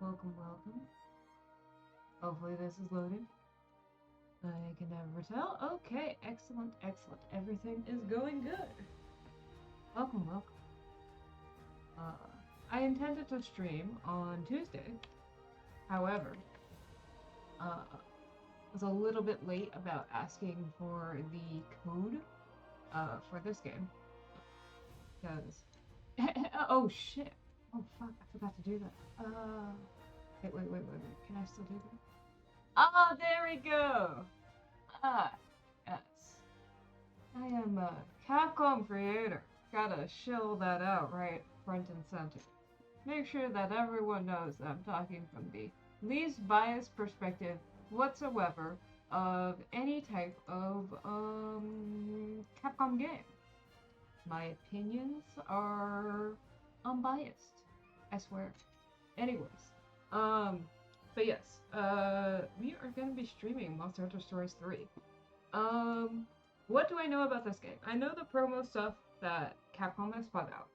Welcome, welcome. Hopefully this is loaded. I can never tell. Okay, excellent, excellent. Everything is going good. Welcome, welcome. Uh, I intended to stream on Tuesday. However, I was a little bit late about asking for the code for this game. Because... oh, shit. Oh, fuck. I forgot to do that. Wait. Can I still do that? Ah, there we go. Ah, yes. I am a Capcom creator. Gotta shill that out right front and center. Make sure that everyone knows that I'm talking from the least biased perspective whatsoever of any type of Capcom game. My opinions are unbiased. I swear. Anyways, um, but yes, we are gonna be streaming Monster Hunter Stories 3. Um, what do I know about this game? I know the promo stuff that Capcom has put out.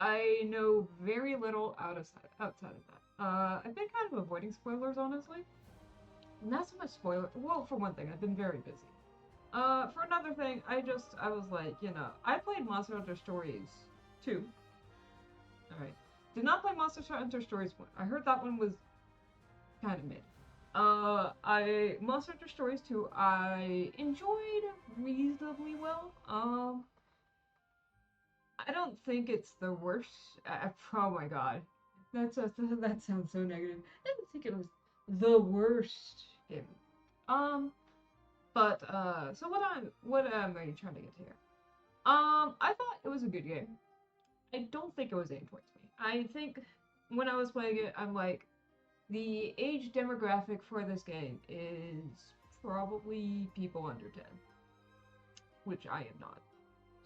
I know very little outside of that. I've been kind of avoiding spoilers, honestly. Not so much spoiler. Well, for one thing, I've been very busy. For another thing, I was like, I played Monster Hunter Stories 2. All right. Did not play Monster Hunter Stories 1. I heard that one was kind of mid. I Monster Hunter Stories 2 I enjoyed reasonably well. I don't think it's the worst. Oh my god, that sounds so negative. I don't think it was the worst game. Um, so what am I trying to get here? I thought it was a good game. I don't think it was aimed towards me. I think when I was playing it, I'm like, the age demographic for this game is probably people under 10, which I am not.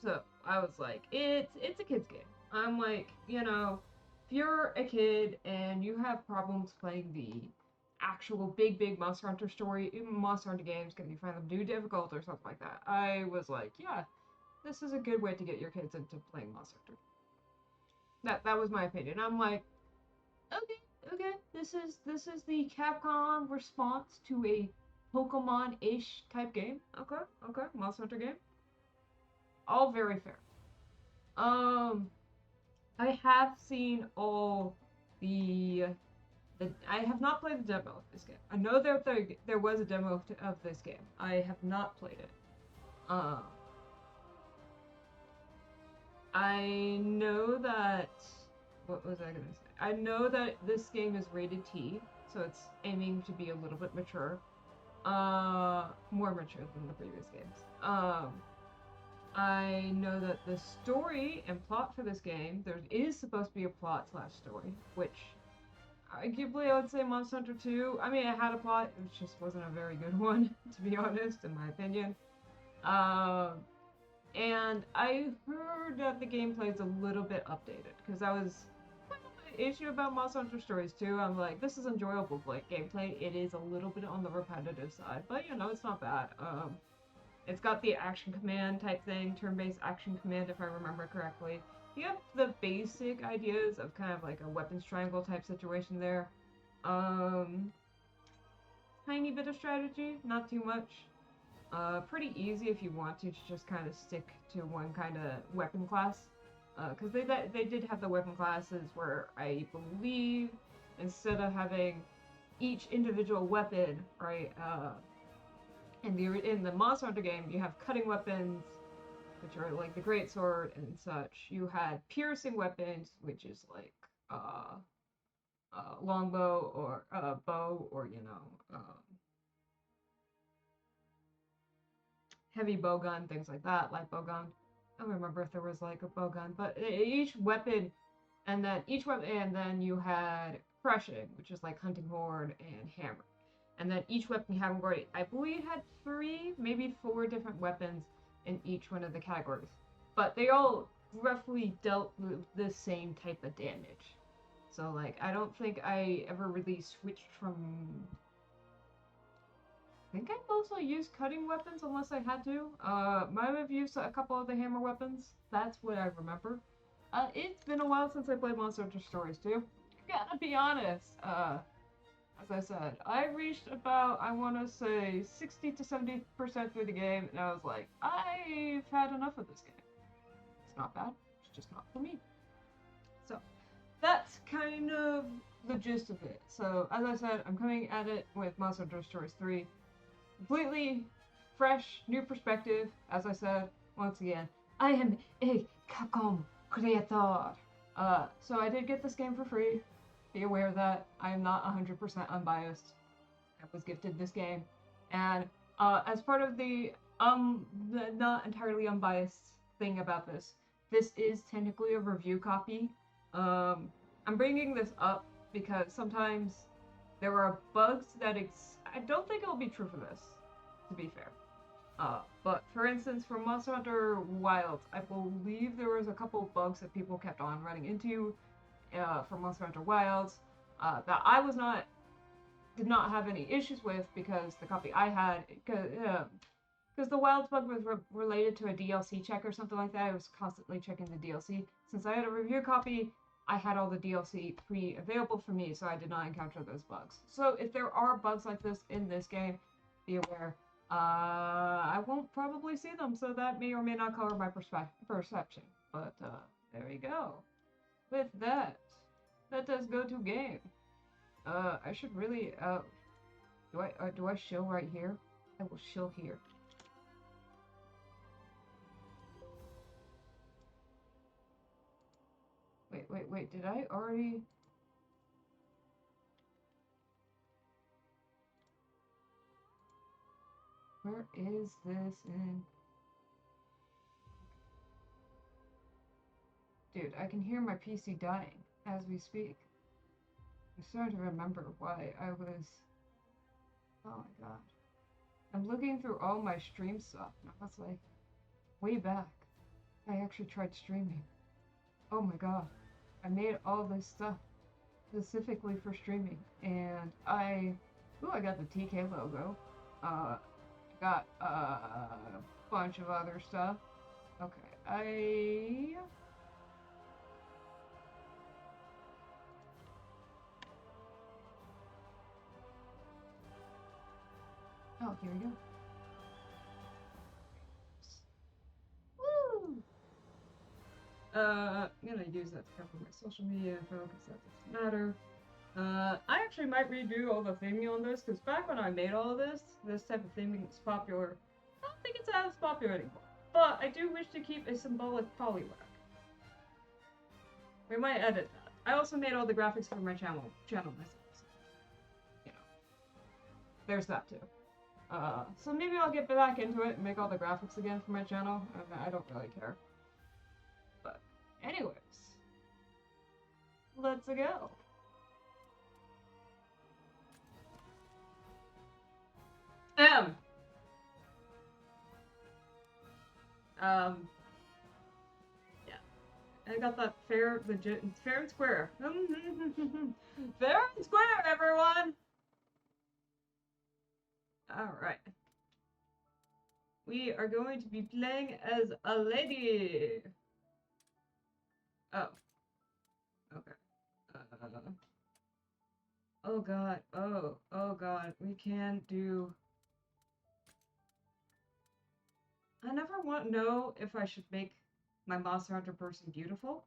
So I was like, it's a kid's game. I'm like, if you're a kid and you have problems playing the actual big Monster Hunter story, even Monster Hunter games, because you find them too difficult or something like that, I was like, yeah, this is a good way to get your kids into playing Monster Hunter. That was my opinion. I'm like, okay, this is the Capcom response to a Pokemon-ish type game. Okay, Monster Hunter game. All very fair. Um, I have seen all the I have not played the demo of this game. I know there was a demo of this game. I have not played it. Uh, I know that what was I gonna say? I know that this game is rated T, so it's aiming to be a little bit mature. More mature than the previous games. I know that the story and plot for this game, there is supposed to be a plot slash story, which arguably I would say Monster Hunter 2. I mean, it had a plot, it just wasn't a very good one, to be honest, in my opinion. Um, and I heard that the gameplay is a little bit updated, because I was kind of an issue about Monster Hunter Stories 2. I'm like, this is enjoyable like gameplay. It is a little bit on the repetitive side, but it's not bad. It's got the action command type thing, turn-based action command if I remember correctly. You have the basic ideas of kind of like a weapons triangle type situation there. Um, Tiny bit of strategy, not too much. Pretty easy if you want to just kind of stick to one kind of weapon class. Because they did have the weapon classes where I believe instead of having each individual weapon, right, in the Monster Hunter game, you have cutting weapons, which are like the great sword and such. You had piercing weapons, which is like longbow or bow, or heavy bow gun, things like that, light bow gun. I don't remember if there was like a bow gun, but each weapon, and then you had crushing, which is like hunting horn and hammer. And then each weapon category, I believe, had 3, maybe 4 different weapons in each one of the categories. But they all roughly dealt with the same type of damage. So, like, I don't think I ever really switched from. I think I mostly used cutting weapons unless I had to. Might have used a couple of the hammer weapons. That's what I remember. It's been a while since I played Monster Hunter Stories too. gotta be honest. As I said, I reached about, I want to say, 60 to 70% through the game, and I was like, I've had enough of this game. It's not bad, it's just not for me. So, that's kind of the gist of it. So, as I said, I'm coming at it with Monster Hunter Stories 3. Completely fresh, new perspective. As I said, once again, I am a Capcom creator. So I did get this game for free. Be aware that I am not 100% unbiased. I was gifted this game, and as part of the not entirely unbiased thing about this, this is technically a review copy. I'm bringing this up because sometimes there are bugs that I don't think it'll be true for this, to be fair. But for instance, for Monster Hunter Wilds, I believe there was a couple of bugs that people kept on running into for Monster Hunter Wilds that I did not have any issues with because the copy I had, because the Wilds bug was related to a DLC check or something like that. I was constantly checking the DLC. Since I had a review copy, I had all the DLC pre-available for me, so I did not encounter those bugs. So if there are bugs like this in this game, be aware. I won't probably see them, so that may or may not color my perception. But there we go. With that, let us go to game. I should really do I shill right here? I will shill here. Wait, did I already? Where is this in? Dude, I can hear my PC dying as we speak. I'm starting to remember why I was... Oh my god. I'm looking through all my stream stuff, and I was like, way back, I actually tried streaming. Oh my god. I made all this stuff specifically for streaming, and I got the TK logo. Got a bunch of other stuff. Okay, oh, here we go. Woo! I'm gonna use that to cover my social media info because that doesn't matter. I actually might redo all the theming on this because back when I made all of this type of theming is popular. I don't think it's as popular anymore. But I do wish to keep a symbolic polywag. We might edit that. I also made all the graphics for my channel myself. So, you know, there's that too. So maybe I'll get back into it and make all the graphics again for my channel. I don't really care. But anyways, let's go. Yeah. I got that fair and square. Fair and square, everyone! Alright. We are going to be playing as a lady. Oh. Okay. Oh god. Oh god. We can do... I never want to know if I should make my Monster Hunter person beautiful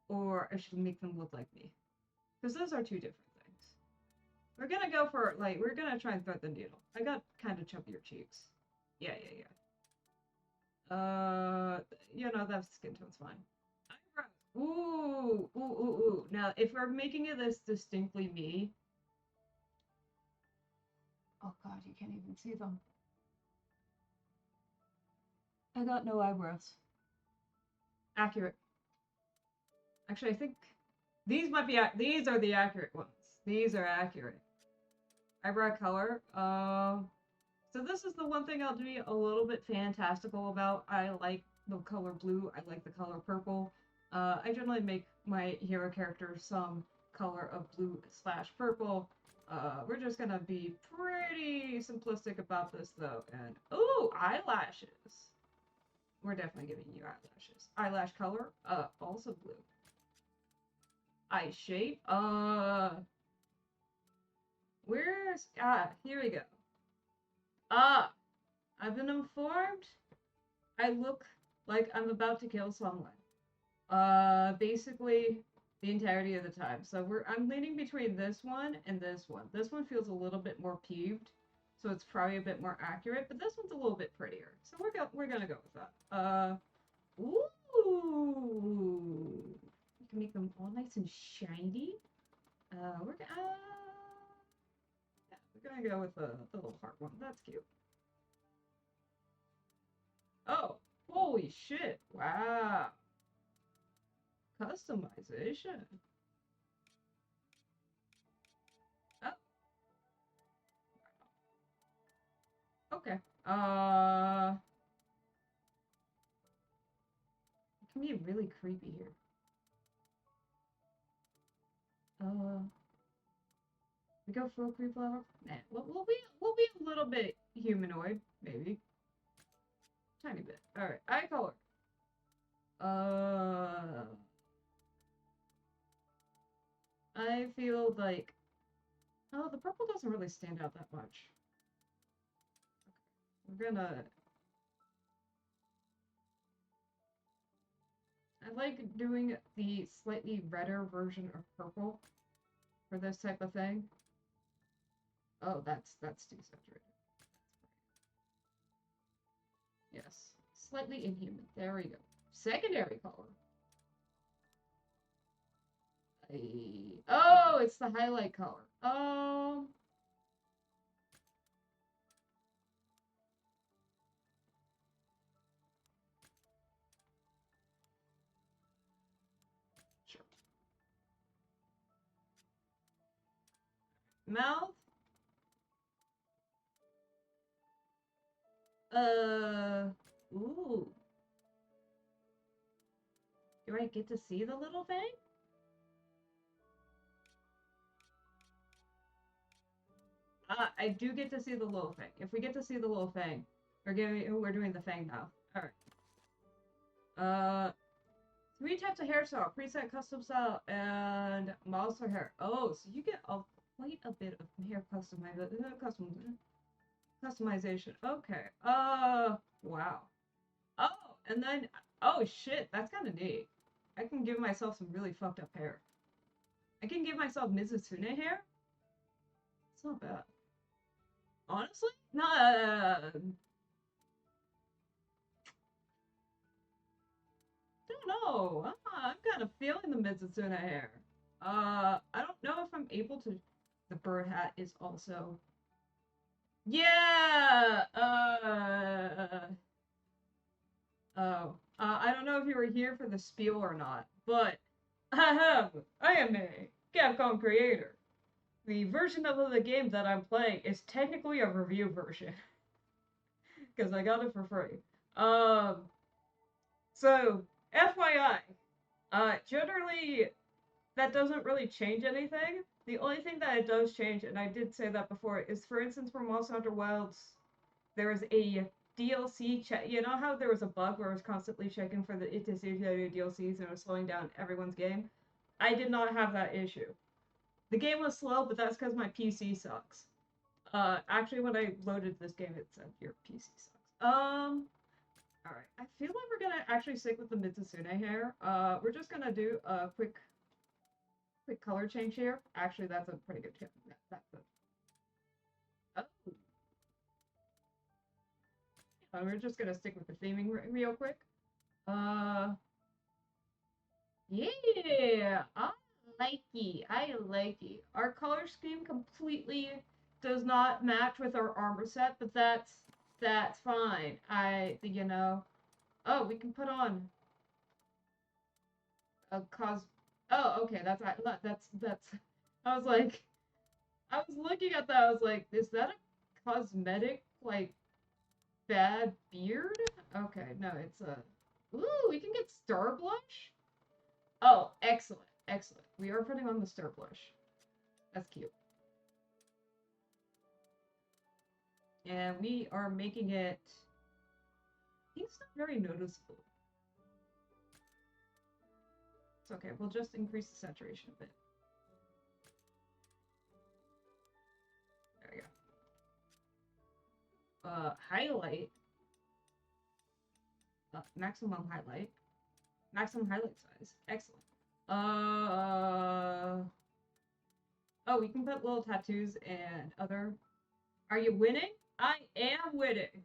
or I should make them look like me. Because those are two different things. We're gonna go for, like, we're gonna try and thread the needle. I got kind of chubbier cheeks. Yeah. You know, that skin tone's fine. Eyebrows. Ooh. Now, if we're making it this distinctly me... Oh god, you can't even see them. I got no eyebrows. Accurate. Actually, I think these might be, these are the accurate ones. These are accurate. Eyebrow color. So this is the one thing I'll be a little bit fantastical about. I like the color blue. I like the color purple. I generally make my hero characters some color of blue/purple. We're just gonna be pretty simplistic about this though. And ooh, eyelashes. We're definitely giving you eyelashes. Eyelash color, also blue. eye shape. Where's here we go. I've been informed I look like I'm about to kill someone. Basically the entirety of the time. So I'm leaning between this one and this one. This one feels a little bit more peeved, so it's probably a bit more accurate, but this one's a little bit prettier. So we're gonna go with that. Ooh. We can make them all nice and shiny. We're gonna go with the little heart one. That's cute. Oh, holy shit! Wow, customization. Oh, okay. It can be really creepy here. We go full creep level. Nah, we'll be a little bit humanoid, maybe. Tiny bit. All right, eye color. I feel like, oh, the purple doesn't really stand out that much. Okay. I like doing the slightly redder version of purple for this type of thing. Oh, that's too saturated. Yes, slightly inhuman. There we go. Secondary color. Oh, it's the highlight color. Sure. Mouth. Ooh. Do I get to see the little thing? I do get to see the little thing. If we get to see the little thing, we're doing the fang now. All right. 3 types of hairstyle: preset, custom style, and monster hair. Oh, so you get quite a bit of hair customization. Okay. Wow. Oh, and then oh shit, that's kind of neat. I can give myself some really fucked up hair. I can give myself Mizutsume hair. It's not bad. Honestly, no. Don't know. I'm kind of feeling the Mizutsume hair. I don't know if I'm able to. The bird hat is also. Yeah. Oh. I don't know if you were here for the spiel or not, but I am a Capcom creator. The version of the game that I'm playing is technically a review version because I got it for free. So FYI, generally that doesn't really change anything. The only thing that it does change, and I did say that before, is for instance for Monster Hunter Wilds, there is a DLC check. You know how there was a bug where I was constantly checking for the DLCs and it was slowing down everyone's game? I did not have that issue. The game was slow, but that's because my PC sucks. Actually, when I loaded this game, it said your PC sucks. Alright. I feel like we're gonna actually stick with the Mizutsume hair. We're just gonna do a quick color change here. Actually, that's a pretty good tip. That's it. Oh. We're just gonna stick with the theming real quick. Yeah, I like it. Our color scheme completely does not match with our armor set, but that's fine. Oh, we can put on a Oh, okay, that's. I was like, I was looking at that. I was like, is that a cosmetic like bad beard? Okay, no, it's a. Ooh, we can get star blush. Oh, excellent, excellent. We are putting on the star blush. That's cute. And we are making it. It's not very noticeable. It's okay. We'll just increase the saturation a bit. There we go. Highlight. Maximum highlight. Maximum highlight size. Excellent. Oh, we can put little tattoos and other. Are you winning? I am winning.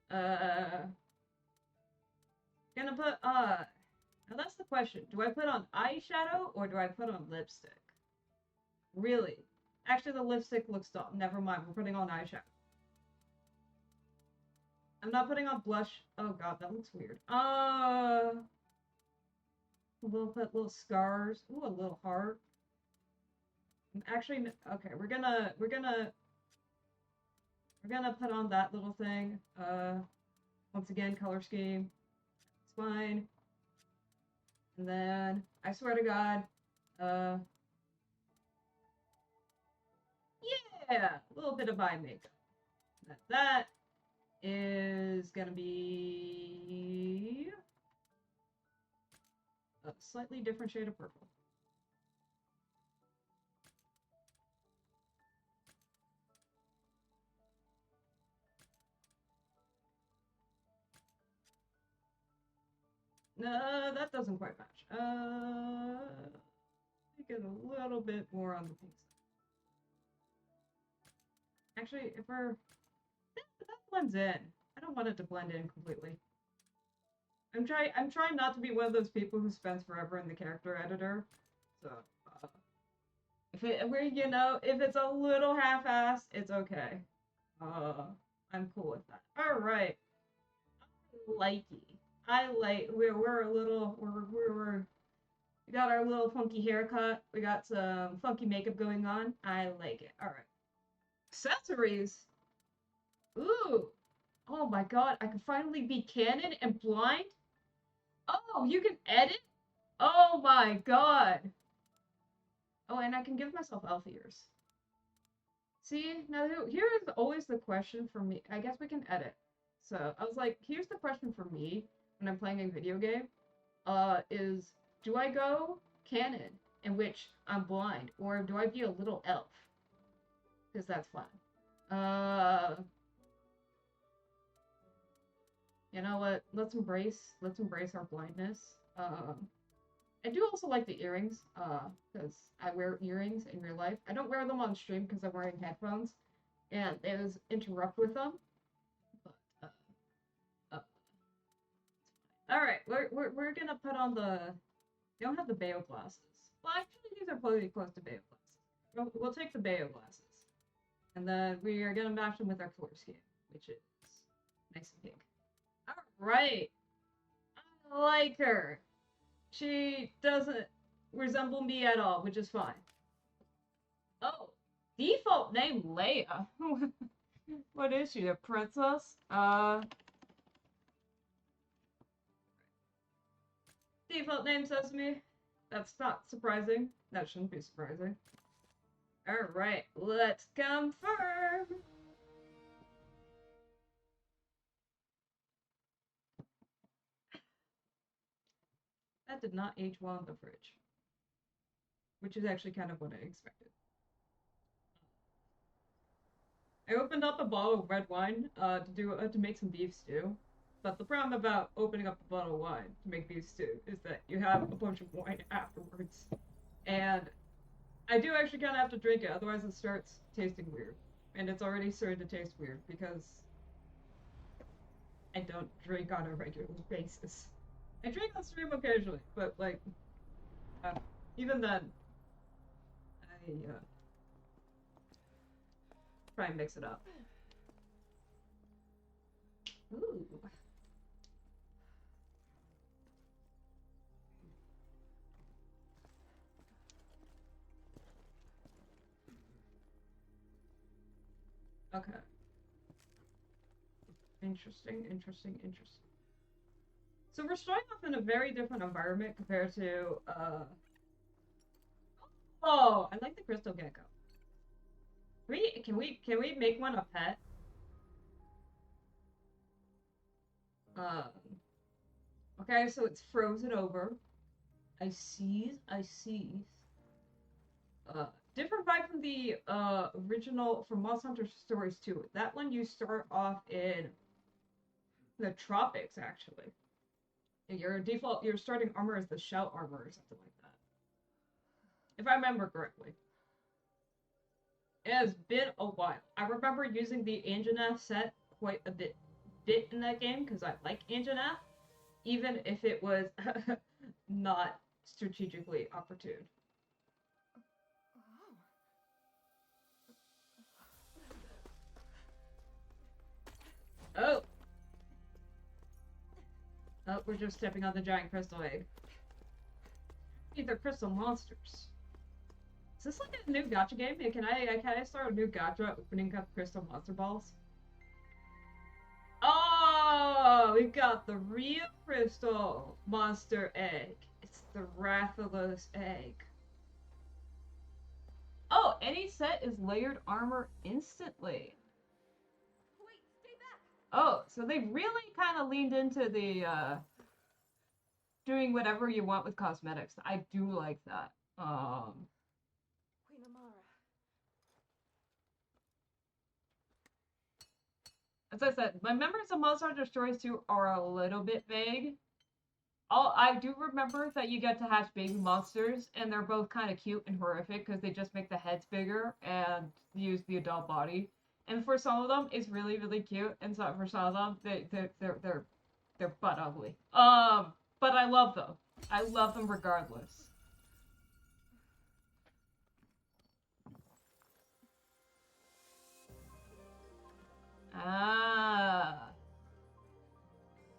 Gonna put, now that's the question. Do I put on eyeshadow or do I put on lipstick? Really? Actually, the lipstick looks dull. Never mind. We're putting on eyeshadow. I'm not putting on blush. Oh god, that looks weird. We'll put little scars. Ooh, a little heart. Actually, okay, we're gonna put on that little thing. Once again, color scheme. It's fine. And then, I swear to God, yeah, a little bit of eye makeup. That is gonna be a slightly different shade of purple. No, that doesn't quite match. Get a little bit more on the pink side. Actually, if we're that blends in. I don't want it to blend in completely. I'm trying not to be one of those people who spends forever in the character editor. So if it's a little half-assed, it's okay. I'm cool with that. All right. We got our little funky haircut. We got some funky makeup going on. I like it. All right. Accessories. Ooh. Oh my god, I can finally be canon and blind? Oh, you can edit? Oh my god. Oh, and I can give myself elf ears. See, now here is always the question for me. I guess we can edit. So, I was like, here's the question for me when I'm playing a video game. Is, do I go canon, in which I'm blind, or do I be a little elf? Because that's fun. You know what? Let's embrace our blindness. I do also like the earrings, because I wear earrings in real life. I don't wear them on stream because I'm wearing headphones, and they just interrupt with them. But all right, we're gonna put on the. We don't have the Bayo glasses. Well, actually, these are pretty close to Bayo glasses. We'll take the Bayo glasses, and then we are gonna match them with our color scheme, which is nice and pink. All right, I like her. She doesn't resemble me at all, which is fine. Oh, default name Leia. What is she, a princess? Default name Sesame. That's not surprising. That shouldn't be surprising. Alright, let's confirm. That did not age well in the fridge. Which is actually kind of what I expected. I opened up a bottle of red wine to make some beef stew. But the problem about opening up a bottle of wine to make beef stew is that you have a bunch of wine afterwards. And I do actually kind of have to drink it, otherwise it starts tasting weird. And it's already starting to taste weird because I don't drink on a regular basis. I drink on stream occasionally, but like, even then, I try and mix it up. Ooh. Okay. Interesting. So we're starting off in a very different environment compared to, Oh, I like the crystal gecko. Can we make one a pet? Okay, so it's frozen over. I see. I see. Different vibe from the original from Monster Hunter Stories 2. That one you start off in the tropics actually. Your default, your starting armor is the shell armor or something like that, if I remember correctly. It has been a while. I remember using the Anjanath set quite a bit in that game because I like Anjanath, even if it was not strategically opportune. Oh, oh, we're just stepping on the giant crystal egg. They're crystal monsters. Is this like a new gatcha game? Can I start a new gatcha opening up crystal monster balls? Oh, we got the real crystal monster egg. It's the Rathalos egg. Oh, any set is layered armor instantly. Wait, stay back. Oh, so they really kind of leaned into the doing whatever you want with cosmetics. I do like that. Queen Amara. As I said, my memories of Monster Hunter Stories 2 are a little bit vague. I do remember that you get to hatch baby monsters, and they're both kind of cute and horrific because they just make the heads bigger and use the adult body. And for some of them, it's really really cute, and so for some of them, they're butt ugly. But I love them. I love them regardless. Ah,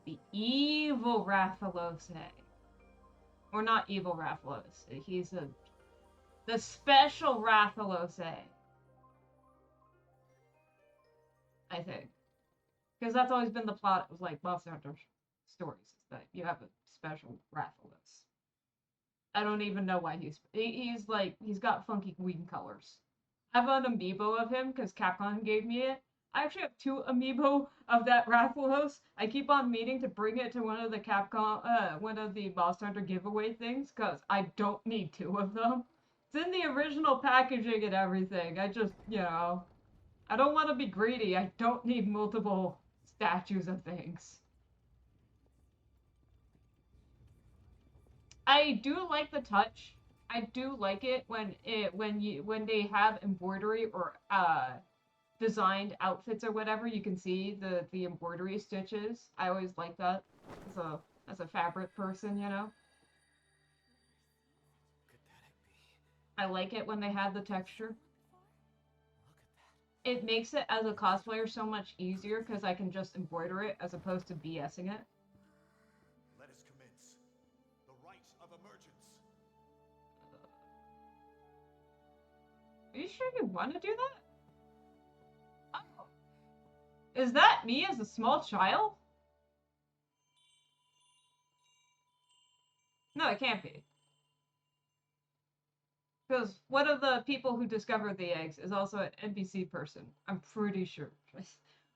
the evil Rathalos egg. Or not evil Rathalos. He's the special Rathalos egg. I think. Because that's always been the plot of like Monster Hunter stories, is that you have a special Rathalos. I don't even know why he's like he's got funky green colors. I have an amiibo of him because Capcom gave me it. I actually have two amiibo of that Rathalos. I keep on meaning to bring it to one of the one of the Monster Hunter giveaway things because I don't need two of them. It's in the original packaging and everything. I just, I don't want to be greedy. I don't need multiple statues of things. I do like the touch. I do like it when they have embroidery or designed outfits or whatever. You can see the embroidery stitches. I always like that as a fabric person. I like it when they have the texture. It makes it as a cosplayer so much easier because I can just embroider it as opposed to BSing it. Let us commence. The rite of emergence. Are you sure you want to do that? Oh. Is that me as a small child? No, it can't be. Because one of the people who discovered the eggs is also an NPC person. I'm pretty sure.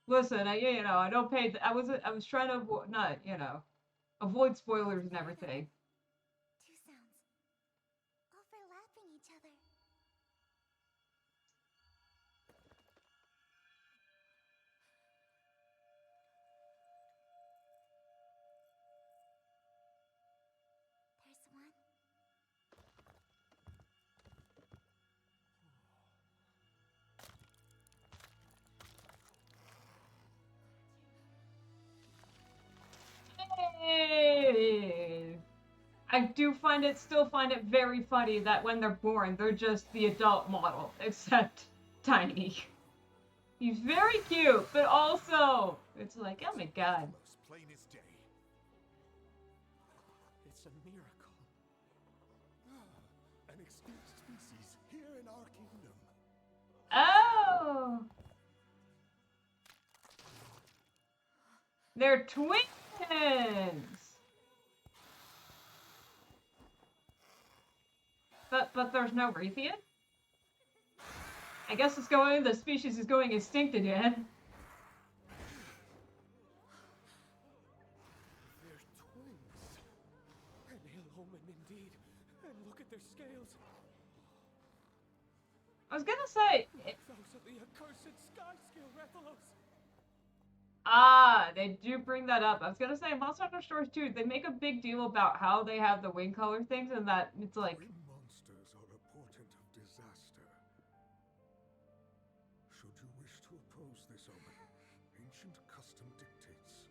Listen, I don't pay. I was trying to avoid, not, avoid spoilers and everything. Two sounds overlapping each other. There's one. Hey! I do still find it very funny that when they're born, they're just the adult model, except tiny. He's very cute, but also, it's like, oh my god. Plain as day. It's a miracle. An extinct species here in our kingdom. Oh! They're twins! But there's no Raytheon? I guess the species is going extinct again. They're twins. An ill omen indeed. scales. I was gonna say, Those are the accursed sky scale Rathalos. they do bring that up. I was gonna say, Monster Hunter Stories 2, they make a big deal about how they have the wing color things, and that it's like, Grim monsters are a portent of disaster. Should you wish to oppose this omen, ancient custom dictates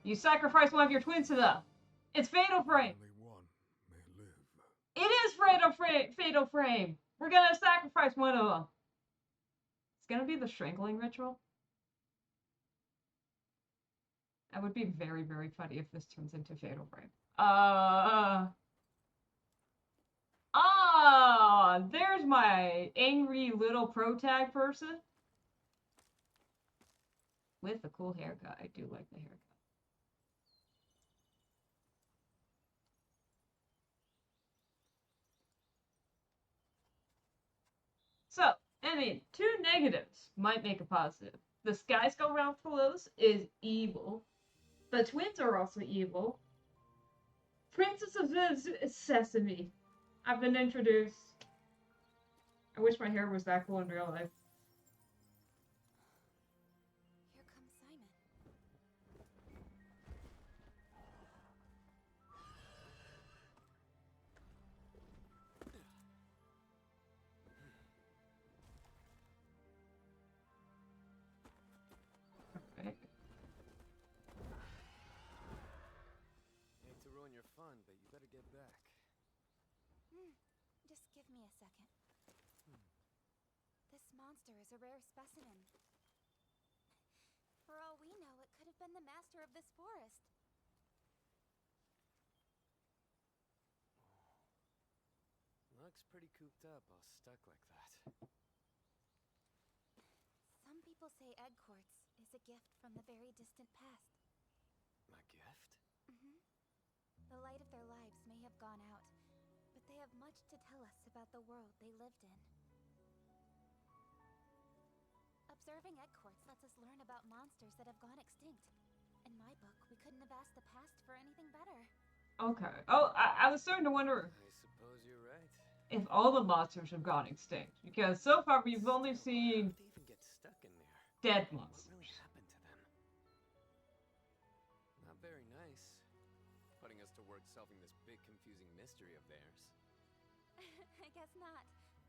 you sacrifice one of your twins to them. It's Fatal Frame. only one may live. It is Fatal Frame. We're gonna sacrifice one of them. It's gonna be the strangling ritual. That would be very, very funny if this turns into Fatal Frame. There's my angry little pro tag person. With a cool haircut. I do like the haircut. So, I mean, 2 negatives might make a positive. The Sky Skull Rathalos is evil. The twins are also evil. Princess of Sesame. I've been introduced. I wish my hair was that cool in real life. Here comes Simon. Okay. Hate to ruin your fun, but you better get back. Just give me a second. This monster is a rare specimen. For all we know, it could have been the master of this forest. Looks pretty cooped up, all stuck like that. Some people say egg quartz is a gift from the very distant past. A gift? The light of their lives may have gone out, but they have much to tell us about the world they lived in. Observing egg quartz lets us learn about monsters that have gone extinct. In my book, we couldn't have asked the past for anything better. Okay. Oh, I was starting to wonder I suppose you're right. if all the monsters have gone extinct. Because so far we've only seen How'd they even get stuck in there? dead What monsters. really happened to them? Not very nice. Putting us to work solving this big confusing mystery of theirs. I guess not,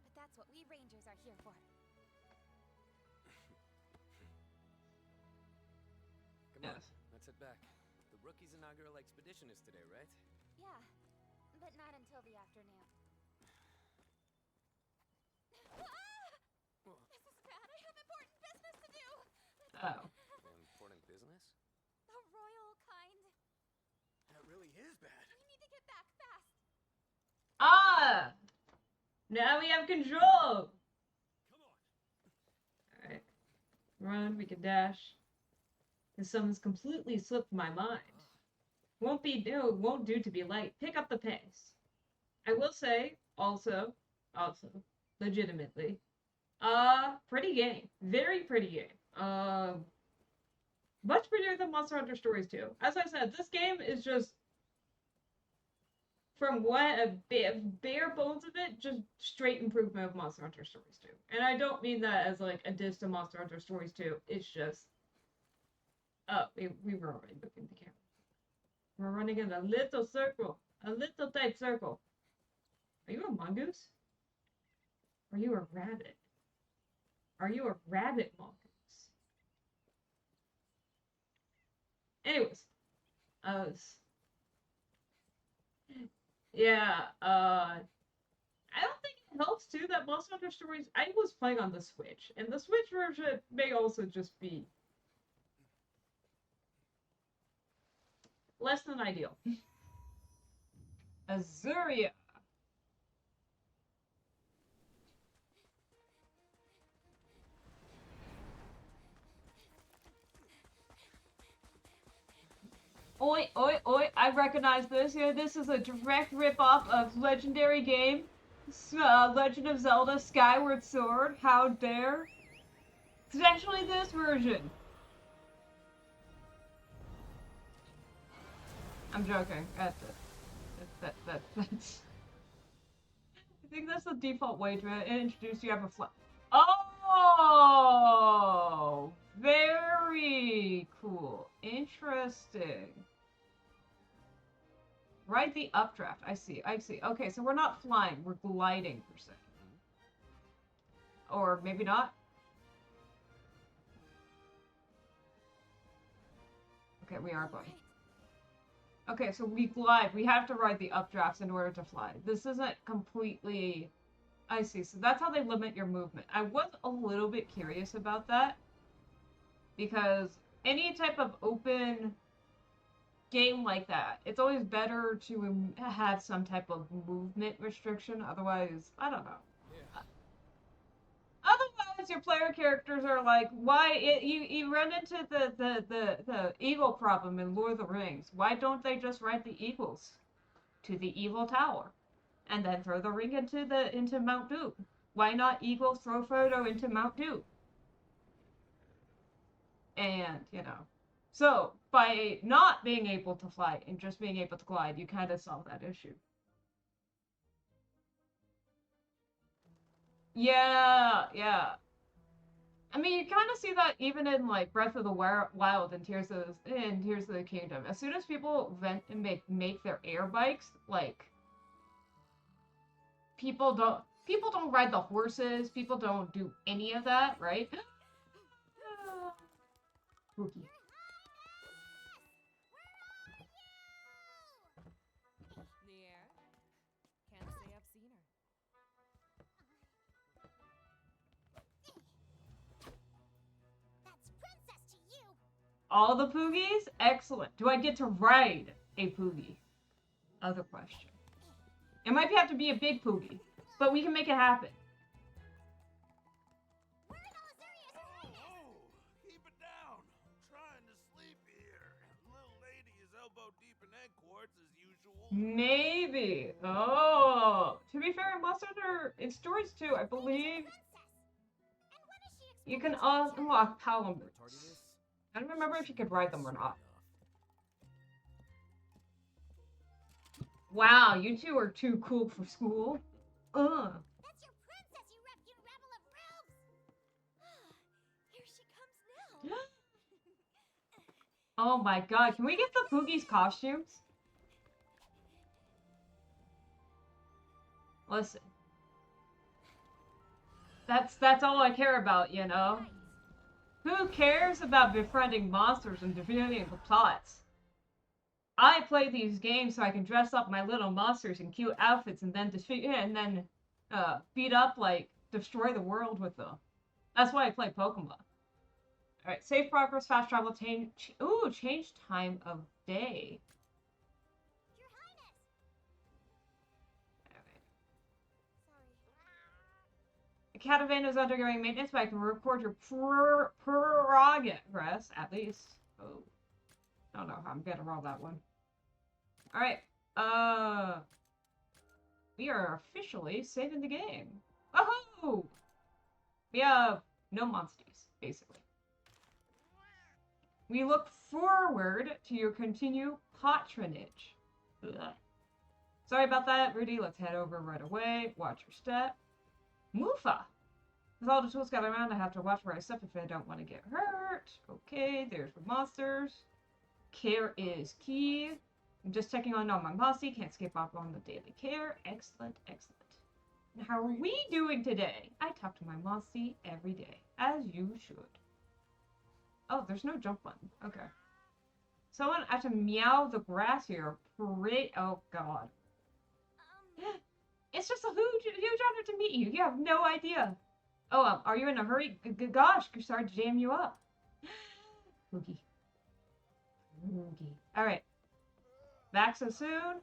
but that's what we rangers are here for. Come on, Yes. let's head back. The rookie's inaugural expedition is today, right? Yeah, but not until the afternoon. Well, This is bad. I have important business to do. Oh. important business? The royal kind. That really is bad. We need to get back fast. Ah! Now we have control! Come on. Alright. Run, we can dash. This summon's completely slipped my mind. Won't do to be late. Pick up the pace. I will say, also, legitimately, pretty game. Very pretty game. Much prettier than Monster Hunter Stories 2. As I said, this game is just, from what bare bones of it, just straight improvement of Monster Hunter Stories 2. And I don't mean that as like a diss to Monster Hunter Stories 2. It's just, we were already moving the camera. We're running in a little circle. A little tight circle. Are you a mongoose? Are you a rabbit? Are you a rabbit mongoose? Anyways. Yeah, I don't think it helps too that Monster Hunter Stories, I was playing on the Switch, and the Switch version may also just be less than ideal. Azuria. Oi, oi, oi, I recognize this. Yeah, this is a direct ripoff of legendary game, Legend of Zelda Skyward Sword. How dare? It's actually this version. I'm joking. That's think that's the default way to introduce you have a flag. Oh, very cool. Interesting. Ride the updraft. I see. I see. Okay, so we're not flying. We're gliding, per se. Or maybe not. Okay, we are going. Okay, so we glide. We have to ride the updrafts in order to fly. This isn't completely... I see. So that's how they limit your movement. I was a little bit curious about that. Because any type of open game like that, it's always better to have some type of movement restriction. Otherwise, I don't know. Yeah. Otherwise, your player characters are like, why you run into the eagle problem in Lord of the Rings. Why don't they just ride the eagles to the evil tower, and then throw the ring into Mount Doom? Why not eagles throw Frodo into Mount Doom? And so by not being able to fly and just being able to glide, you kind of solve that issue. Yeah, yeah. I mean, you kind of see that even in like Breath of the Wild and Tears of the Kingdom. As soon as people vent and make their air bikes, like people don't ride the horses. People don't do any of that, right? Spooky. The air? Can't say I've seen her. That's princess to you. All the Poogies? Excellent. Do I get to ride a Poogie? Other question. It might have to be a big Poogie, but we can make it happen. We're in Alizuria's Oh, keep it down. I'm trying to sleep here. Little lady is elbow deep in egg quartz as usual. Maybe. Oh. To be fair, in stories too, I believe princess. And when is she you can expected to unlock palamutes. Tardiness? I don't remember if you could ride them or not. Wow, you two are too cool for school. That's your princess, you Reptune rebel of realms! Here she comes now. Oh my god, can we get the Poogies costumes? Listen. That's all I care about, you know? Who cares about befriending monsters and defeating the plots? I play these games so I can dress up my little monsters in cute outfits and then beat up, like, destroy the world with them. That's why I play Pokemon. Alright, safe progress, fast travel, change time of day. Your Highness! Alright. Sorry. The caravan is undergoing maintenance, but I can record your progress, at least. Oh. I don't know how I'm gonna roll that one. Alright. We are officially saving the game. Oh! We have no monsters, basically. We look forward to your continued patronage. Ugh. Sorry about that, Rudy. Let's head over right away. Watch your step. Mufa! With all the tools gathered around, I have to watch where I step if I don't want to get hurt. Okay, there's the monsters. Care is key. I'm just checking on all my mossy. Can't skip off on the daily care. Excellent, excellent. And how are we doing today? I talk to my mossy every day, as you should. Oh, there's no jump button. Okay. Someone had to meow the grass here. Oh, God. It's just a huge honor to meet you. You have no idea. Oh, are you in a hurry? Gosh, sorry to jam you up. Oogie. Alright. Back so soon?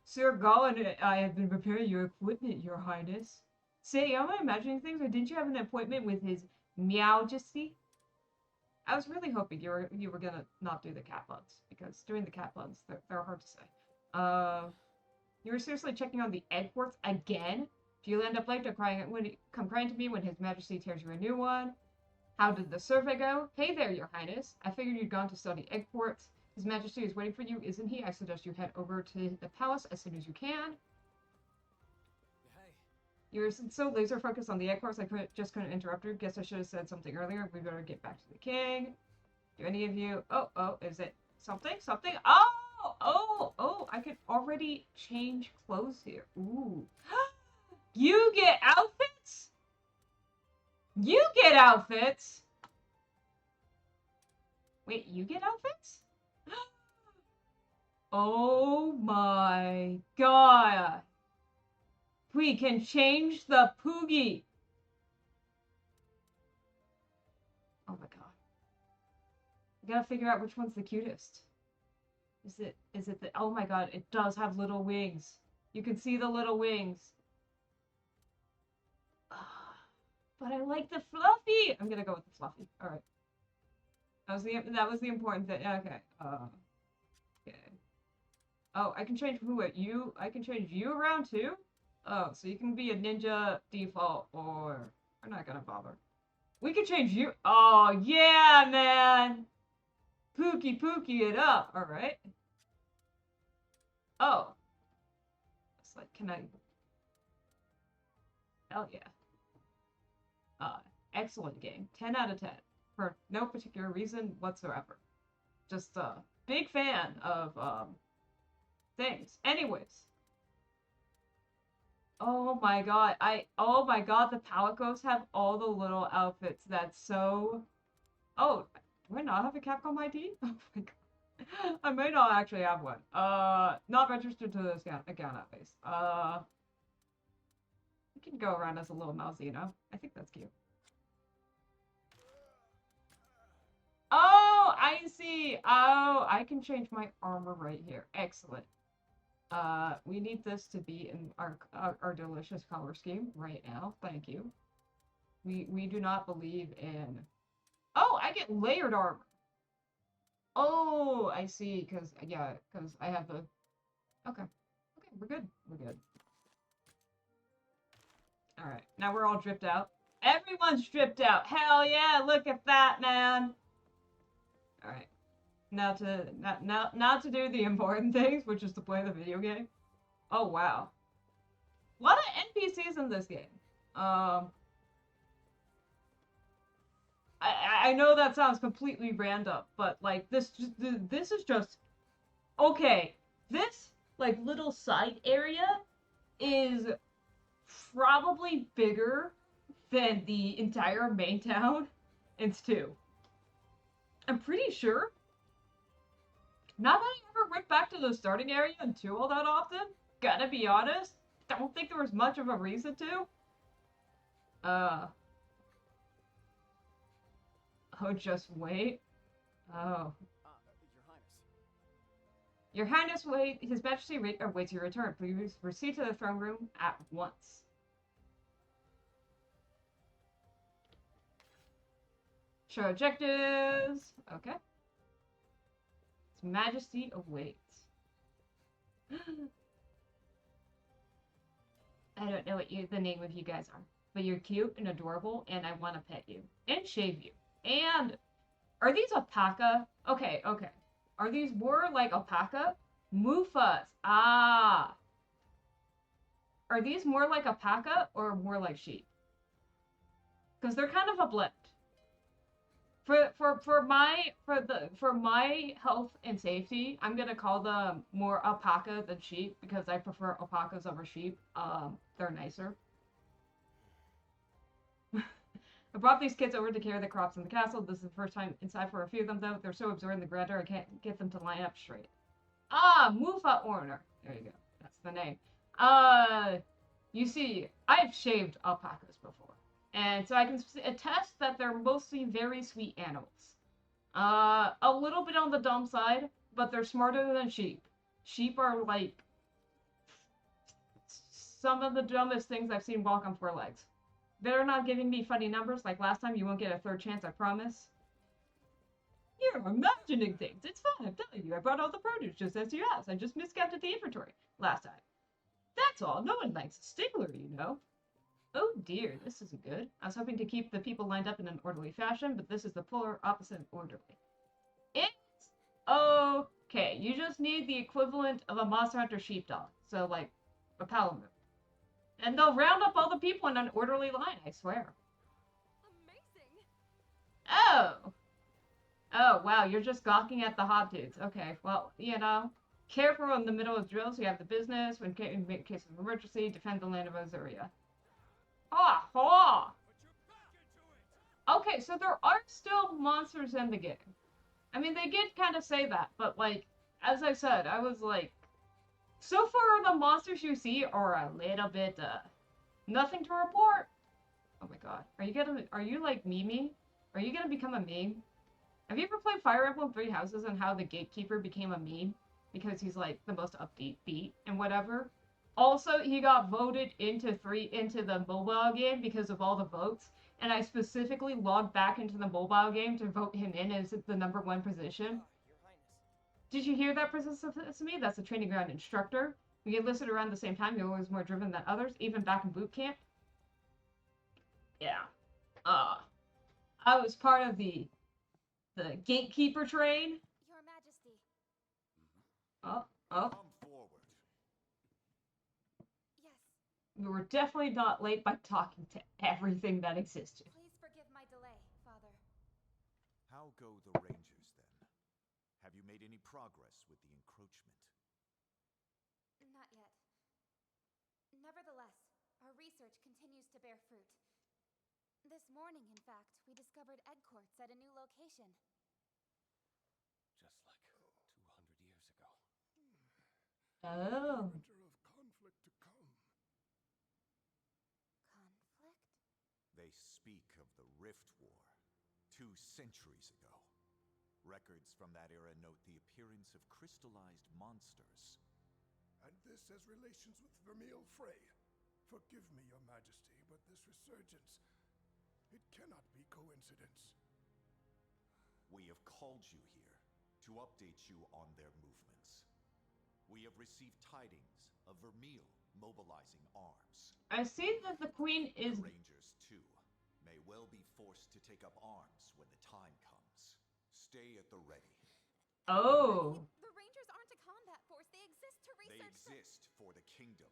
Sir Gall and I have been preparing your equipment, Your Highness. Say, am I imagining things, or didn't you have an appointment with his Meowjesty? I was really hoping you were gonna not do the cat buns, because doing the cat buns, they're hard to say. You were seriously checking on the egg quartz again? Do you end up late to come crying to me when His Majesty tears you a new one? How did the survey go? Hey there, Your Highness. I figured you'd gone to study egg quartz. His Majesty is waiting for you, isn't he? I suggest you head over to the palace as soon as you can. Hey. You're so laser focused on the egg course, I couldn't interrupt her. Guess I should have said something earlier. We better get back to the king. Do any of you... Oh, is it something? Something? Oh, I can already change clothes here. Ooh. You get outfits? You get outfits? Wait, you get outfits? Oh my god. We can change the Poogie. Oh my god. I gotta figure out which one's the cutest. Is it the... Oh my god, it does have little wings. You can see the little wings. But I like the fluffy. I'm gonna go with the fluffy. Alright. That was the important thing. Okay. Okay. Oh, I can change who at you. I can change you around too? Oh, so you can be a ninja default, or we're not gonna bother. We can change you. Oh yeah, man. Pookie it up. All right. Oh. It's like, can I? Hell yeah. Excellent game. 10 out of 10 for no particular reason whatsoever. Just a big fan of things. Anyways. Oh my god, the Palicos have all the little outfits. That's so... Oh, do I not have a Capcom ID? Oh my god. I may not actually have one. Not registered to this account at least. We can go around as a little Malzeno. I think that's cute. Oh, I see. Oh, I can change my armor right here. Excellent. We need this to be in our delicious color scheme right now. Thank you. We do not believe in... Oh, I get layered armor. Oh, I see. Because I have the... Okay, we're good. We're good. All right, now we're all dripped out. Everyone's dripped out. Hell yeah! Look at that, man. All right. Now to do the important things, which is to play the video game. Oh wow, a lot of NPCs in this game. I know that sounds completely random, but like this is just okay. This like little side area is probably bigger than the entire main town in 2. I'm pretty sure. Not that I ever went back to the starting area in 2 all that often. Gotta be honest. Don't think there was much of a reason to. Oh, just wait. Oh. Your Highness, wait. His Majesty waits your return. Please proceed to the throne room at once. Show objectives. Okay. His Majesty awaits. I don't know what the name of you guys are, but you're cute and adorable, and I want to pet you and shave you. And are these alpaca? Okay. Are these more like alpaca? Mufas. Ah. Are these more like alpaca or more like sheep? Because they're kind of a blend. For my health and safety, I'm gonna call them more alpaca than sheep because I prefer alpacas over sheep. They're nicer. I brought these kids over to care the crops in the castle. This is the first time inside for a few of them, though. They're so absorbed in the grandeur, I can't get them to line up straight. Ah, Mufa Orner. There you go. That's the name. You see, I've shaved alpacas before. And so I can attest that they're mostly very sweet animals. A little bit on the dumb side, but they're smarter than sheep. Sheep are like some of the dumbest things I've seen walk on 4 legs. They're not giving me funny numbers like last time. You won't get a third chance, I promise. You're imagining things. It's fine, I'm telling you. I brought all the produce just as you asked. I just miscounted the inventory last time. That's all. No one likes a stickler, you know. Oh dear, this isn't good. I was hoping to keep the people lined up in an orderly fashion, but this is the polar opposite of orderly. It's okay. You just need the equivalent of a Monster Hunter sheepdog. So, like, a Palamute. And they'll round up all the people in an orderly line, I swear. Amazing. Oh! Oh, wow, you're just gawking at the hot dudes. Okay, well, you know, careful in the middle of drills. You have the business, in case of emergency, defend the land of Azuria. Ha! Ha! Okay, so there are still monsters in the game. I mean, they did kind of say that, but, like, as I said, I was like, so far the monsters you see are a little bit, nothing to report. Oh my god. Are you like Mimi? Are you gonna become a meme? Have you ever played Fire Emblem Three Houses and how the gatekeeper became a meme? Because he's like the most upbeat beat and whatever. Also, he got voted into the mobile game because of all the votes. And I specifically logged back into the mobile game to vote him in as the #1 position. Your Highness. Did you hear that, Princess me? That's a training ground instructor. We get listed around the same time. You're always more driven than others, even back in boot camp. Yeah. I was part of the gatekeeper train. Your Majesty. Oh. Come forward. Yes. We were definitely not late by talking to everything that existed. Please forgive my delay, Father. How go the Rangers, then? Have you made any progress with the encroachment? Not yet. Nevertheless, our research continues to bear fruit. This morning, in fact, we discovered egg quartz at a new location. Just like 200 years ago. Oh. Winter of conflict to come. Conflict? They speak of the Rift War, 2 centuries ago. Records from that era note the appearance of crystallized monsters. And this has relations with Vermeil Frey. Forgive me, Your Majesty, but this resurgence, it cannot be coincidence. We have called you here to update you on their movements. We have received tidings of Vermeil mobilizing arms. I see that the queen is... The Rangers, too, may well be forced to take up arms when the time comes. Stay at the ready. Oh. The Rangers aren't a combat force. They exist to They research exist for the kingdom.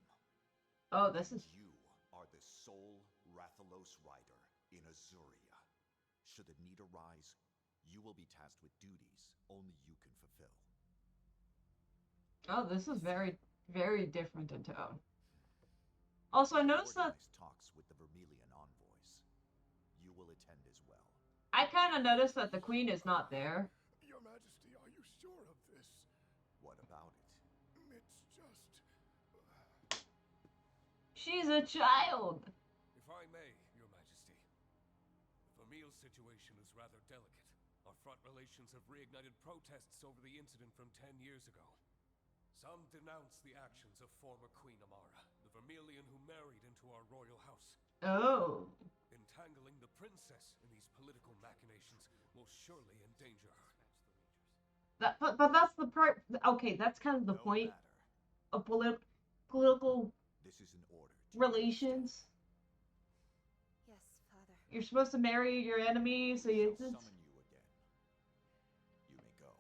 Oh, this is... You are the sole Rathalos rider in Azuria. Should the need arise, you will be tasked with duties only you can fulfill. Oh, this is very, very different in tone. Also, I noticed that... Organized talks with the Vermilion envoys. You will attend as well. I kind of noticed that the queen is not there. Your Majesty, are you sure of this? What about it? It's just... She's a child. If I may, Your Majesty, the Vermeil situation is rather delicate. Our front relations have reignited protests over the incident from 10 years ago. Some denounce the actions of former Queen Amara, the Vermilion who married into our royal house. Oh. Entangling the princess in these political machinations will surely endanger her. But that's the part... Okay, that's kind of the No point matter. of political This is an order. relations. Yes, Father. You're supposed to marry your enemy, so you... Shall summon you again. You may go.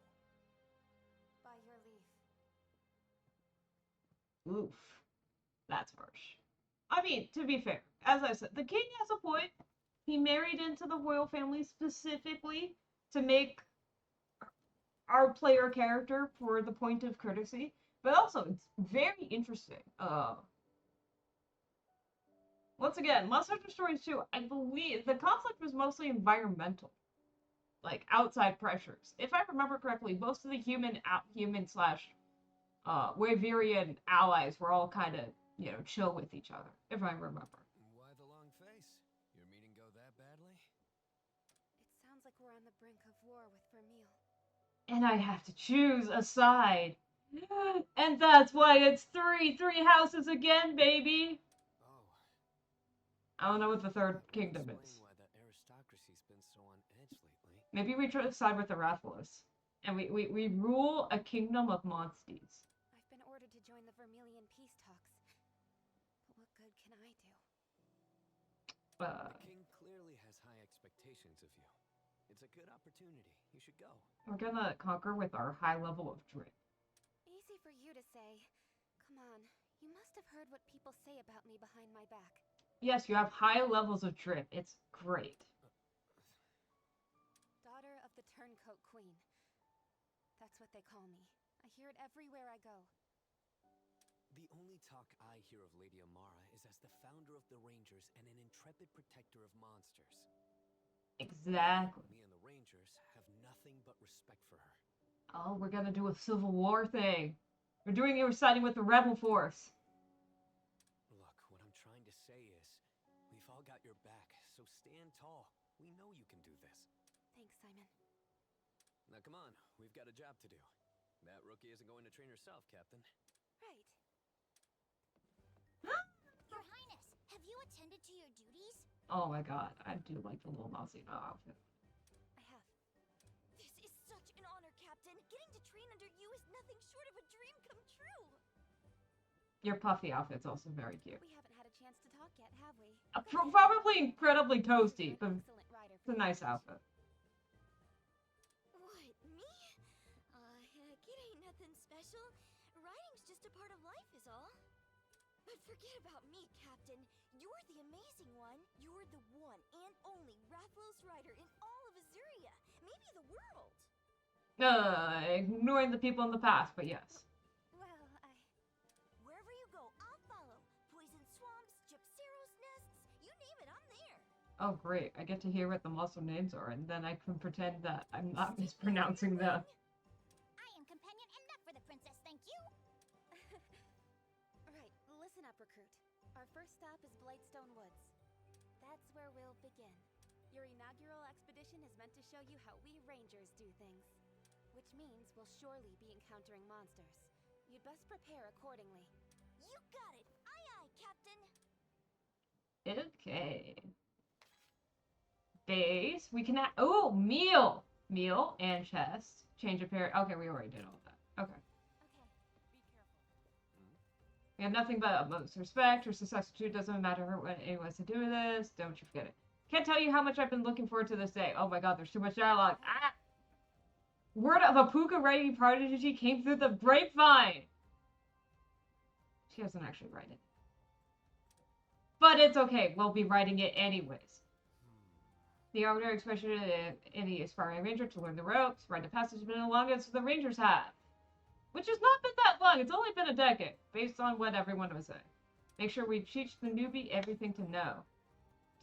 By your leave. Oof. That's harsh. I mean, to be fair, as I said, the king has a point. He married into the royal family specifically to make our player character for the point of courtesy. But also, it's very interesting. Once again, Lost Hunter Stories 2, I believe the conflict was mostly environmental. Like, outside pressures. If I remember correctly, most of the human slash Wyverian allies were all kind of, you know, chill with each other, if I remember. Why the long face? Your meeting go that badly? It sounds like we're on the brink of war with Vermeil. And I have to choose a side. And that's why it's three houses again, baby. Oh. I don't know what the third kingdom Explain is. why the aristocracy's been so on edge lately. Maybe we try to side with the Rathalos. And we rule a kingdom of monsties. I've been ordered to join the Vermilion peace talks. But what good can I do? The king clearly has high expectations of you. It's a good opportunity. You should go. We're gonna conquer with our high level of drip. Easy for you to say. Come on, You must have heard what people say about me behind my back. Yes, you have high levels of drip. It's great. Daughter of the Turncoat Queen. That's what they call me. I hear it everywhere I go. The only talk I hear of Lady Amara is as the founder of the Rangers and an intrepid protector of monsters. Exactly. Me and the Rangers have nothing but respect for her. Oh, we're gonna do a Civil War thing. We're doing it. We're siding with the Rebel Force. Look, what I'm trying to say is, we've all got your back, so stand tall. We know you can do this. Thanks, Simon. Now come on, we've got a job to do. That rookie isn't going to train herself, Captain. Right. Your Highness, have you attended to your duties? Oh my god, I do like the little mousy outfit. I have. This is such an honor, Captain. Getting to train under you is nothing short of a dream come true. Your puffy outfit's also very cute. We haven't had a chance to talk yet, have we? Probably incredibly toasty, You're but an excellent rider it's a nice outfit. What, me? Heck, it ain't nothing special. Riding's just a part of life is all. But forget about me, Captain. You're the amazing one. You're the one and only Rathlos rider in all of Azuria. Maybe the world. Ignoring the people in the past, but yes. Well, wherever you go, I'll follow. Poison swamps, Gypceros nests, you name it, I'm there. Oh great, I get to hear what the muscle names are, and then I can pretend that I'm not mispronouncing them. I am companion enough for the princess, thank you. Right, listen up, recruit. Our first stop is Blightstone Woods. That's where we'll begin. Your inaugural expedition is meant to show you how we Rangers do things. Which means we'll surely be encountering monsters. You'd best prepare accordingly. You got it. Aye, aye, Captain. Okay. Base. We can oh, meal. Meal and chest. Change of pair. Okay, we already did all that. Okay. Okay, be careful. We have nothing but utmost respect. Her successitude doesn't matter what anyone wants to do with this. Don't you forget it. Can't tell you how much I've been looking forward to this day. Oh my god, there's too much dialogue. Ah! Word of a puka writing prodigy came through the grapevine. She doesn't actually write it. But it's okay. We'll be writing it anyways. The ordinary expression of any aspiring ranger to learn the ropes, rite of passage has been the longest the rangers have. Which has not been that long. It's only been a decade, based on what everyone was saying. Make sure we teach the newbie everything to know.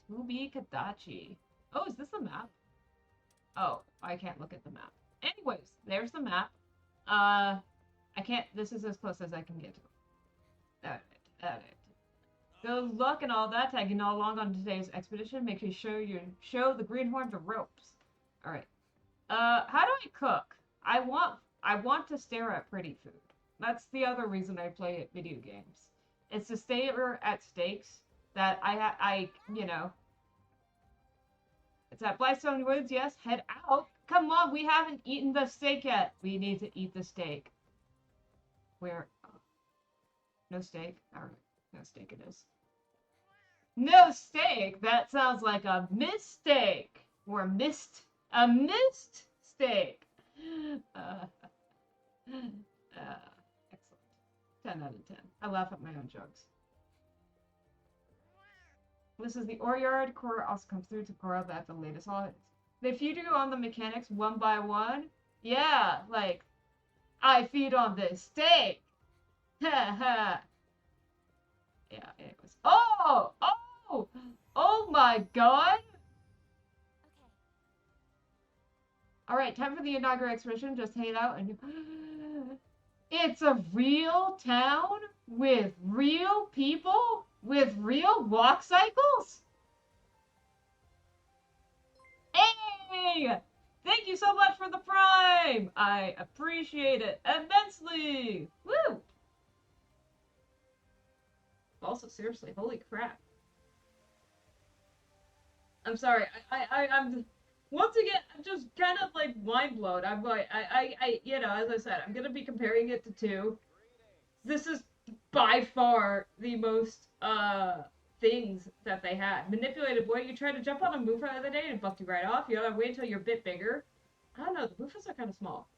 Tubi Kadachi. Oh, is this the map? Oh, I can't look at the map. Anyways, there's the map. I can't, this is as close as I can get to it. Edit. Good luck and all that, tagging all along on today's expedition. Make sure you show the greenhorn the ropes. Alright. How do I cook? I want to stare at pretty food. That's the other reason I play video games. It's to stare at steaks that you know. It's at Blightstone Woods, yes. Head out. Come on, we haven't eaten the steak yet. We need to eat the steak. Where? Oh. No steak? Alright. No steak it is. No steak? That sounds like a mistake. Or a mist steak. Excellent. 10 out of 10. I laugh at my own jokes. This is the ore yard. Cora also comes through to Cora at the latest holidays. They feed you on the mechanics one by one. Yeah, like, I feed on this steak. Ha ha. Yeah, anyways. Oh! Oh my god! Okay. Alright, time for the inaugural expedition. Just hang out and... It's a real town with real people with real walk cycles? Hey! Thank you so much for the Prime! I appreciate it immensely! Woo! Also, seriously, holy crap. I'm sorry, I'm... Once again, I'm just kind of, like, mind blown. I'm like, you know, as I said, I'm gonna be comparing it to 2. This is by far the most, things that they had. Manipulated boy, you tried to jump on a Mufa the other day and it bucked you right off. You gotta wait until you're a bit bigger. I don't know, the Mufas are kind of small.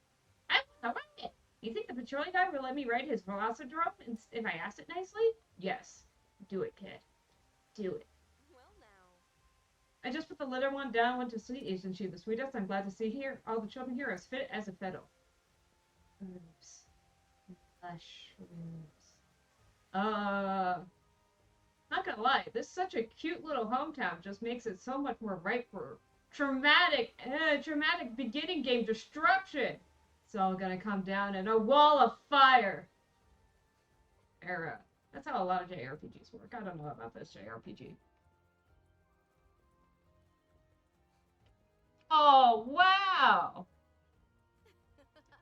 I wanna ride it! You think the patrolling guy will let me ride his velociraptor if I ask it nicely? Yes. Do it, kid. Do it. Well, now. I just put the little one down, went to sleep, isn't she the sweetest? I'm glad to see here. All the children here are as fit as a fiddle. Oops. Mushrooms. Not gonna lie, this is such a cute little hometown, just makes it so much more ripe for dramatic beginning game destruction. It's all gonna come down in a wall of fire. Era. That's how a lot of JRPGs work. I don't know about this JRPG. Oh, wow!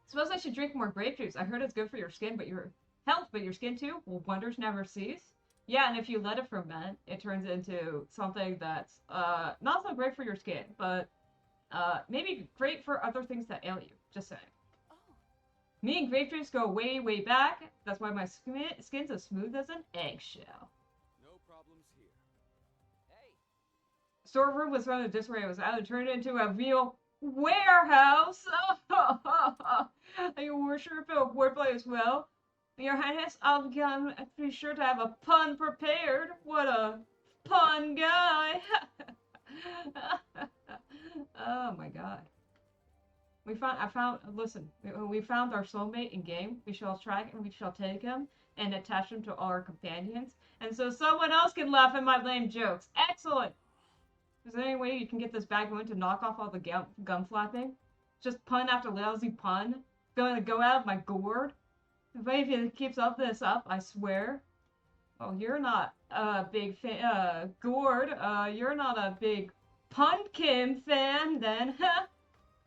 Suppose I should drink more grape juice. I heard it's good for your skin, but your health, but your skin too? Well, wonders never cease. Yeah, and if you let it ferment, it turns into something that's not so great for your skin, but maybe great for other things that ail you. Just saying. Oh. Me and grape juice go way, way back. That's why my skin's as smooth as an eggshell. No problems here. Hey! Storeroom was run in disarray. It was out and turned into a real warehouse. Your worship of wordplay as well. Your Highness, I'll be sure to have a pun prepared. What a pun guy! Oh my god. We found our soulmate in game. We shall track and we shall take him and attach him to all our companions. And so someone else can laugh at my lame jokes. Excellent! Is there any way you can get this bad going to knock off all the gum flapping? Just pun after lousy pun? Going to go out of my gourd? If he keeps this up, I swear. Well, you're not a big fan, gourd, you're not a big pumpkin fan then,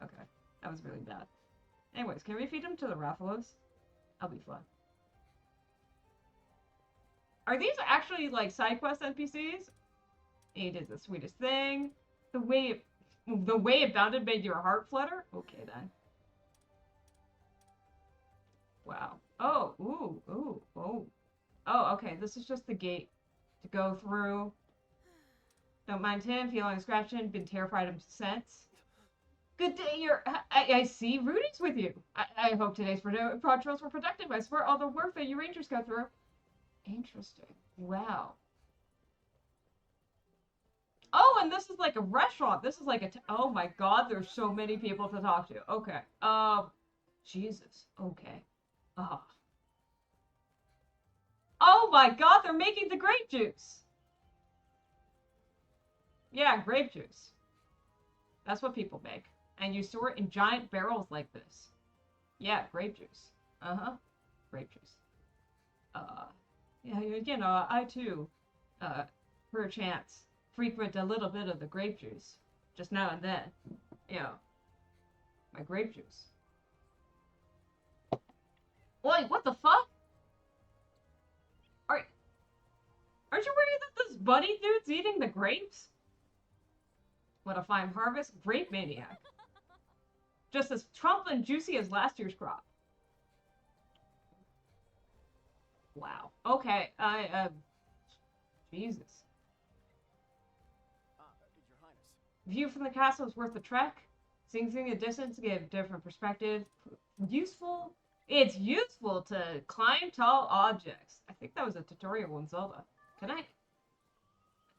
Okay, that was really bad. Anyways, can we feed him to the Raffalos? That'll be fun. Are these actually, like, side quest NPCs? He did the sweetest thing. The way it bounded made your heart flutter? Okay, then. Wow. Oh, ooh. Oh, okay, this is just the gate to go through. Don't mind him, feeling scratching, been terrified of since. Good day, I see Rudy's with you. I hope today's patrols were productive. I swear all the work that you rangers go through. Interesting. Wow. Oh, and this is like a restaurant. This is like oh my god, there's so many people to talk to. Okay. Jesus. Okay. Oh my god, they're making the grape juice! Yeah, grape juice. That's what people make. And you store it in giant barrels like this. Yeah, grape juice. Grape juice. Yeah, you know, I too, perchance, frequent a little bit of the grape juice. Just now and then. You know, my grape juice. Wait, what the fuck? Aren't you worried that this bunny dude's eating the grapes? What a fine harvest, grape maniac. Just as plump and juicy as last year's crop. Wow. Okay, Jesus. Your Highness. View from the castle is worth the trek. Seeing the distance to give different perspective. Useful. It's useful to climb tall objects. I think that was a tutorial in Zelda. Can I?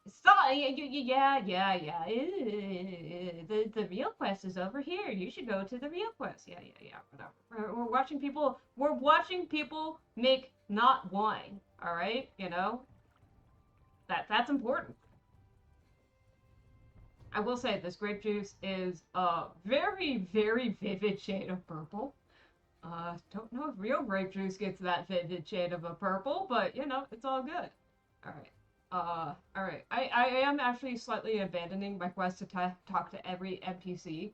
Stop! Yeah. The real quest is over here. You should go to the real quest. Yeah. Whatever. We're watching people. We're watching people make not wine. All right, you know. That's important. I will say this grape juice is a very, very vivid shade of purple. Don't know if real grape juice gets that vivid shade of a purple, but you know, it's all good. Alright. I am actually slightly abandoning my quest to talk to every NPC.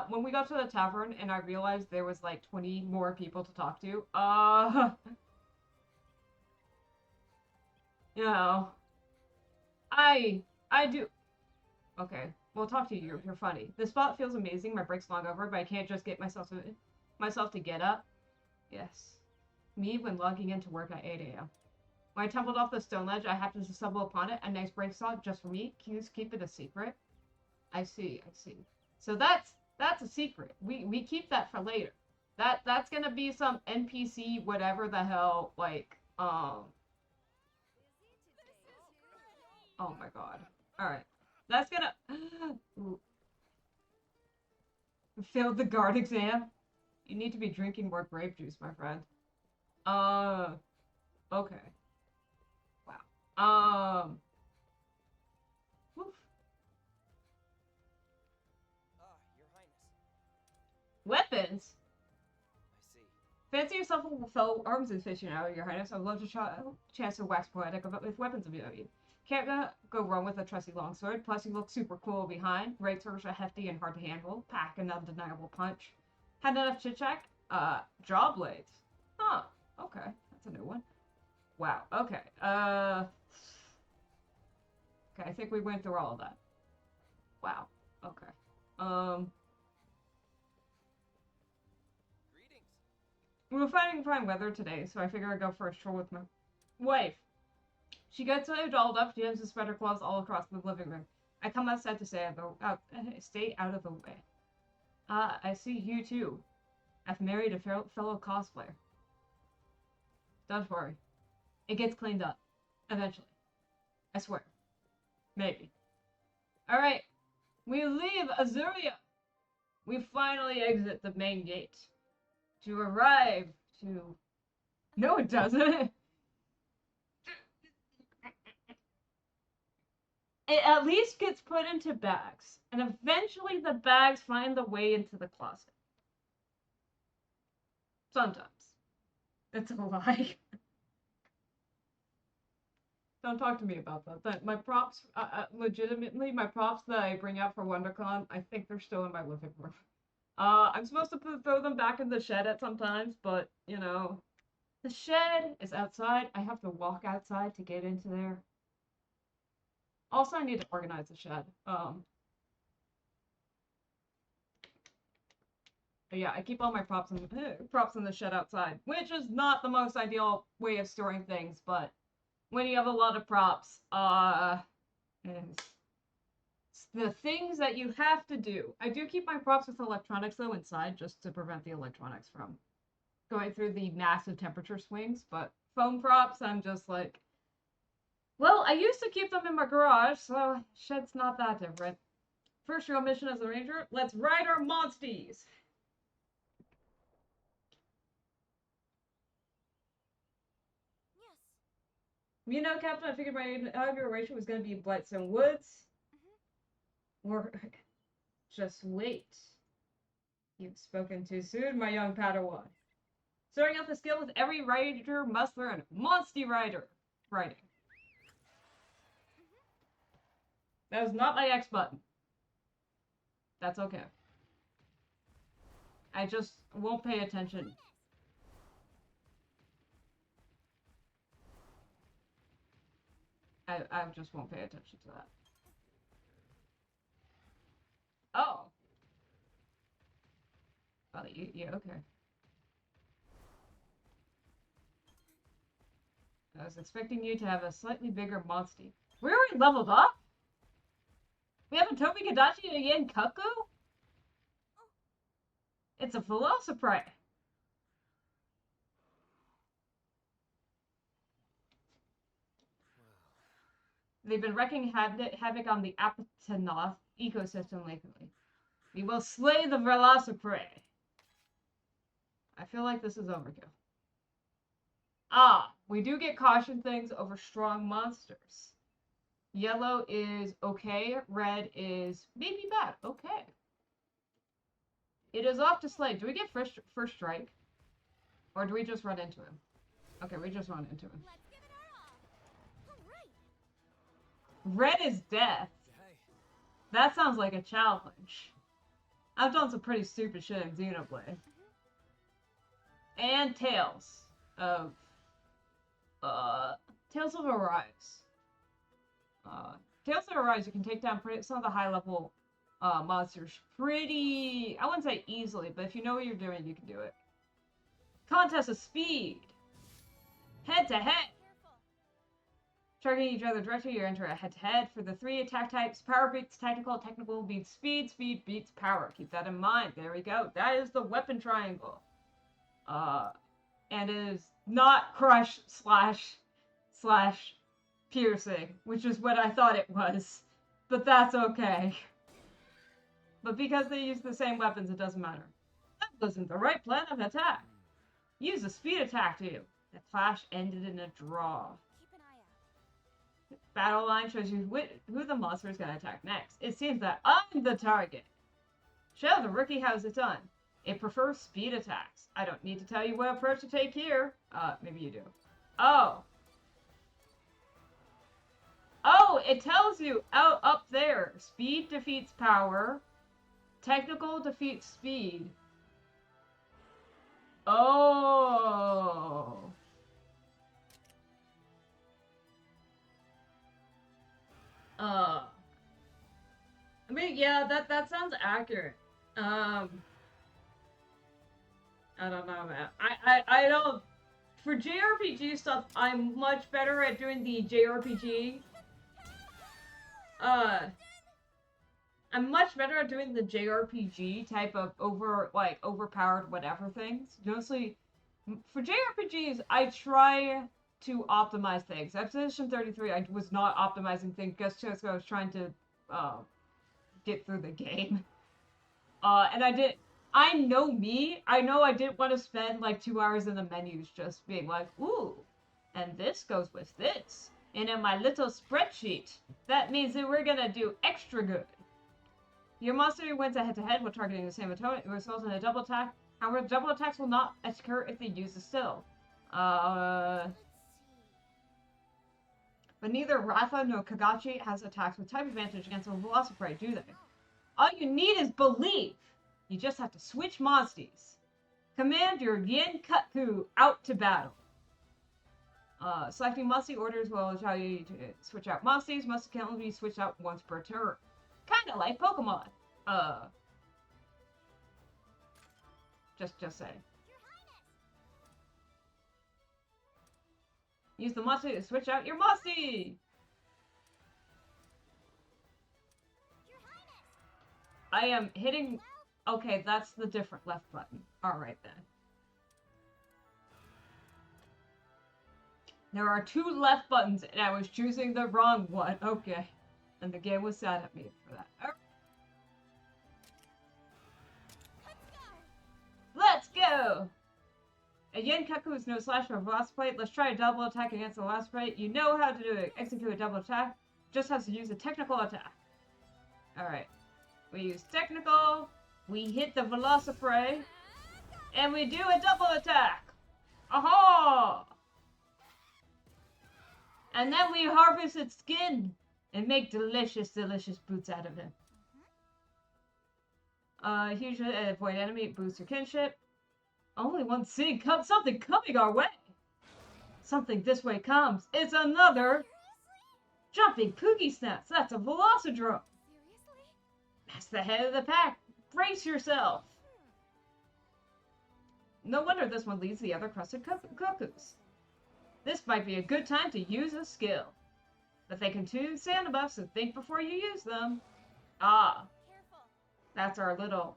When we got to the tavern and I realized there was like 20 more people to talk to, you know, I do. Okay, we'll talk to you. You're funny. This spot feels amazing. My break's long over, but I can't just get myself to get up. Yes. Me when logging into work at 8 a.m. When I tumbled off the stone ledge, I happened to stumble upon it. A nice break spot just for me. Can you just keep it a secret? I see. So that's a secret. We keep that for later. That's gonna be some NPC whatever the hell, like, oh my god. Alright. That's gonna failed the guard exam. You need to be drinking more grape juice, my friend. Okay. Wow. Woof. Your Highness. Weapons? I see. Fancy yourself a fellow arms aficionado, Your Highness. I'd love to chance to wax poetic with weapons of you. Can't go wrong with a trusty longsword. Plus, you look super cool behind. Great swords are hefty and hard to handle. Pack an undeniable punch. Had enough chit-chat? Jaw blades. Huh. Okay. That's a new one. Wow. Okay. Okay, I think we went through all of that. Wow. Okay. Greetings. We were finding fine weather today, so I figured I'd go for a stroll with my wife. She gets dolled up, jams and spread her claws all across the living room. I come outside to stay out of the way. I see you too. I've married a fellow cosplayer. Don't worry. It gets cleaned up. Eventually. I swear. Maybe. Alright. We leave Azuria. We finally exit the main gate. To arrive to... No, it doesn't. It at least gets put into bags. And eventually the bags find the way into the closet. Sometimes. That's a lie. Don't talk to me about that. But my props, legitimately, my props that I bring out for WonderCon, I think they're still in my living room. I'm supposed to throw them back in the shed at sometimes, but, you know, the shed is outside. I have to walk outside to get into there. Also, I need to organize the shed. But yeah, I keep all my props in the shed outside, which is not the most ideal way of storing things, but when you have a lot of props, it's the things that you have to do. I do keep my props with electronics though inside, just to prevent the electronics from going through the massive temperature swings, but foam props, I'm just like, well, I used to keep them in my garage, so shed's not that different. First real mission as a ranger, let's ride our monsties! You know, Captain, I figured my inauguration was going to be in Blightstone Woods. Or just wait. You've spoken too soon, my young Padawan. Starting out the skill with every rider must learn Monsty Rider riding. That is not my X button. That's okay. I just won't pay attention. I just won't pay attention to that. Oh. Oh, yeah, okay. I was expecting you to have a slightly bigger monstie. We're already leveled up? We have a Toby Kadachi and a Yen Kaku? It's a Velociprey. They've been wreaking havoc on the Apatonoth ecosystem lately. We will slay the Velociprey. I feel like this is overkill. Ah, we do get caution things over strong monsters. Yellow is okay, red is maybe bad. Okay. It is off to slay. Do we get first strike? Or do we just run into him? Okay, we just run into him. Let's give it our all. All right. Red is death. That sounds like a challenge. I've done some pretty stupid shit in Xenoblade. And Tales of Arise. Tales of Arise, you can take down some of the high level monsters pretty, I wouldn't say easily, but if you know what you're doing, you can do it. Contest of speed. Head to head. Targeting each other directly, you enter a head-to-head. For the 3 attack types, power beats technical, technical beats speed, speed beats power. Keep that in mind. There we go. That is the weapon triangle. And it is not crush slash piercing, which is what I thought it was. But that's okay. But because they use the same weapons, it doesn't matter. That wasn't the right plan of attack. Use a speed attack to you. The clash ended in a draw. Keep an eye out. Battle line shows you who the monster is going to attack next. It seems that I'm the target. Show the rookie how's it done. It prefers speed attacks. I don't need to tell you what approach to take here. Maybe you do. Oh, it tells you out up there. Speed defeats power. Technical defeats speed. Oh. I mean, yeah, that sounds accurate. I don't know, man. I don't. For JRPG stuff, I'm much better at doing the JRPG. I'm much better at doing the JRPG type of overpowered whatever things. Mostly, for JRPGs, I try to optimize things. Expedition 33, I was not optimizing things just because I was trying to get through the game. And I know me. I know I didn't want to spend like 2 hours in the menus just being like, ooh, and this goes with this. And in my little spreadsheet, that means that we're gonna do extra good. Your monster wins a head-to-head while targeting the same opponent. It results in a double attack. However, double attacks will not occur if they use a still. But neither Ratha nor Kagachi has attacks with type advantage against a Velociprey, do they? All you need is belief. You just have to switch monsties. Command your Yin Kutku out to battle. Selecting Musty orders will allow you to switch out Musties. Musty can only be switched out once per turn. Kinda like Pokemon. Just saying. Use the Musty to switch out your Musty! I am hitting... Okay, that's the different left button. Alright then. There are 2 left buttons, and I was choosing the wrong one. Okay. And the game was sad at me for that. Let's go! A Yin Kaku is no slash for Velociplate. Let's try a double attack against the Velociplate. You know how to do it. Execute a double attack. Just has to use a technical attack. Alright. We use technical. We hit the Velociprey. And we do a double attack. Aha! And then we harvest its skin and make delicious, delicious boots out of him. Usually avoid enemy, boost your kinship. Only one thing something coming our way. Something this way comes. It's another jumping Poogie Snaps. That's a Velocidrome. That's the head of the pack. Brace yourself. No wonder this one leads the other crusted cuckoos. This might be a good time to use a skill. But they can tune Santa buffs, so think before you use them. Ah. That's our little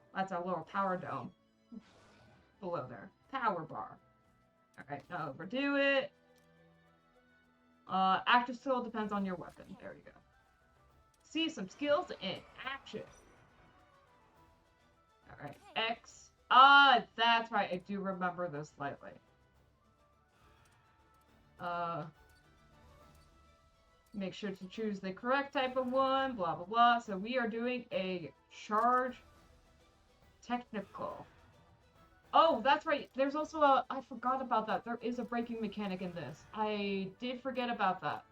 power dome. Below there. Power bar. Alright, now overdo it. Active skill depends on your weapon. There you go. See some skills in action. Alright, X. Ah, that's right. I do remember this slightly. Make sure to choose the correct type of one, blah, blah, blah. So we are doing a charge technical. Oh, that's right. There's also I forgot about that. There is a braking mechanic in this. I did forget about that.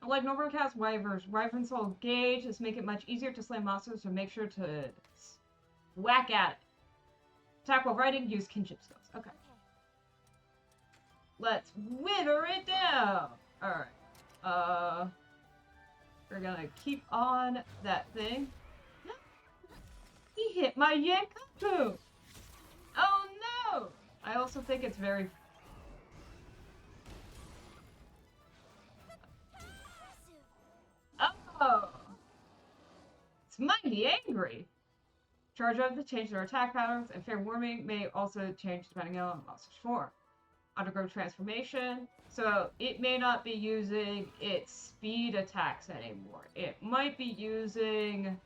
Like normal cast Wyvern's Soul Gauge is make it much easier to slay monsters, so make sure to whack at it. Attack while riding, use kinship skills. Okay. Let's wither it down! Alright. We're gonna keep on that thing. He hit my Yankaku! Oh no! I also think it's very... angry. Charge up to change their attack patterns, and fair warning may also change depending on the monster's form. Undergrowth transformation, so it may not be using its speed attacks anymore. It might be using...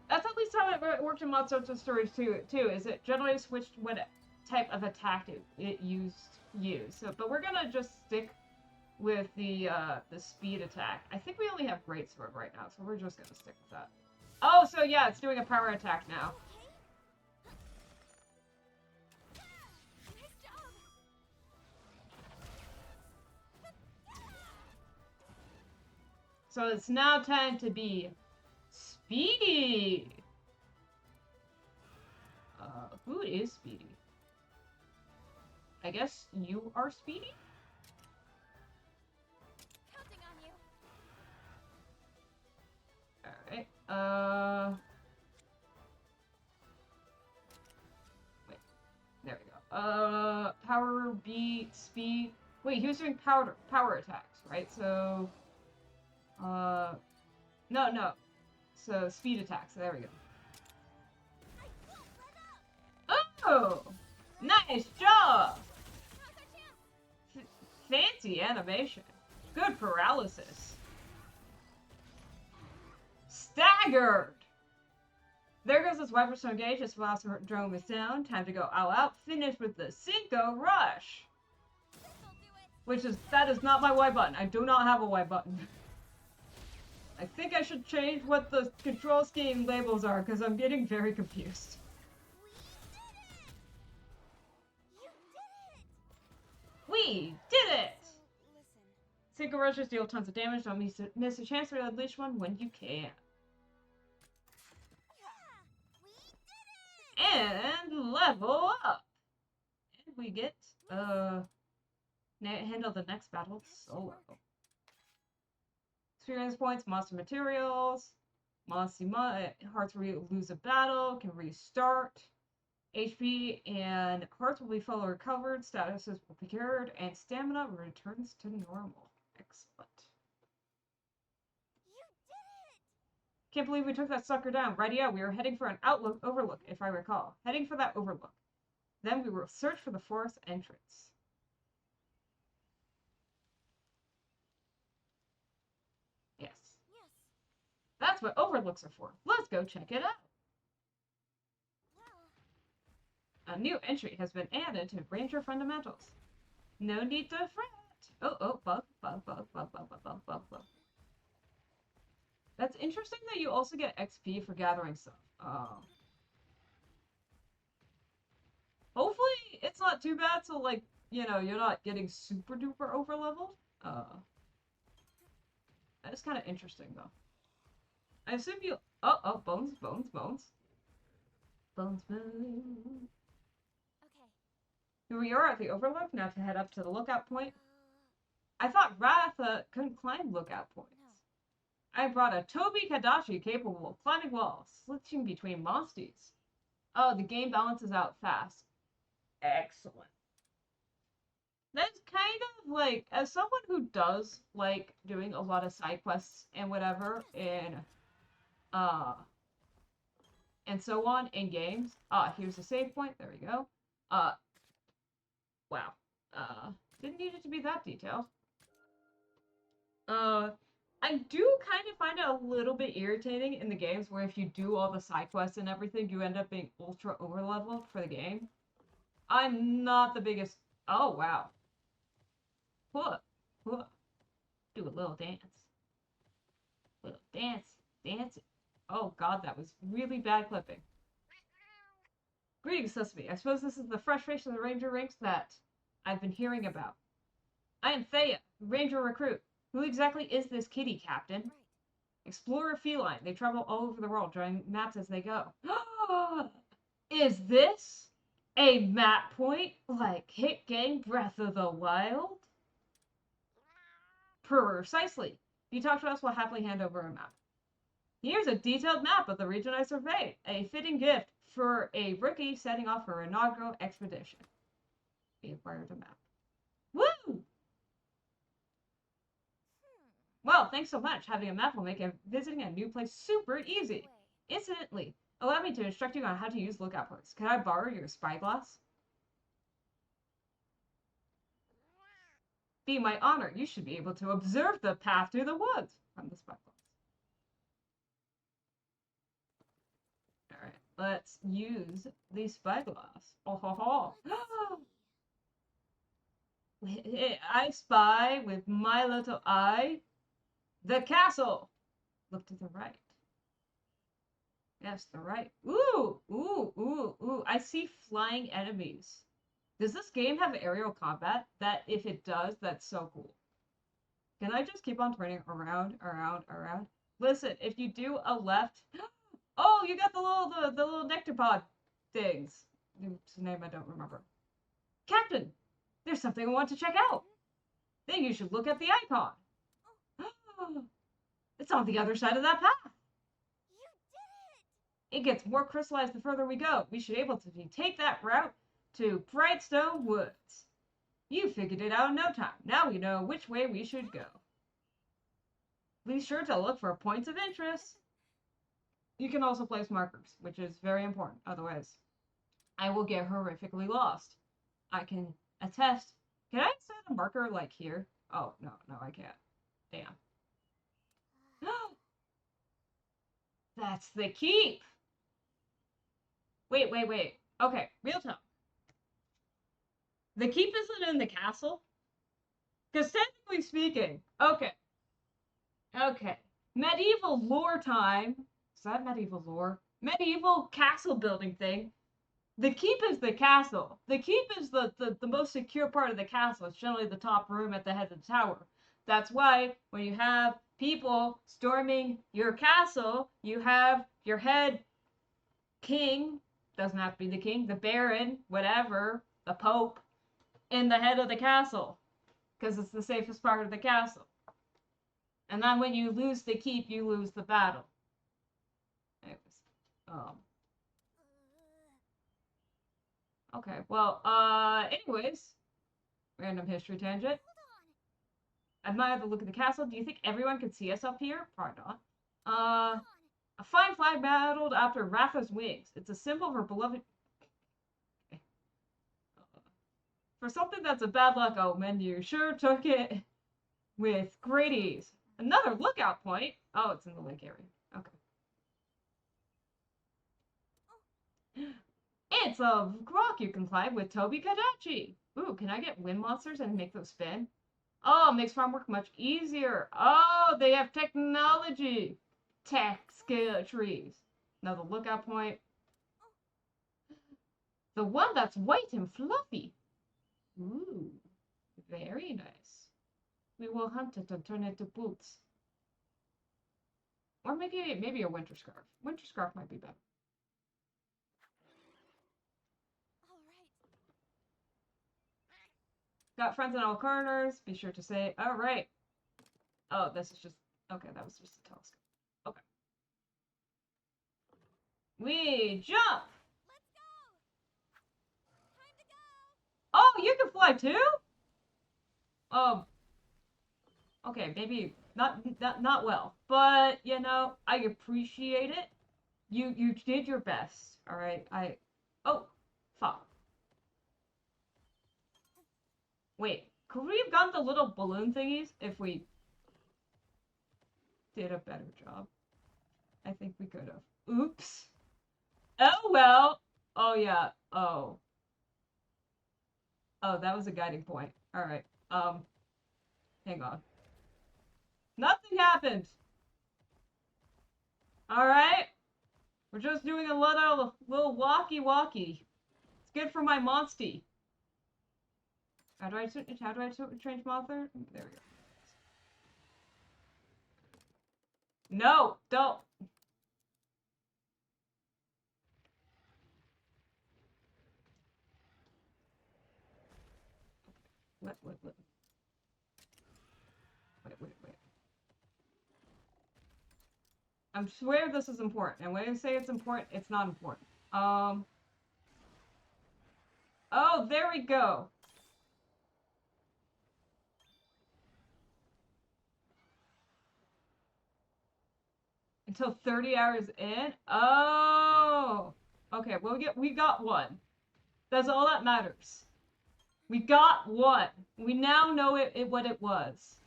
That's at least how it worked in Monster Stories too, is it generally switched what type of attack it used. So, but we're gonna just stick with the speed attack. I think we only have Greatsword right now, so we're just gonna stick with that. Oh, so yeah, it's doing a power attack now. So it's now time to be Speedy. Who is Speedy? I guess you are Speedy? Counting on you. Alright, wait, there we go. Power, beat, speed. Wait, he was doing power attacks, right? So, no. So, speed attacks, there we go. Oh! Nice job! Fancy animation. Good paralysis. Staggered! There goes this Weapperstone gauge. This Velociraptor is down. Time to go all out. Finish with the Cinco Rush. That is not my Y button. I do not have a Y button. I think I should change what the control scheme labels are because I'm getting very confused. We did it! Listen. Synchro rushes deal tons of damage. Don't miss a chance to unleash one when you can. And level up! And we get, handle the next battle solo. Experience points, monster materials. Hearts lose a battle, can restart. HP and hearts will be fully recovered, statuses will be cured, and stamina returns to normal. Excellent. You did it! Can't believe we took that sucker down. Right, yeah, we were heading for an overlook, if I recall. Heading for that overlook. Then we will search for the forest entrance. Yes. Yes. That's what overlooks are for. Let's go check it out. A new entry has been added to Ranger Fundamentals. No need to fret. Bug. That's interesting that you also get XP for gathering stuff. Hopefully it's not too bad, so like, you know, you're not getting super duper over leveled. That is kind of interesting though. I assume you, bones. Here we are at the overlook, now to head up to the lookout point. I thought Ratha couldn't climb lookout points. No. I brought a Toby Kadashi capable of climbing walls, switching between monsties. Oh, the game balances out fast. Excellent. That's kind of like, as someone who does like doing a lot of side quests and whatever and so on in games. Here's the save point, there we go. Wow. Didn't need it to be that detailed. I do kind of find it a little bit irritating in the games where if you do all the side quests and everything, you end up being ultra overleveled for the game. I'm not the biggest... Oh, wow. Do a little dance. Dance. Oh god, that was really bad clipping. Greetings, Sesame. I suppose this is the frustration of the ranger ranks that I've been hearing about. I am Thea, ranger recruit. Who exactly is this kitty, Captain? Right. Explorer feline. They travel all over the world, drawing maps as they go. Is this a map point like hit game Breath of the Wild? Precisely. If you talk to us, we'll happily hand over a map. Here's a detailed map of the region I surveyed. A fitting gift for a rookie setting off her inaugural expedition. We acquired a map. Woo! Well, thanks so much. Having a map will make visiting a new place super easy. Incidentally, allow me to instruct you on how to use lookout points. Can I borrow your spyglass? Be my honor. You should be able to observe the path through the woods from the spyglass. Alright, let's use the spyglass. Oh ho ho! I spy with my little eye the castle. Look to the right. Yes, the right. Ooh, ooh, ooh, ooh. I see flying enemies. Does this game have aerial combat? That if it does, that's so cool. Can I just keep on turning around, around, around? Listen, if you do a left, oh, you got the little nectar pod things. Whose name I don't remember. Captain, there's something I want to check out. Then you should look at the icon. It's on the other side of that path. You did it! It gets more crystallized the further we go. We should be able to take that route to Brightstone Woods. You figured it out in no time. Now we know which way we should go. Be sure to look for points of interest. You can also place markers, which is very important. Otherwise, I will get horrifically lost. I can attest. Can I set a marker like here? Oh, no, I can't. Damn. That's the keep. Wait. Okay, real talk. The keep isn't in the castle? Because technically speaking, okay. Medieval lore time. Is that medieval lore? Medieval castle building thing. The keep is the castle. The keep is the most secure part of the castle. It's generally the top room at the head of the tower. That's why when you have people storming your castle, you have your head king, doesn't have to be the king, the baron, whatever, the pope, in the head of the castle. Because it's the safest part of the castle. And then when you lose the keep, you lose the battle. Anyways, okay, well, anyways, random history tangent. Admire the look of the castle. Do you think everyone can see us up here? Probably not. A fine flag modeled after Ratha's wings. It's a symbol for beloved. Okay. For something that's a bad luck omen, you sure took it with great ease. Another lookout point. Oh, it's in the lake area. Okay. It's a rock you can climb with Toby Kadachi. Ooh, can I get wind monsters and make those spin? Oh, it makes farm work much easier. Oh, they have technology. Tech skill trees. Another lookout point. The one that's white and fluffy. Ooh, very nice. We will hunt it and turn it to boots. Or maybe a winter scarf. Winter scarf might be better. Got friends in all corners. Be sure to say, all right. Oh, this is just, okay, that was just a telescope. Okay. We jump! Let's go! Time to go! Oh, you can fly too? Okay, maybe not well, but you know, I appreciate it. You did your best, all right? Oh, fuck. Wait, could we have gotten the little balloon thingies if we did a better job? I think we could have. Oops. Oh well. Oh yeah. Oh. Oh, that was a guiding point. All right. Hang on. Nothing happened. All right. We're just doing a little walkie. It's good for my monstie. How do I change monster? There we go. No, don't. Wait. I swear this is important, and when I say it's important, it's not important. Oh, there we go. Until 30 hours in? Oh! Okay, well, we got one. That's all that matters. We got one. We now know what it was.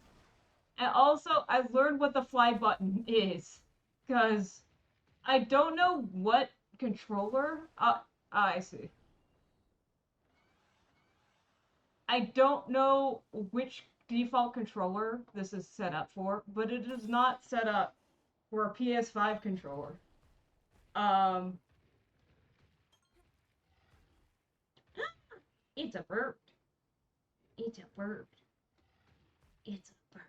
And also, I learned what the fly button is. Because I don't know what controller. I see. I don't know which default controller this is set up for, but it is not set up for a PS5 controller. It's a bird. It's a bird. It's a bird.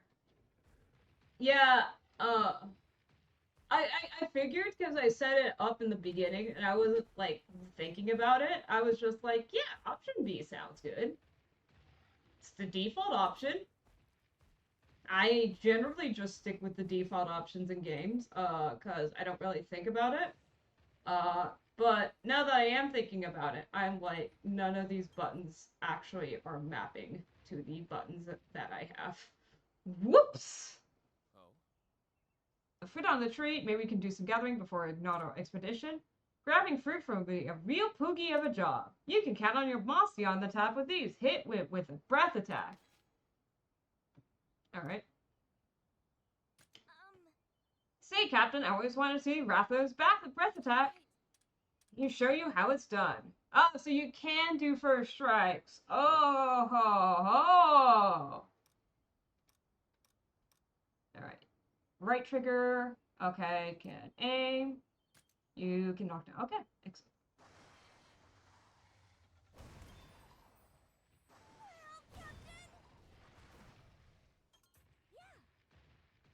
Yeah, uh, I figured because I set it up in the beginning and I wasn't like thinking about it. I was just like, yeah, option B sounds good. It's the default option. I generally just stick with the default options in games, because I don't really think about it. But now that I am thinking about it, I'm like, none of these buttons actually are mapping to the buttons that I have. Whoops! A fruit on the tree, maybe we can do some gathering before an auto expedition. Grabbing fruit from be a real poogie of a job. You can count on your Mossy on the top with these. Hit with a breath attack. Alright. Say, Captain, I always wanted to see Ratho's breath attack. You show you how it's done. Oh, so you can do first strikes. Oh, ho, ho. Alright. Right trigger. Okay, can aim. You can knock down. Okay, excellent.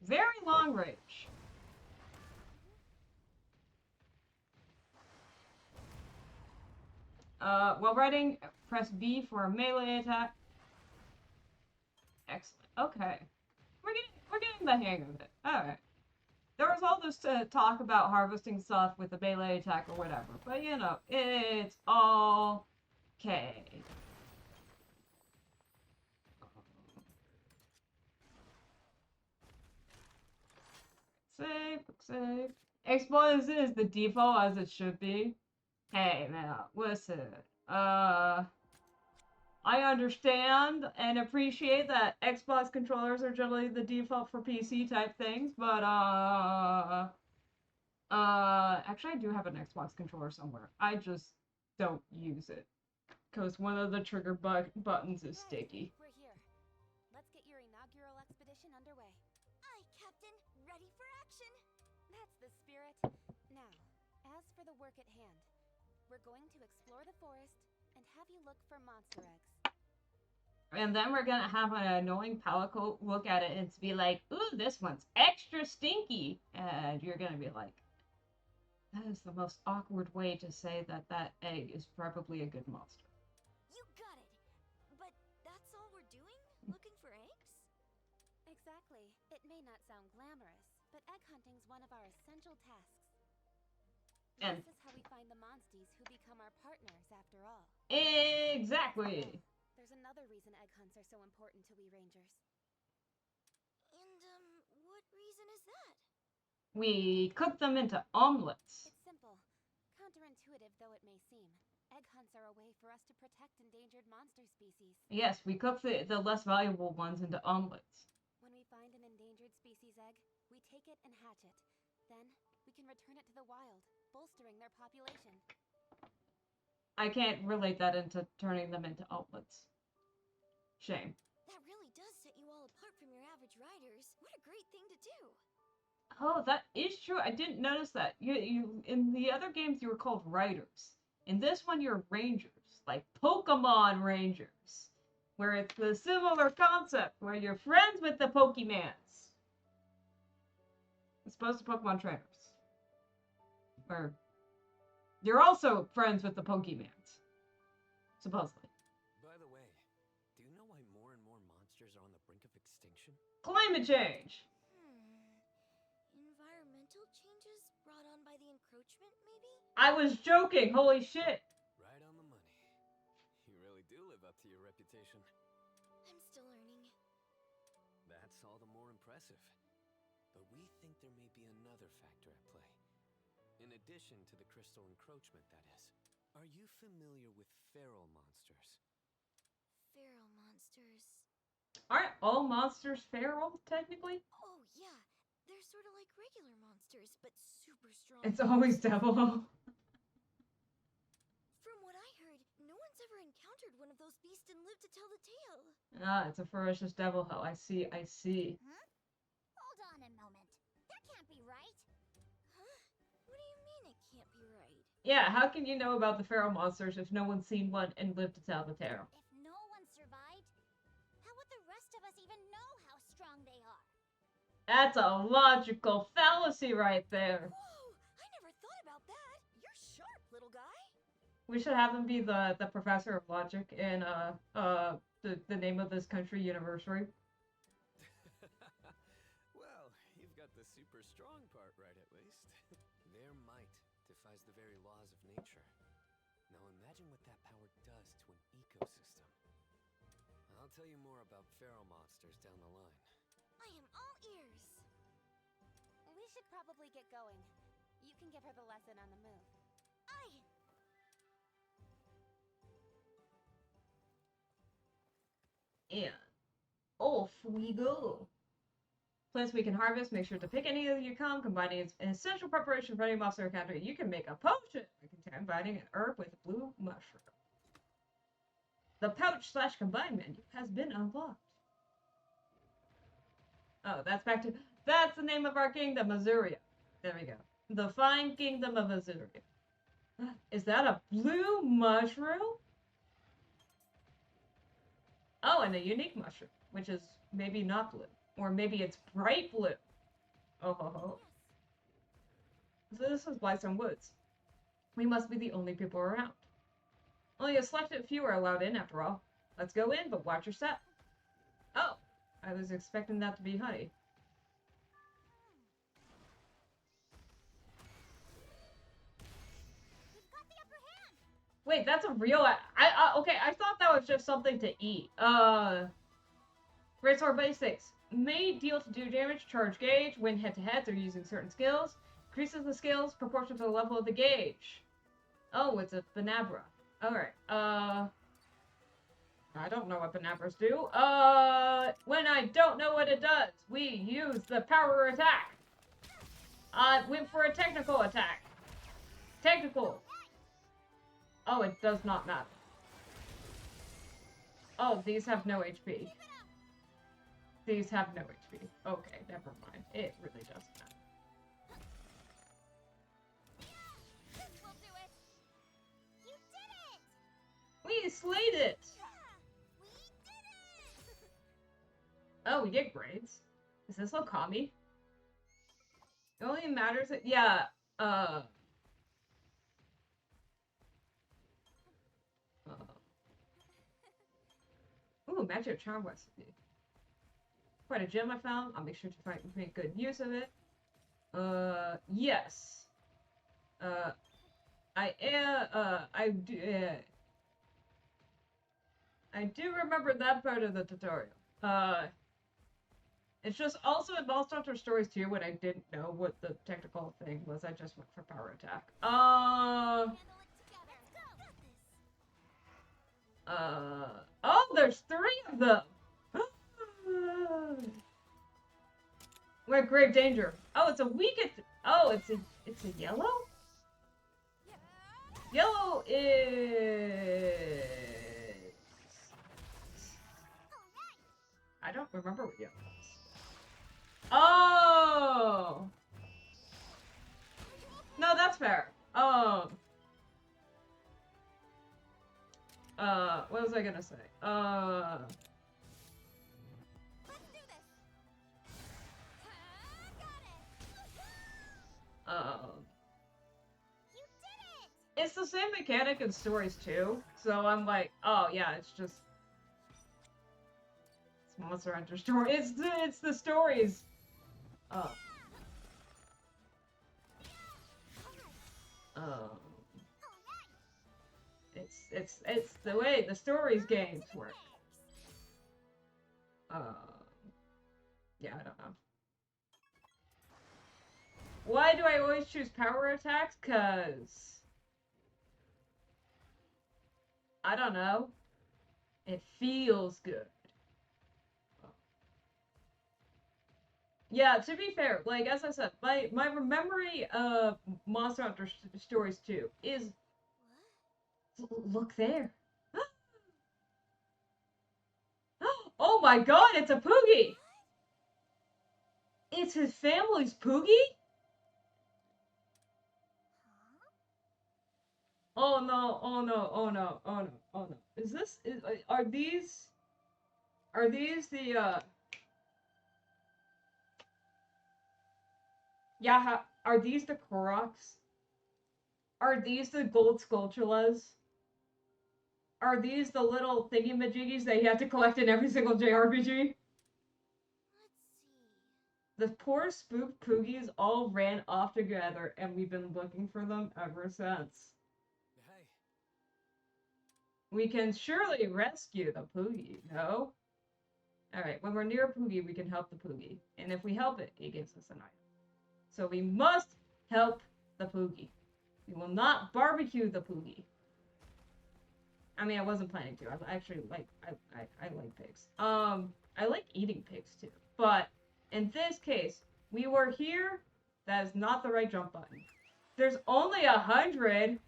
Very long range. While riding, press B for a melee attack. Excellent. Okay. We're getting the hang of it. Alright. There was all this talk about harvesting stuff with a melee attack or whatever, but you know, it's all okay. Save, save. Explodes is the default as it should be. Hey, man, listen. I understand and appreciate that Xbox controllers are generally the default for PC type things, but actually I do have an Xbox controller somewhere. I just don't use it because one of the trigger buttons is sticky. We're here. Let's get your inaugural expedition underway. Aye, Captain. Ready for action. That's the spirit. Now, as for the work at hand, we're going to explore the forest and have you look for monster eggs. And then we're gonna have an annoying Palico look at it and be like, ooh, this one's extra stinky. And you're gonna be like, that is the most awkward way to say that that egg is probably a good monster. You got it. But that's all we're doing? Looking for eggs? Exactly. It may not sound glamorous, but egg hunting's one of our essential tasks. And this is how we find the monsties who become our partners after all. Exactly. There's another reason egg hunts are so important to we rangers. And, what reason is that? We cook them into omelets. It's simple. Counterintuitive though it may seem, egg hunts are a way for us to protect endangered monster species. Yes, we cook the less valuable ones into omelets. When we find an endangered species egg, we take it and hatch it. Then, we can return it to the wild, bolstering their population. I can't relate that into turning them into omelets. Shame. That really does set you all apart from your average riders. What a great thing to do. Oh, that is true. I didn't notice that. You in the other games you were called riders. In this one you're rangers, like Pokemon Rangers, where it's the similar concept where you're friends with the Pokemans. As opposed to Pokemon trainers. Where you're also friends with the Pokemans. Supposedly. By the way, do you know why more and more monsters are on the brink of extinction? Climate change! Environmental changes brought on by the encroachment, maybe? I was joking, holy shit! Right on the money. You really do live up to your reputation. I'm still learning. That's all the more impressive. But we think there may be another factor at play. In addition to the crystal encroachment, that is. Are you familiar with feral monsters? Feral monsters. Aren't all monsters feral, technically? Oh, yeah. They're sort of like regular monsters, but super strong. It's always devil. From what I heard, no one's ever encountered one of those beasts and lived to tell the tale. Ah, it's a ferocious devil hell. I see, I see. Huh? Hold on a moment. That can't be right. Huh? What do you mean it can't be right? Yeah, how can you know about the feral monsters if no one's seen one and lived to tell the tale? If no one survived, how would the rest of us even know how strong they are? That's a logical fallacy right there. Whoa! I never thought about that. You're sharp, little guy. We should have him be the professor of logic in the name of this country university. Well, you've got the super strong part right at least. Their might defies the very laws of nature. Now imagine what that power does to an ecosystem. I'll tell you more about feral monsters down the line. I am all ears. We should probably get going. You can give her the lesson on the move. And off we go. Plants we can harvest, make sure to pick any as you come, combining its essential preparation for any monster encounter. You can make a potion combining an herb with a blue mushroom. The pouch/combine menu has been unlocked. Oh, that's the name of our kingdom, Azuria. There we go. The fine kingdom of Azuria. Is that a blue mushroom? Oh, and a unique mushroom, which is maybe not blue. Or maybe it's bright blue. Oh ho ho. So this is Blightstone Woods. We must be the only people around. Only a selected few are allowed in after all. Let's go in, but watch your step. Oh, I was expecting that to be honey. We've got the upper hand. Wait, that's a real... okay, I thought that was just something to eat. Great Sword Basics. May deal to do damage, charge gauge, when head-to-heads or using certain skills. Increases the skills proportional to the level of the gauge. Oh, it's a Banabra. Alright, I don't know what Banabras do. When I don't know what it does, we use the power attack. Went for a technical attack. Technical. Oh, it does not matter. Oh, these have no HP. These have no HP. Okay, never mind. It really doesn't matter. This will do it. You did it. We slayed it! We did it. Oh, we get grades. Is this Okami? It only matters that, yeah, ooh, magic charm recipe. Quite a gem I found. I'll make sure to make good use of it. Yes. I do remember that part of the tutorial. It's just also in Monster Hunter Stories 2 when I didn't know what the technical thing was. I just went for power attack. Oh, there's 3 of them! We're in grave danger. Oh, it's a oh, it's a yellow? Yellow is... I don't remember what yellow is. Oh! No, that's fair. What was I gonna say? Let's do this. Got it. You did it. It's the same mechanic in Stories too, so I'm like, oh yeah, it's just... It's Monster Hunter Story. It's the stories. It's the way the stories games work. Yeah, I don't know. Why do I always choose power attacks? Cause I don't know. It feels good. Yeah, to be fair, like as I said, my memory of Monster Hunter Stories 2 is look there. Oh my god, it's a Poogie! It's his family's Poogie? Oh no, oh no, oh no, oh no, oh no. Are these the, yeah, are these the Koroks? Are these the gold Skulltulas? Are these the little thingy-majiggies that you have to collect in every single JRPG? Let's see. The poor spooked Poogies all ran off together, and we've been looking for them ever since. Hey. We can surely rescue the Poogie, no? Alright, when we're near a Poogie, we can help the Poogie. And if we help it, it gives us an item. So we must help the Poogie. We will not barbecue the Poogie. I mean, I wasn't planning to. I actually like, I like pigs. I like eating pigs too. But in this case, we were here. That is not the right jump button. There's only 100.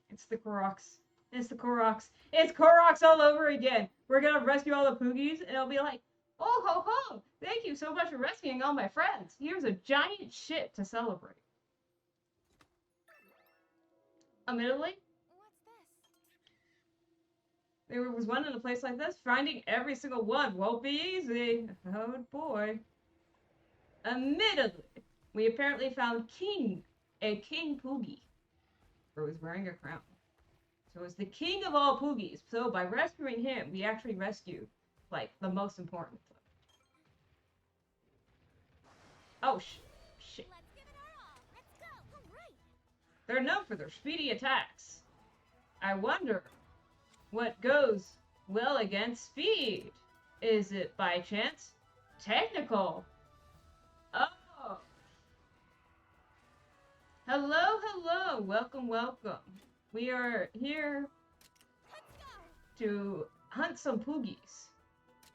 It's the Koroks. It's the Koroks. It's Koroks all over again. We're gonna rescue all the Poogies, and it'll be like, oh ho ho! Thank you so much for rescuing all my friends. Here's a giant shit to celebrate. Admittedly, What's this? there was one in a place like this. Finding every single one won't be easy. Oh boy. Admittedly, we apparently found a King Poogie, who was wearing a crown. So it's the king of all Poogies. So by rescuing him, we actually rescued, like, the most important of them. Oh, shit. Let's give it our all. Let's go. All right. They're known for their speedy attacks. I wonder what goes well against speed. Is it, by chance, technical? Oh. Hello, hello. Welcome, welcome. We are here to hunt some Poogies.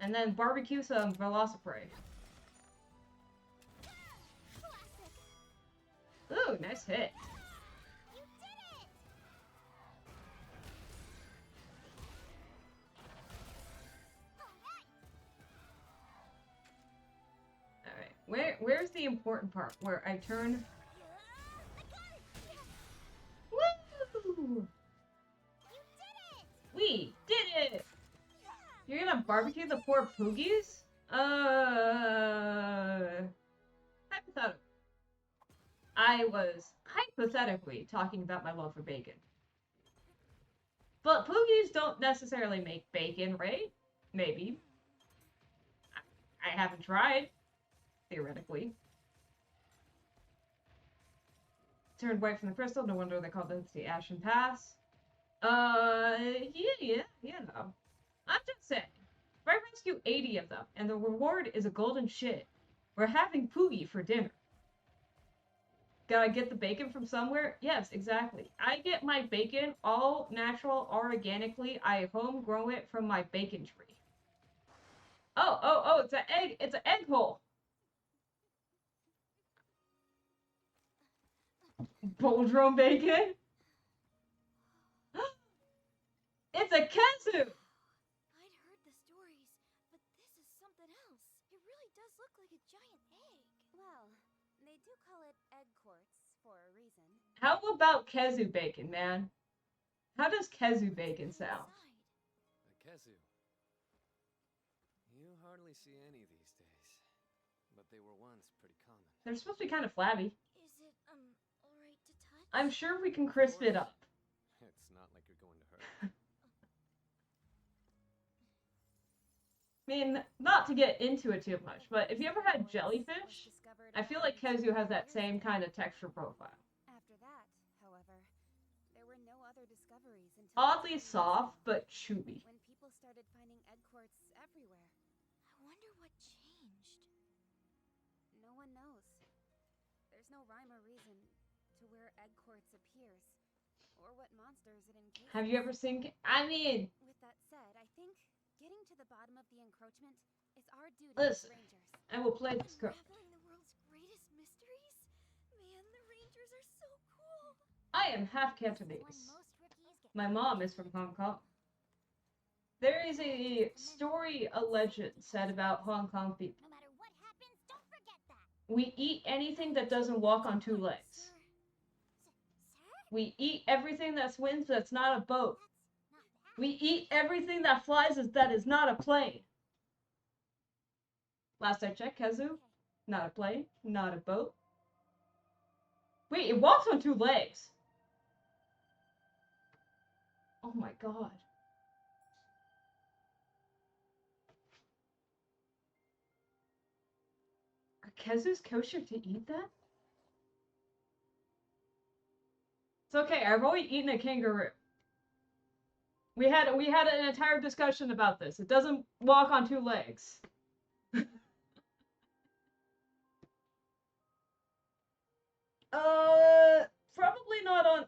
And then barbecue some Velociprey. Ooh, nice hit. You did it! Alright, where's the important part? Where I turn... Woo! We did it! You're gonna barbecue the poor Poogies? Hypothetical. I was hypothetically talking about my love for bacon. But Poogies don't necessarily make bacon, right? Maybe. I haven't tried. Theoretically. Turned white from the crystal, no wonder they called it the Ashen Pass. Yeah, you know. I'm just saying. If I rescue 80 of them, and the reward is a golden shit, we're having Poogie for dinner. Gotta get the bacon from somewhere? Yes, exactly. I get my bacon all natural, organically. I home grow it from my bacon tree. Oh, it's an egg. It's an egg hole. Boldrome bacon? It's a Kenzu! I'd heard the stories, but this is something else. It really does look like a giant egg. Well, they do call it egg quartz for a reason. How about Kezu bacon, man? How does Kezu bacon sound? A Kezu. You hardly see any these days, but they were once pretty common. They're supposed to be kind of flabby. Is it, alright to touch? I'm sure we can crisp it up. It's not like you're going to hurt. I mean, not to get into it too much, but if you ever had jellyfish, I feel like Kezu has that same kind of texture profile. After that, however, there were no other discoveries until Oddly soft, but chewy. when people started finding egg there's no rhyme or reason to where Egg Quartz appears, or what monsters it encases. Have you ever seen... I mean... With that said, I think getting to the bottom of the encroachment is our duty Listen, as Rangers. I will play this card. Unraveling the world's greatest mysteries? Man, the Rangers are so cool. I am half Cantonese. My mom is from Hong Kong. There is a story, a legend said about Hong Kong people. No matter what happens, don't forget that. We eat anything that doesn't walk on two legs. Sir? We eat everything that swims that's not a boat. That's not bad. We eat everything that flies that is not a plane. Last I checked, Kazu, not a plane, not a boat. Wait, it walks on two legs. Oh my god. Are Kazu's kosher to eat that? It's okay, I've already eaten a kangaroo. We had an entire discussion about this. It doesn't walk on two legs. Probably not on,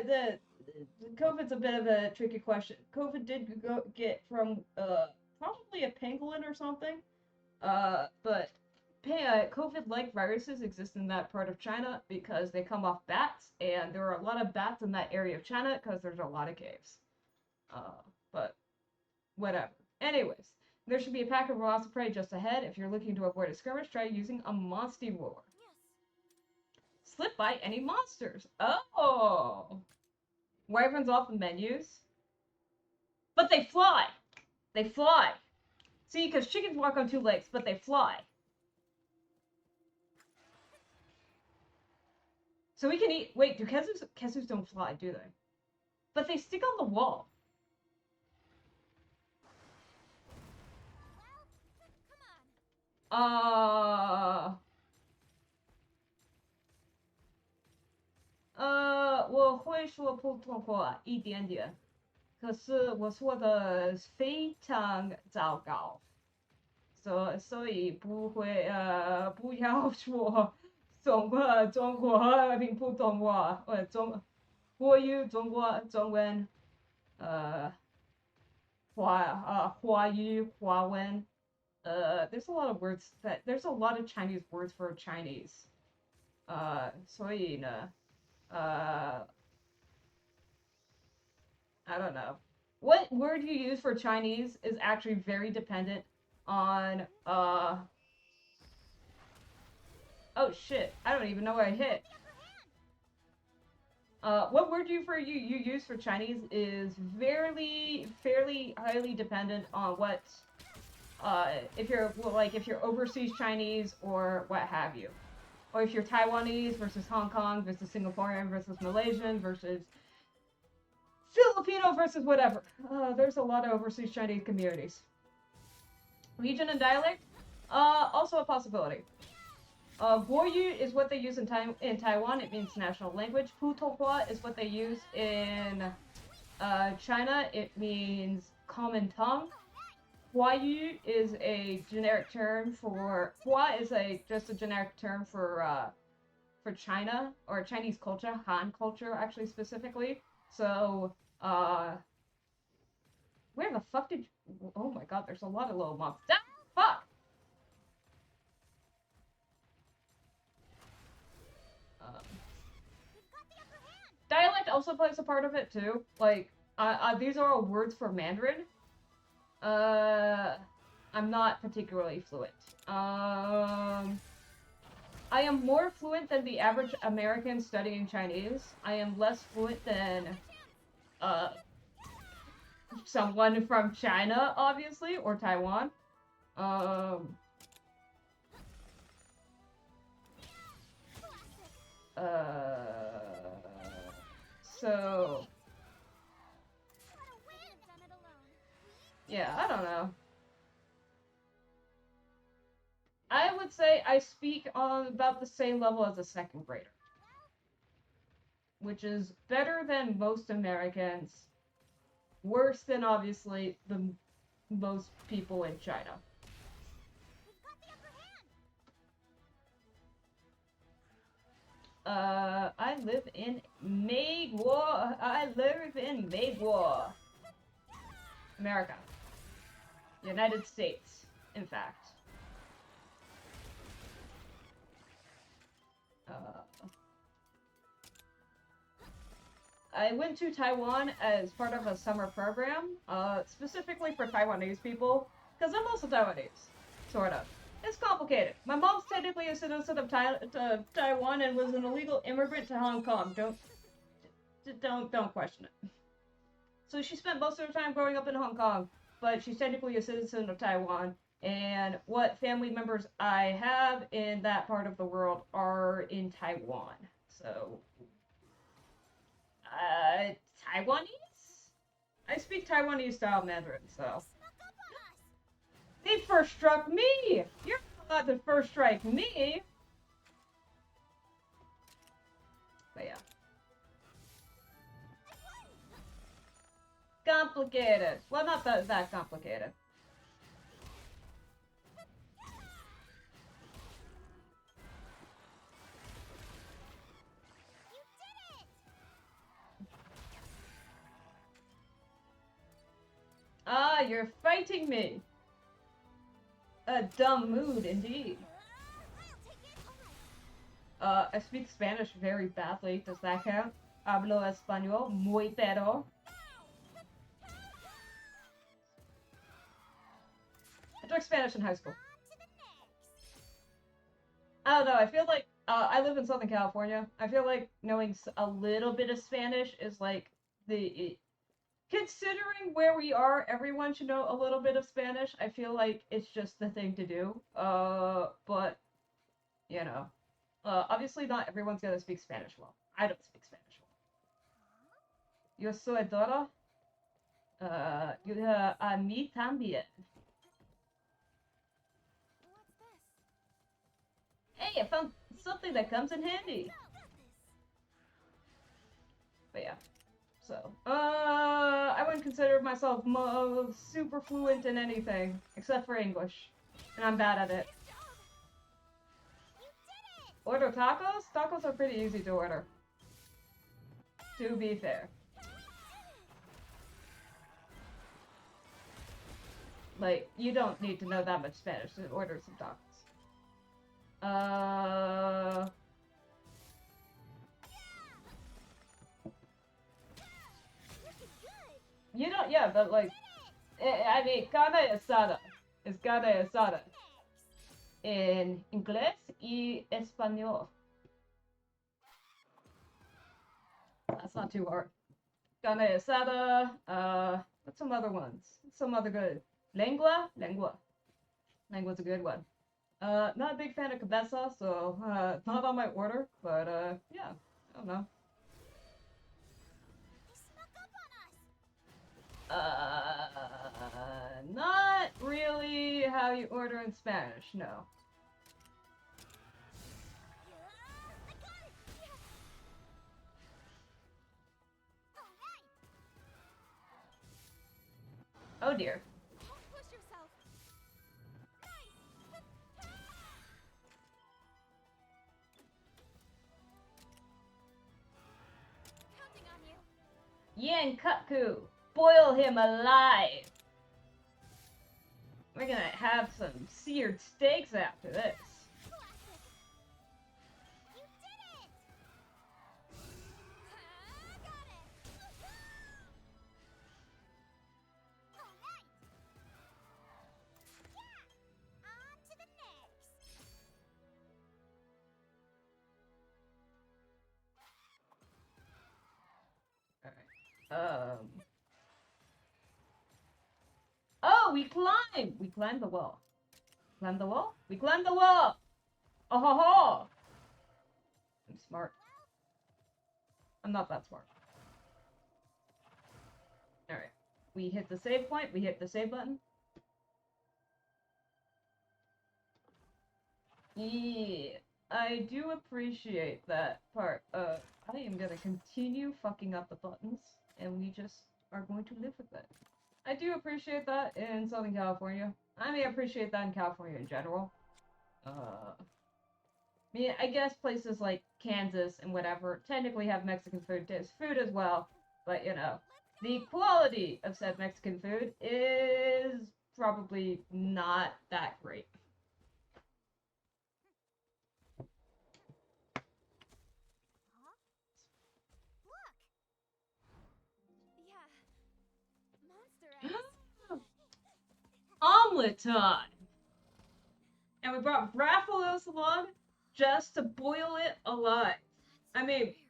the COVID's a bit of a tricky question. COVID did get from, probably a pangolin or something. But COVID-like viruses exist in that part of China because they come off bats, and there are a lot of bats in that area of China because there's a lot of caves. But whatever. Anyways, there should be a pack of raws of prey just ahead. If you're looking to avoid a skirmish, try using a Monsty Roar. Yes. Slip by any monsters. Oh! Wyverns off the menus. But they fly! They fly! See, because chickens walk on two legs, but they fly. So we can eat... Wait, do Kezus don't fly, do they? But they stick on the wall. Well, come on. 我会说普通话一点点，可是我说的非常糟糕，所以不要说中国并普通话，国语中文，华语华文，there's a lot of words there's a lot of Chinese words for Chinese，所以呢。I don't know. What word you use for Chinese is actually very dependent on, oh shit, I don't even know where I hit. What word you use for Chinese is fairly highly dependent on what, if you're overseas Chinese or what have you. Or if you're Taiwanese versus Hong Kong versus Singaporean versus Malaysian versus Filipino versus whatever. There's a lot of overseas Chinese communities. Region and dialect? Also a possibility. Guoyu is what they use in Taiwan. It means national language. Putonghua is what they use in China. It means common tongue. Huayu is a generic term for... Hua is just a generic term for China, or Chinese culture, Han culture, actually, specifically. So, where the fuck did you... Oh my god, there's a lot of little mobs. Ah, fuck! Dialect also plays a part of it, too. Like, these are all words for Mandarin. I'm not particularly fluent. I am more fluent than the average American studying Chinese. I am less fluent than, someone from China, obviously, or Taiwan. So... Yeah, I don't know. I would say I speak on about the same level as a second grader. Which is better than most Americans. Worse than, obviously, the most people in China. I live in Magua. I live in Magua. America. United States, in fact. I went to Taiwan as part of a summer program, specifically for Taiwanese people, because I'm also Taiwanese, sort of. It's complicated. My mom's technically a citizen of Taiwan and was an illegal immigrant to Hong Kong. Don't question it. So she spent most of her time growing up in Hong Kong, but she's technically a citizen of Taiwan. And what family members I have in that part of the world are in Taiwan. So Taiwanese? I speak Taiwanese style Mandarin, so. They first struck me! You're not to first strike me! But yeah. Complicated. Well, not that complicated. Ah, you're fighting me. A dumb mood, indeed. I speak Spanish very badly. Does that count? Hablo español muy pero. I took Spanish in high school. I don't know, I feel like, I live in Southern California. I feel like knowing a little bit of Spanish is like considering where we are, everyone should know a little bit of Spanish. I feel like it's just the thing to do. But, you know, obviously not everyone's gonna speak Spanish well. I don't speak Spanish well. Yo soy Dora. A mí también. Hey, I found something that comes in handy. But yeah. So, I wouldn't consider myself super fluent in anything, except for English. And I'm bad at it. Order tacos? Tacos are pretty easy to order. To be fair. Like, you don't need to know that much Spanish to order some tacos. You don't, yeah, but like, I mean, carne asada is carne asada in inglés y español. That's not too hard. Carne asada, what's some other ones? Some other good. Lengua? Lengua's a good one. Not a big fan of cabeza, so, not on my order, but, yeah, I don't know. Not really how you order in Spanish, no. Oh dear. Yankaku! Boil him alive! We're gonna have some seared steaks after this. Alright. Oh, we climbed! We climbed the wall. Climb the wall? We climbed the wall! Oh ho ho! I'm smart. I'm not that smart. Alright. We hit the save point, we hit the save button. Yeah, I do appreciate that part. I am gonna continue fucking up the buttons, and we just are going to live with it. I do appreciate that in Southern California. I may appreciate that in California in general. mean, I guess places like Kansas and whatever technically have Mexican food as well, but you know, the quality of said Mexican food is probably not that great. Huh? Look! Yeah. Monster eggs. Omelet time! And we brought Braffalos along just to boil it alive. I mean, Rare pattern.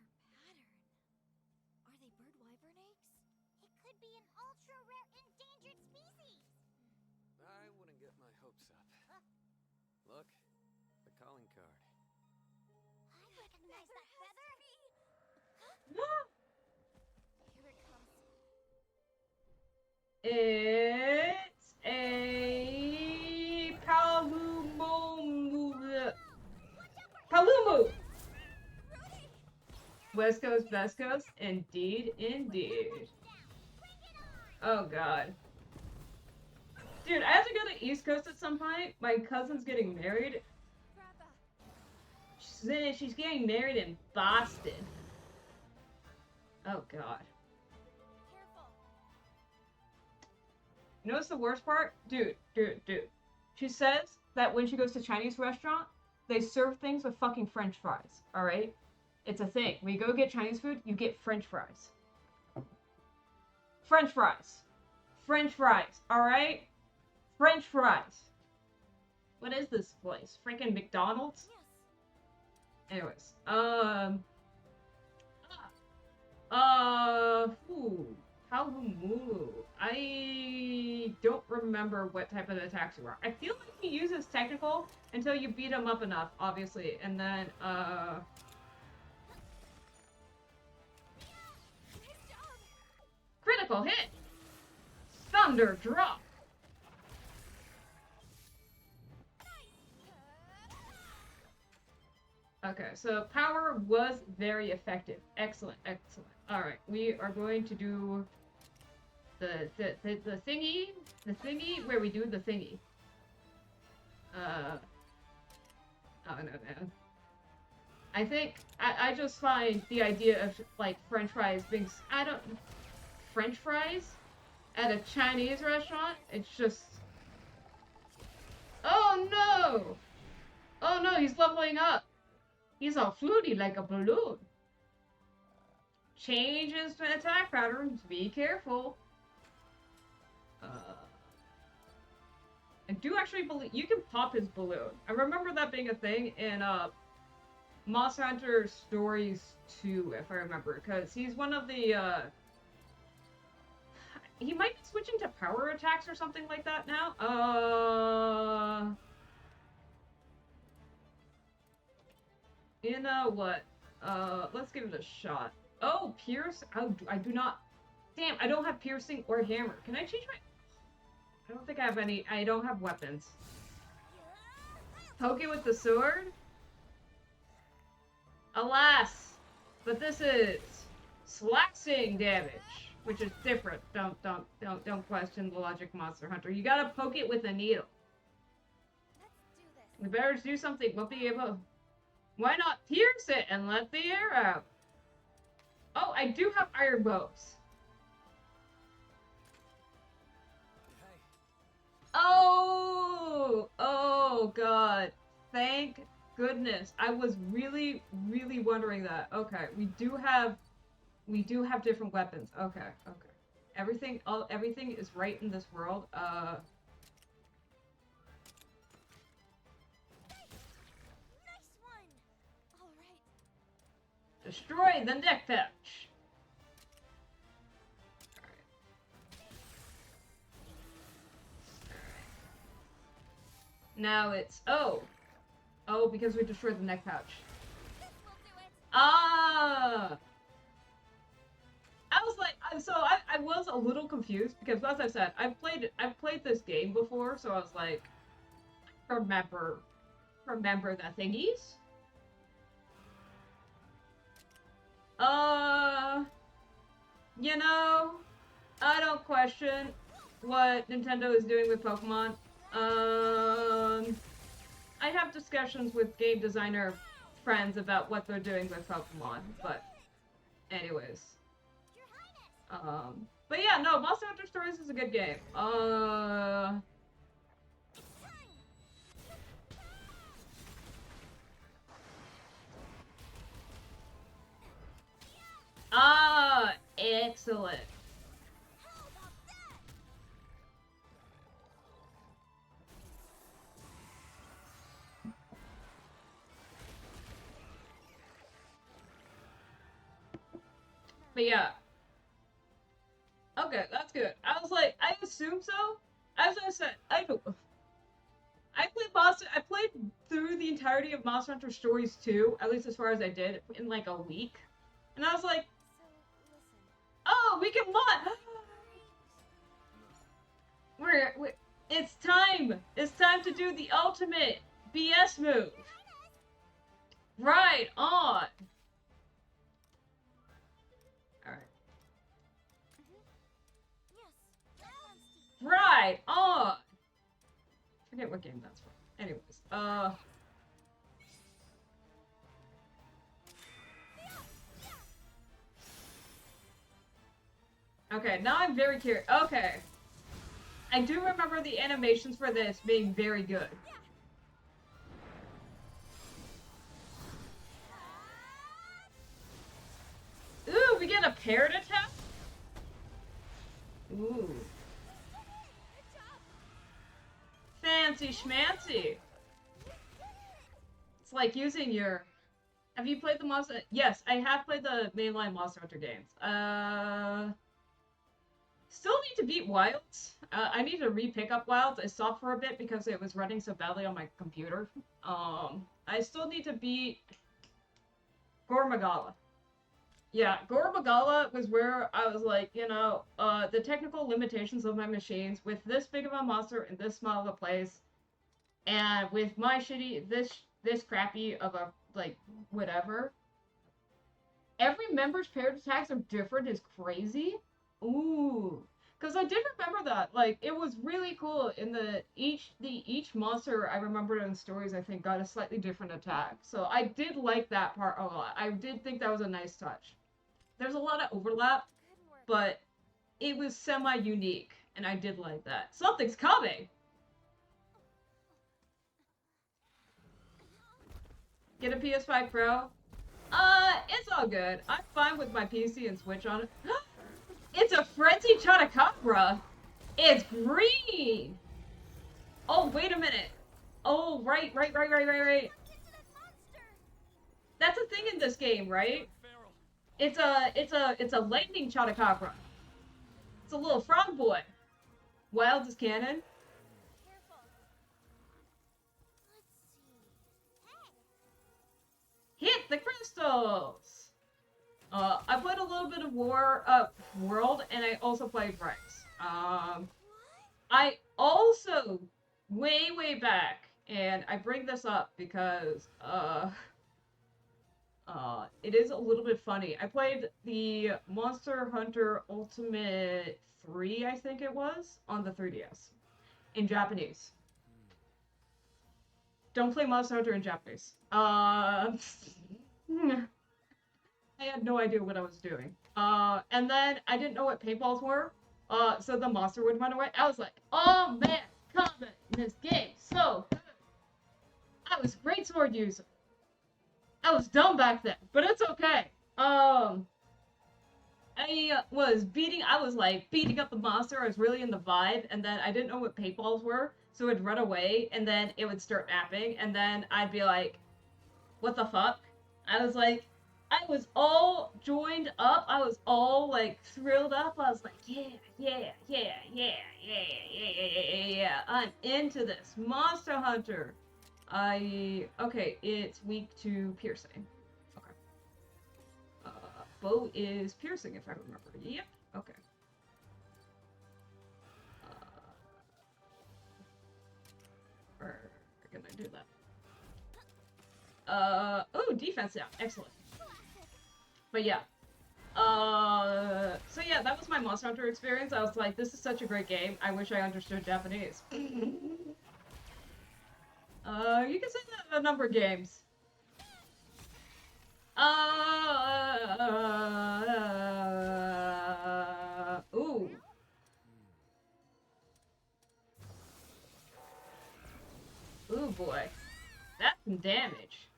Are they bird wyvern eggs? It could be an ultra rare endangered species. I wouldn't get my hopes up. Look, the calling card. I recognize that feather. Here it comes. it's a Palumu! West Coast, Best Coast? Indeed, indeed. Oh god. Dude, I have to go to East Coast at some point. My cousin's getting married. She's getting married in Boston. Oh god. Careful. You know what's the worst part? Dude. She says that when she goes to Chinese restaurant, they serve things with fucking French fries. Alright? It's a thing. When you go get Chinese food, you get French fries. French fries. French fries. Alright? French fries. What is this place? Freaking McDonald's? Yes. Anyways. Palumulu. I don't remember what type of attacks you are. I feel like he uses technical until you beat him up enough, obviously, and then, critical hit! Thunder drop! Okay, so power was very effective. Excellent, excellent. Alright, we are going to do the thingy where we do the thingy. Oh no, man. I think, I just find the idea of, like, French fries being, French fries at a Chinese restaurant, it's just, oh no! Oh no, he's leveling up! He's all fluty like a balloon. Change his attack patterns. Be careful. I do actually believe you can pop his balloon. I remember that being a thing in Monster Hunter Stories 2, if I remember, because he's one of the he might be switching to power attacks or something like that now. You know what? Let's give it a shot. Oh, pierce? Oh, I do not. Damn, I don't have piercing or hammer. Can I change my? I don't think I have any. I don't have weapons. Poke it with the sword? Alas! But this is slashing damage, which is different. Don't question the logic, Monster Hunter. You gotta poke it with a needle. Let's do this. We better do something. We'll be able. Why not pierce it and let the air out? Oh, I do have iron bows. Hey, Oh god. Thank goodness. I was really wondering that. Okay, we do have different weapons. Okay. Everything is right in this world. Nice one. All right. Destroy the neck pouch. Now it's because we destroyed the neck pouch. This will do it. Ah! I was like, so I was a little confused because, as I said, I've played this game before, so I was like, remember the thingies? You know, I don't question what Nintendo is doing with Pokemon. I have discussions with game designer friends about what they're doing with Pokemon, but anyways. But yeah, no, Monster Hunter Stories is a good game. Excellent. But yeah. Okay, that's good. I was like, I assume so. As I said, I played through the entirety of Monster Hunter Stories 2, at least as far as I did, in like a week. And I was like, oh, we can mod! It's time! It's time to do the ultimate BS move! Right on! Alright. Right on! Forget what game that's from. Anyways, okay, now I'm very curious. Okay. I do remember the animations for this being very good. Ooh, we get a parrot attack? Ooh. Fancy schmancy. It's like using your... Have you played the Monster... Yes, I have played the mainline Monster Hunter games. Still need to beat Wilds. I need to re-pick up Wilds. I stopped for a bit because it was running so badly on my computer. I still need to beat Gormagala. Yeah, Gormagala was where I was like, you know, the technical limitations of my machines with this big of a monster in this small of a place, and with my shitty, this crappy of a, like, whatever. Every member's paired attacks are different is crazy. Ooh. Because I did remember that. Like, it was really cool in each monster I remembered in stories, I think, got a slightly different attack. So I did like that part a lot. I did think that was a nice touch. There's a lot of overlap, but it was semi-unique, and I did like that. Something's coming! Get a PS5 Pro? It's all good. I'm fine with my PC and Switch on it. It's a Frenzy Chotacabra! It's green! Oh, wait a minute. Oh, right. That's a thing in this game, right? It's a lightning Chotacabra. It's a little frog boy. Wild as cannon. Hit the crystals! I played a little bit of World, and I also played Rise. I also, way back, and I bring this up because, it is a little bit funny. I played the Monster Hunter Ultimate 3, I think it was, on the 3DS. In Japanese. Don't play Monster Hunter in Japanese. I had no idea what I was doing. And then I didn't know what paintballs were. So the monster would run away. I was like, oh man, combat in this game, so good. I was a great sword user. I was dumb back then, but it's okay. I was beating up the monster. I was really in the vibe, and then I didn't know what paintballs were, so it'd run away, and then it would start napping, and then I'd be like, what the fuck? I was all joined up. I was all like thrilled up. I was like, yeah. I'm into this. Monster Hunter. Okay, it's weak to piercing. Okay. Bow is piercing, if I remember. Yep. Okay. Where can I do that? Oh, defense down. Excellent. But yeah. So yeah, that was my Monster Hunter experience. I was like, this is such a great game. I wish I understood Japanese. You can say that in a number of games. damage.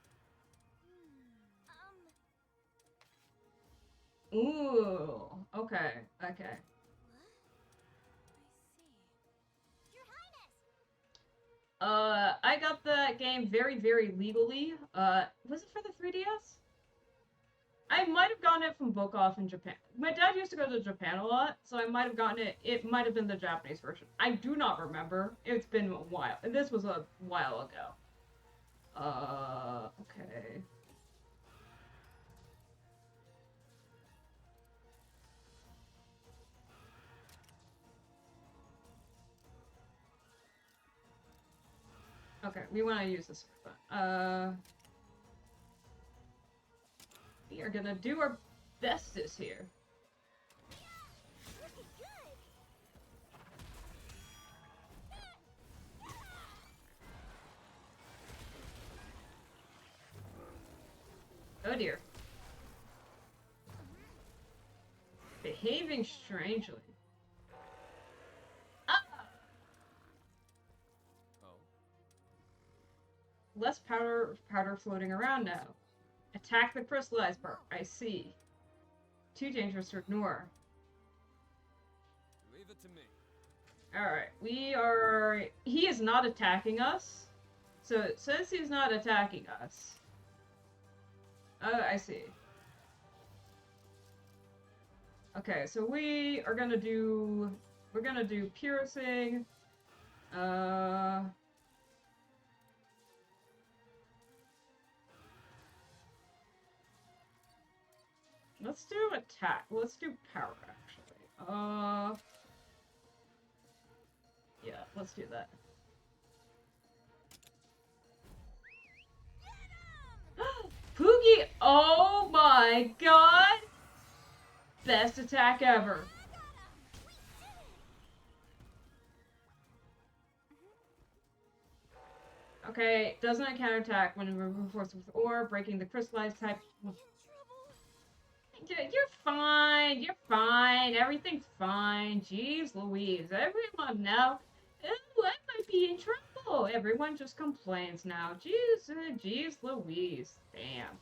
Ooh, okay, okay. I got that game very, very legally. Was it for the 3DS? I might have gotten it from Book Off in Japan. My dad used to go to Japan a lot, so I might have gotten it. It might have been the Japanese version. I do not remember. It's been a while. This was a while ago. Okay. Okay, we want to use this. We are gonna do our bestest here. Oh dear. Behaving strangely. Ah! Oh. Less powder floating around now. Attack the crystallized part. I see. Too dangerous to ignore. Leave it to me. Alright, he is not attacking us. So, since he's not attacking us... I see. Okay, so we're gonna do piercing. Let's do attack. Let's do power, actually. Yeah, let's do that. Poogie! Oh my god! Best attack ever. Okay, does not counterattack when reinforced with ore, breaking the crystallized type. You're fine. You're fine. Everything's fine. Jeez Louise. Everyone now. Oh, I might be in trouble. Everyone just complains now. Jeez Louise. Damn.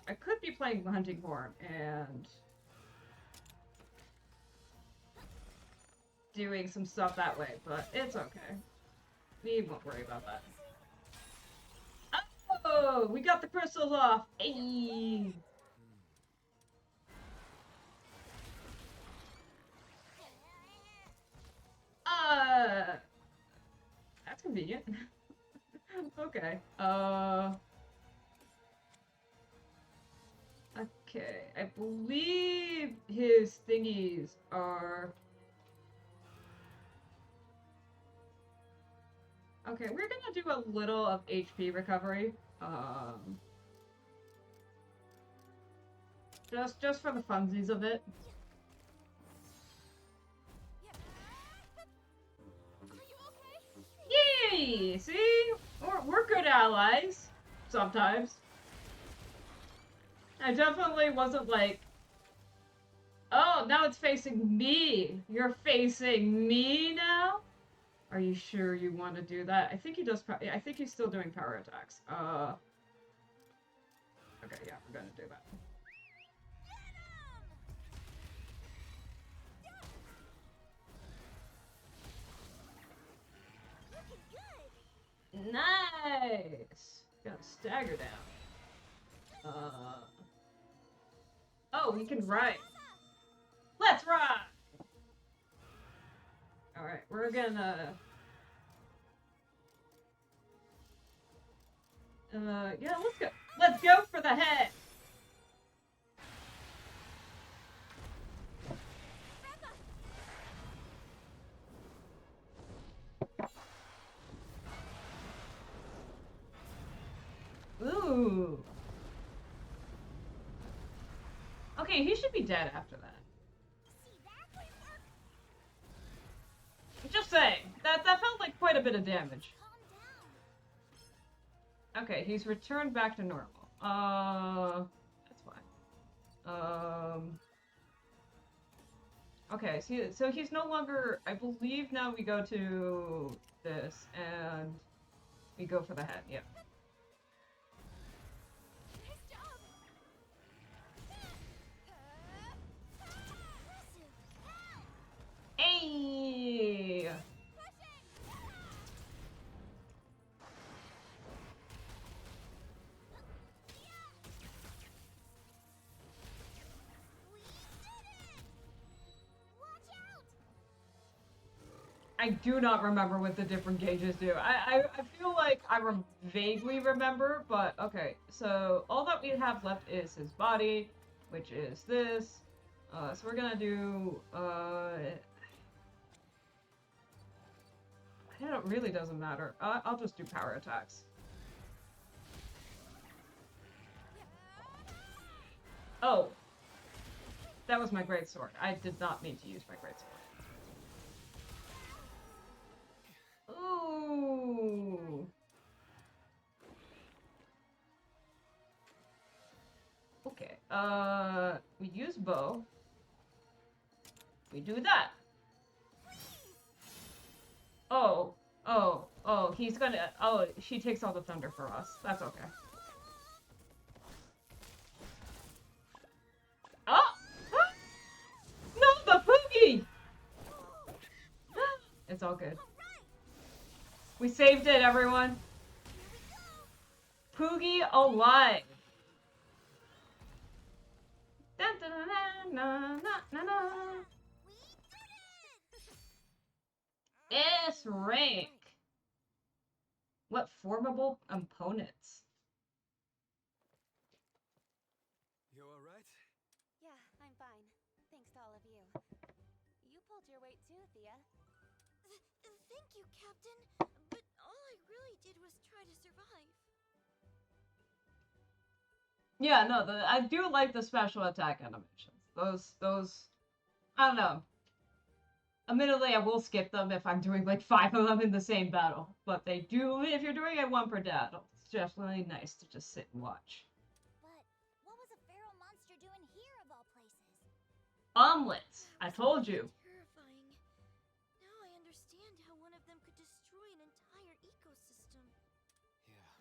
I could be playing Hunting Horn and doing some stuff that way, but it's okay. We won't worry about that. Oh, we got the crystals off. Ayy. That's convenient. Okay. Okay. I believe his thingies are... Okay, we're gonna do a little of HP recovery. Just for the funsies of it. Yay! See? We're good allies. Sometimes. I definitely wasn't like, oh, now it's facing me. You're facing me now? Are you sure you want to do that? I think he does. I think he's still doing power attacks. Okay, yeah, we're gonna do that. Nice. Got a stagger down. Oh, we can ride. Let's ride. All right, we're gonna. Yeah, let's go. Let's go for the head. Ooh. Okay, he should be dead after that. Just saying. That felt like quite a bit of damage. Okay, he's returned back to normal. That's fine. Okay, so he's no longer. I believe now we go to this and we go for the head. Yeah. Nice job! Impressive! Ow! Hey! We did it! Watch out! I do not remember what the different gauges do. I feel like I vaguely remember, but okay. So all that we have left is his body, which is this. So we're gonna do. It really doesn't matter. I'll just do power attacks. Oh, that was my greatsword. I did not mean to use my greatsword. Ooh. Okay. We use bow. We do that. Oh. Oh, he's gonna. Oh, she takes all the thunder for us. That's okay. Oh! No, the boogie! It's all good. We saved it, everyone. Poogie alive. Dun, dun, dun, dun, dun, dun, dun. S rank. What formidable opponents. You alright? Yeah, I'm fine. Thanks to all of you. You pulled your weight too, Thea. Thank you, Captain. But all I really did was try to survive. Yeah, no, I do like the special attack animations. Those, I don't know. Admittedly, I will skip them if I'm doing like 5 of them in the same battle. But they do, if you're doing it 1 per battle, it's definitely nice to just sit and watch. But what was a feral monster doing here of all places? Omelets! I told you. Terrifying. Now I understand how one of them could destroy an entire ecosystem. Yeah.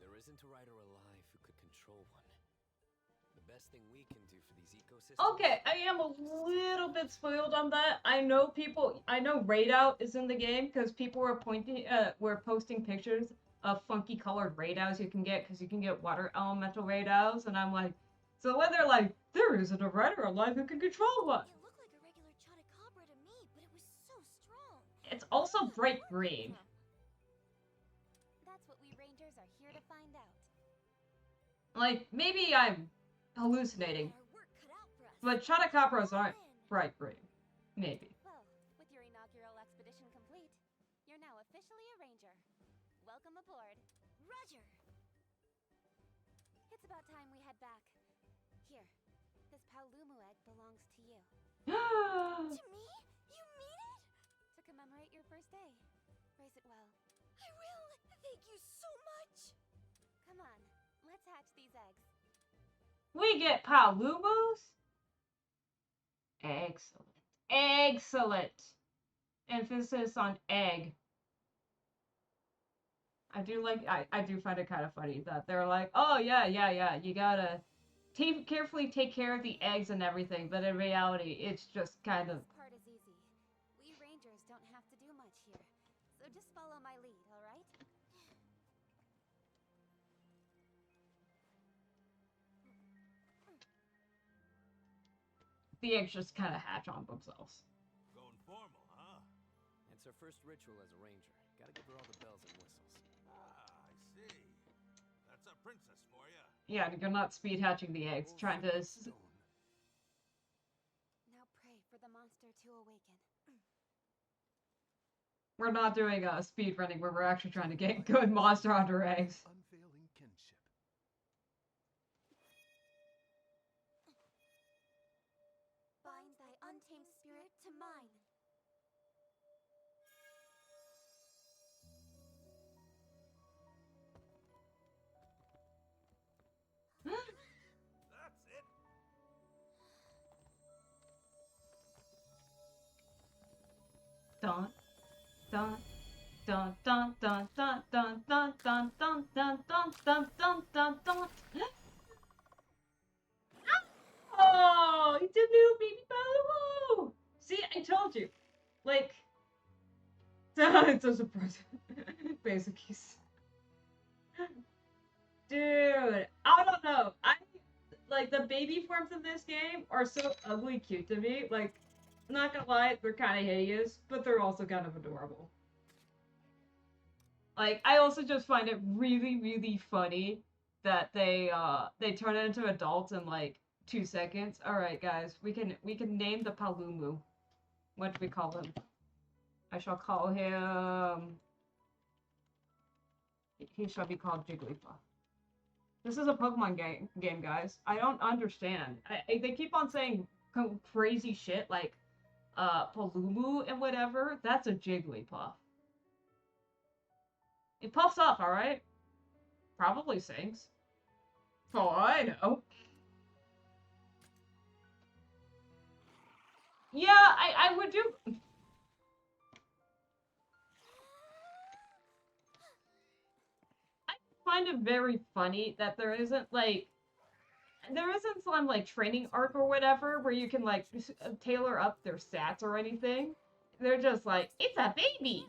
There isn't a writer alive who could control one. The best thing we can do for these ecosystems... Okay, I am a little bit spoiled on that. I know Raid Out is in the game because people were posting pictures of funky colored Raid Outs you can get because you can get water elemental Raid Outs, and I'm like, so when they're like, there isn't a writer alive who can control one. It looked like a regular Chotacabra to me, but it was so strong. It's also bright green. That's what we Rangers are here to find out. Like, maybe I'm hallucinating, Our work cut out for us. but Chotacabras aren't bright green. Maybe. Well, with your inaugural expedition complete, you're now officially a Ranger. Welcome aboard. Roger. It's about time we head back. Here, this Paolumu egg belongs to you. To me? You mean it? To commemorate your first day. Raise it well. I will. Thank you so much. Come on, let's hatch these eggs. We get Paolumus? Excellent. Excellent. Emphasis on egg. I do find it kind of funny that they're like, oh yeah, you gotta carefully take care of the eggs and everything, but in reality, it's just kind of... This part is easy. We Rangers don't have to do much here, so just follow my lead, all right? The eggs just kind of hatch on themselves. Going formal, huh? It's her first ritual as a ranger. Gotta give her all the bells and whistles. Ah, I see. That's a princess for you. Yeah, you're not speed hatching the eggs, trying to... Now pray for the monster to awaken. We're not doing speed running where we're actually trying to get good monster hunter eggs. Unfailing kinship. Bind thy untamed spirit to mine. That's it. Dun, dun, dun, dun, dun, dun, dun, dun, dun, dun, dun, dun, dun, dun, dun, dun. Oh, it's a new baby Baloo! See, I told you. Like, it's so surprising. Basic keys. Dude, I don't know. I like the baby forms in this game are so ugly cute to me. Like, I'm not gonna lie, they're kind of hideous, but they're also kind of adorable. Like, I also just find it really, really funny that they turn into adults in like 2 seconds. All right, guys, we can name the Palumu. What do we call him? I shall call him. He shall be called Jigglypuff. This is a Pokemon game, guys. I don't understand. They keep on saying crazy shit like Palumu and whatever. That's a Jigglypuff. It puffs up, all right. Probably sings. For all I know. Yeah, I would do. I find it very funny that there isn't some like training arc or whatever where you can like tailor up their stats or anything. They're just like, it's a baby.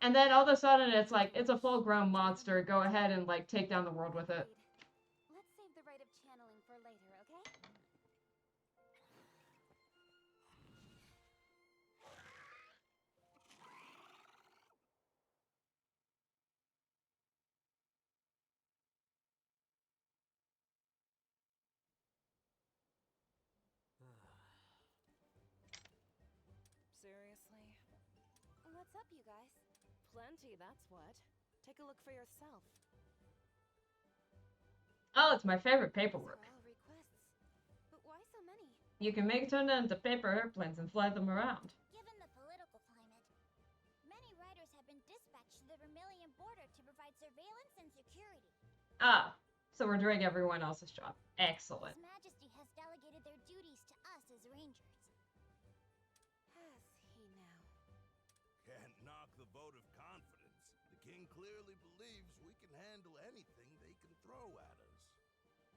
And then all of a sudden it's like, it's a full grown monster. Go ahead and like take down the world with it. Let's save the rite of channeling for later, okay? Seriously? What's up, you guys? Plenty, that's what. Take a look for yourself. Oh, it's my favorite These paperwork. are all requests. But why so many? You can make turn them into paper airplanes and fly them around. Given the political climate, many riders have been dispatched to the Vermilion border to provide surveillance and security. Ah, so we're doing everyone else's job. Excellent. His Majesty has delegated their duties to us as rangers. Has he now? Can't knock the vote of confidence. The king clearly believes we can handle anything they can throw at us.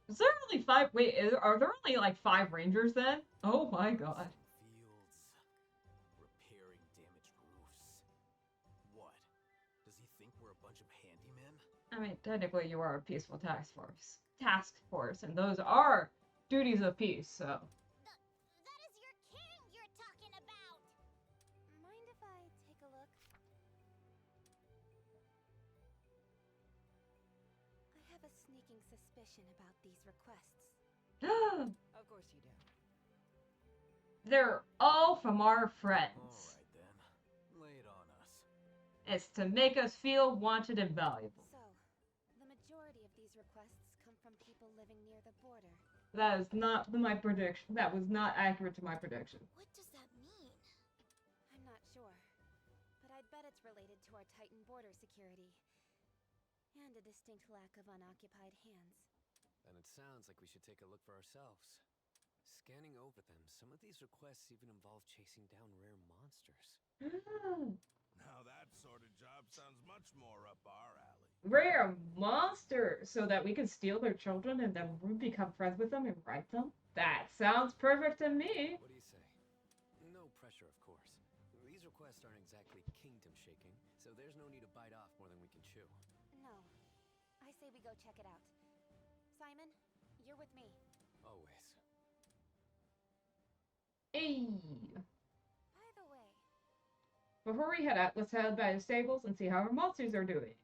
Is there only 5? Wait, are there only like 5 rangers then? Oh my god. Fields. Repairing damaged roofs. What? Does he think we're a bunch of handymen? I mean, technically you are a peaceful task force, and those are duties of peace, so. That is your king you're talking about! Mind if I take a look? I have a sneaking suspicion about these requests. Of course you do. They're all from our friends. Alright then. Lay it on us. It's to make us feel wanted and valuable. So, the majority of these requests come from people living near the border. That is not my prediction. That was not accurate to my prediction. What does that mean? I'm not sure, but I'd bet it's related to our Titan border security. And a distinct lack of unoccupied hands. Then it sounds like we should take a look for ourselves. Scanning over them, some of these requests even involve chasing down rare monsters. Now that sort of job sounds much more up our alley. Rare monsters, so that we can steal their children and then we become friends with them and write them? That sounds perfect to me. What do you say? No pressure, of course. These requests aren't exactly kingdom-shaking, so there's no need to bite off more than we can chew. No. I say we go check it out. Simon, you're with me. Always. Hey. By the way, Before we head out, let's head by the stables and see how our monsters are doing.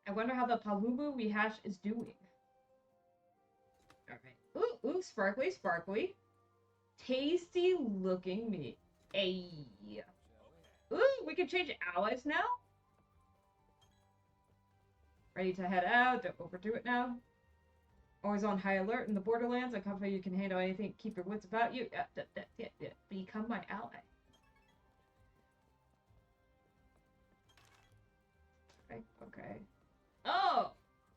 I wonder how the Palumu we hatch is doing. Alright. Ooh, ooh, sparkly, sparkly. Tasty looking meat. Hey. Ooh, we can change allies now? Ready to head out. Don't overdo it now. Always on high alert in the borderlands. I'm confident you can handle anything. Keep your wits about you. Become my ally. Okay. Okay. Oh!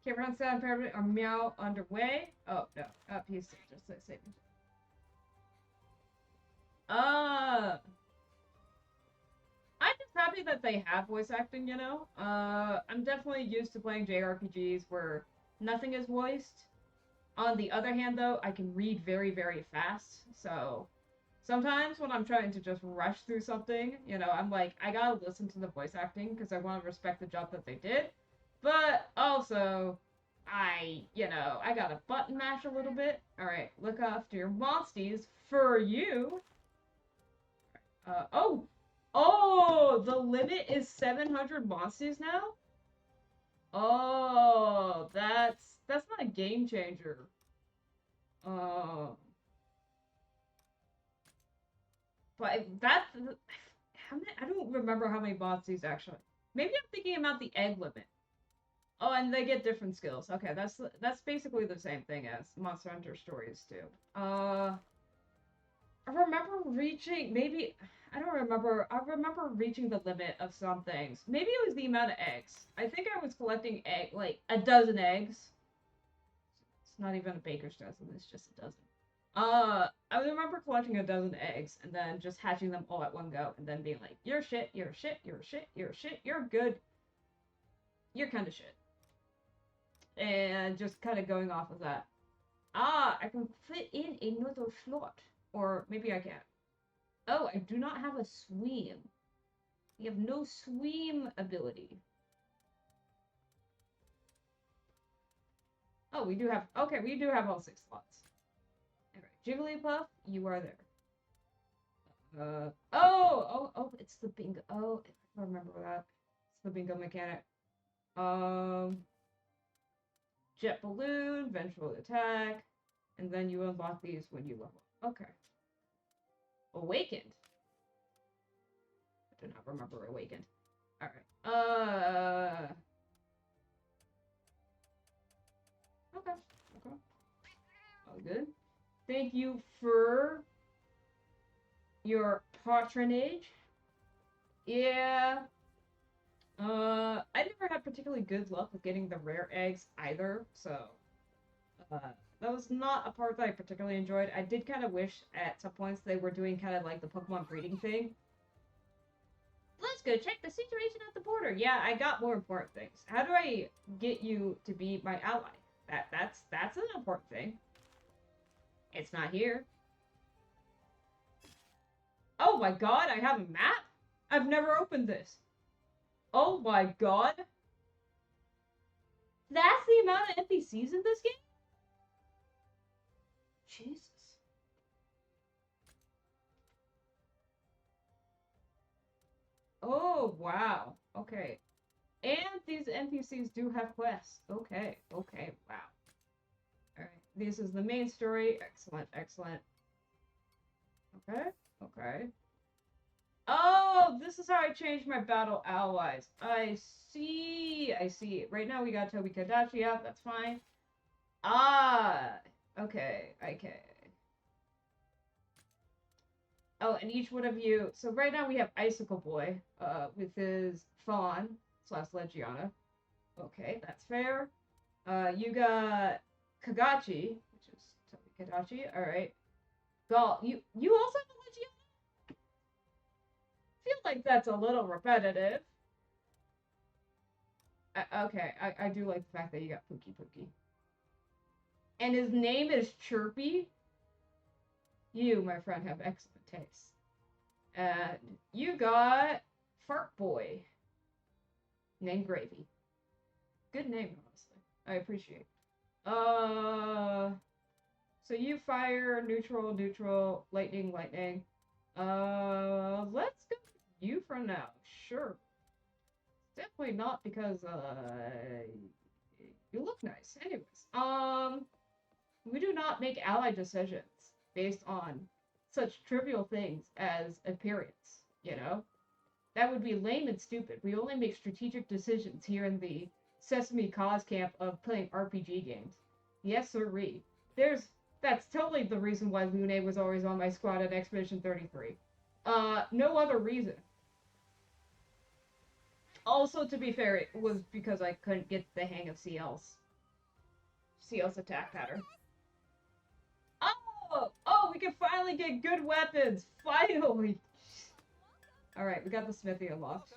Camera sound permanent or meow underway. Oh no. Up he's just saving. they have voice acting, you know? I'm definitely used to playing JRPGs where nothing is voiced. On the other hand, though, I can read very, very fast, so sometimes when I'm trying to just rush through something, you know, I'm like, I gotta listen to the voice acting because I want to respect the job that they did. But also, I gotta button mash a little bit. Alright, look after your monsties for you. Oh! Oh! The limit is 700 monsties now? Oh, that's not a game changer. Um, but that how many? I don't remember how many monsties actually. Maybe I'm thinking about the egg limit. Oh, and they get different skills. Okay, that's basically the same thing as Monster Hunter Stories too. I remember reaching maybe I don't remember. I remember reaching the limit of some things. Maybe it was the amount of eggs. I think I was collecting like a dozen eggs. It's not even a baker's dozen. It's just a dozen. I remember collecting a dozen eggs and then just hatching them all at one go and then being like, "You're shit. You're shit. You're shit. You're shit. You're good. You're kind of shit," and just kind of going off of that. Ah, I can fit in another slot, or maybe I can't. Oh, I do not have a swim. We have no swim ability. Oh, we do have. Okay, we do have all 6 slots. Alright, Jigglypuff, you are there. It's the bingo. Oh, I remember that. It's the bingo mechanic. Jet balloon, vengeful attack, and then you unlock these when you level up. Okay. Awakened. I do not remember awakened. Alright. Okay. Okay. All good. Thank you for your patronage. Yeah. I never had particularly good luck with getting the rare eggs either, so that was not a part that I particularly enjoyed. I did kind of wish at some points they were doing kind of like the Pokemon breeding thing. Let's go check the situation at the border. Yeah, I got more important things. How do I get you to be my ally? That's an important thing. It's not here. Oh my god, I have a map? I've never opened this. Oh my god. That's the amount of NPCs in this game? Jesus. Oh, wow. Okay. And these NPCs do have quests. Okay, okay, wow. Alright, this is the main story. Excellent, excellent. Okay, okay. Oh, this is how I change my battle allies. I see, I see. Right now we got Toby Kadachi out, that's fine. Ah, okay, okay. Oh, and each one of you, so right now we have Icicle Boy, with his Fawn / Legiana. Okay, that's fair. You got Kagachi, which is Toby Kadachi, alright. Gall, you also have a Legiana? Feel like that's a little repetitive. Okay, I do like the fact that you got Pookie Pookie. And his name is Chirpy. You, my friend, have excellent taste. And you got Fart Boy. Named Gravy. Good name, honestly. I appreciate. So you fire, neutral, neutral, lightning, lightning. Let's go with you for now. Sure. Definitely not because, you look nice. Anyways, we do not make ally decisions based on such trivial things as appearance, you know? That would be lame and stupid. We only make strategic decisions here in the Sesame Cause camp of playing RPG games. Yes, sirree. That's totally the reason why Lune was always on my squad at Expedition 33. No other reason. Also, to be fair, it was because I couldn't get the hang of CL's attack pattern. Oh, we can finally get good weapons! Finally! Alright, we got the smithy unlocked.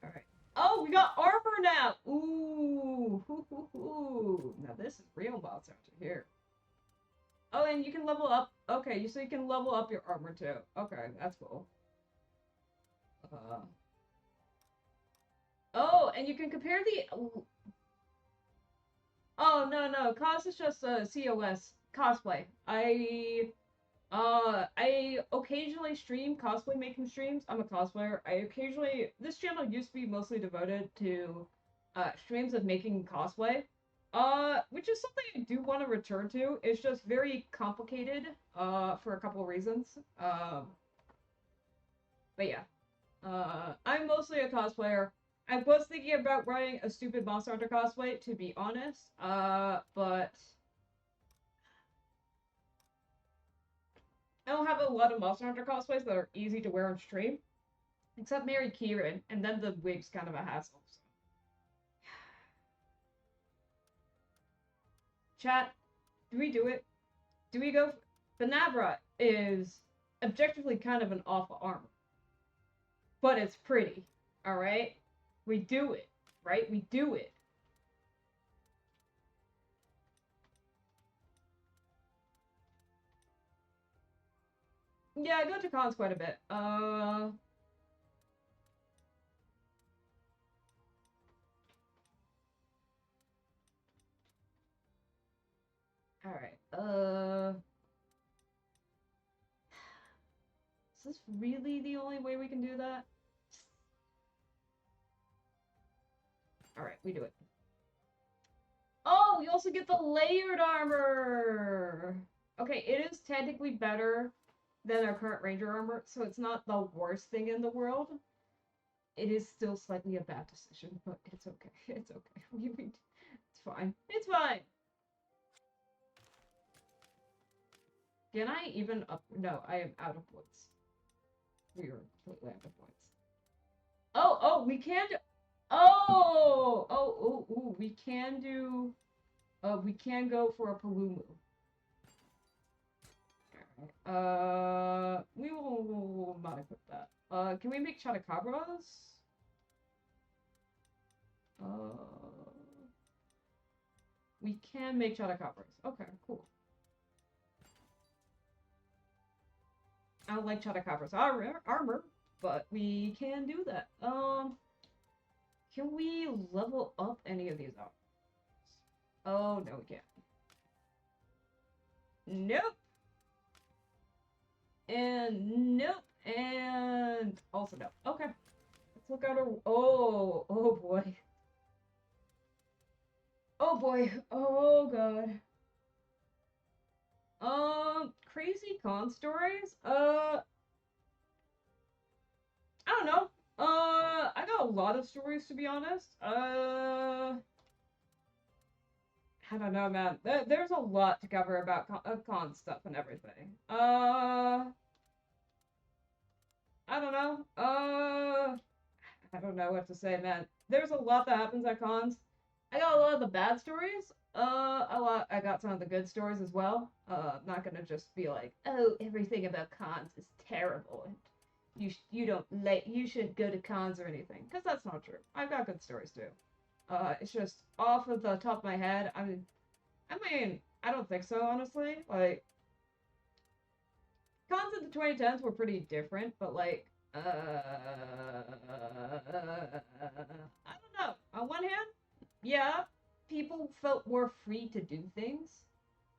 Alright. Oh, we got armor now! Ooh! Hoo, hoo, hoo. Now this is real boss after here. Oh, and you can level up. Okay, so you can level up your armor too. Okay, that's cool. Oh, and you can compare the... Oh, no, cos is just COS. Cosplay. I occasionally stream cosplay making streams. I'm a cosplayer. This channel used to be mostly devoted to streams of making cosplay. Which is something I do want to return to. It's just very complicated, for a couple of reasons. But yeah. I'm mostly a cosplayer. I was thinking about writing a stupid Monster Hunter cosplay, to be honest. But I don't have a lot of Monster Hunter cosplays that are easy to wear on stream. Except Mary Kieran, and then the wig's kind of a hassle. So. Chat, do we do it? Do we go? Benabra is objectively kind of an awful armor. But it's pretty, alright? We do it, right? We do it. Yeah, I go to cons quite a bit. Alright, is this really the only way we can do that? Alright, we do it. Oh, we also get the layered armor! Okay, it is technically better than our current ranger armor, so it's not the worst thing in the world. It is still slightly a bad decision, but it's okay. It's okay. It's fine. It's fine! Can I even up? No, I am out of points. We are completely out of points. Oh, we can do... Oh, we can do... we can go for a Palumu. Alright, we will not equip that. Can we make Chatacabras? We can make Chatacabras. Okay, cool. I don't like Chatacabras armor, but we can do that. Can we level up any of these armors? Oh, no, we can't. Nope. And nope. And also no. Okay. Let's look at our... Oh boy. Oh boy. Oh god. Crazy con stories? I don't know. I got a lot of stories, to be honest. I don't know, man. There's a lot to cover about con stuff and everything. I don't know. I don't know what to say, man. There's a lot that happens at cons. I got a lot of the bad stories. I got some of the good stories as well. I'm not gonna just be like, oh, everything about cons is terrible and you shouldn't go to cons or anything, because that's not true. I've got good stories too. It's just off of the top of my head. I mean, I don't think so, honestly. Like, cons in the 2010s were pretty different, but like, I don't know. On one hand, yeah, people felt more free to do things,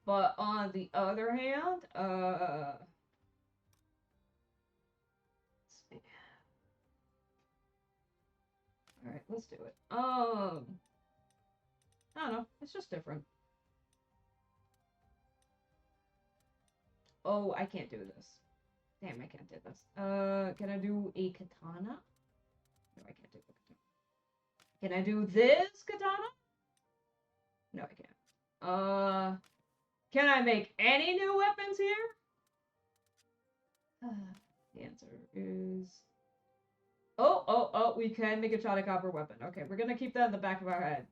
but on the other hand, let's see. All right, let's do it. I don't know. It's just different. Oh, I can't do this. Damn, I can't do this. Can I do a katana? No, I can't do a katana. Can I do this katana? No, I can't. Can I make any new weapons here? The answer is... Oh, we can make a Chatacabra weapon. Okay, we're gonna keep that in the back of our head.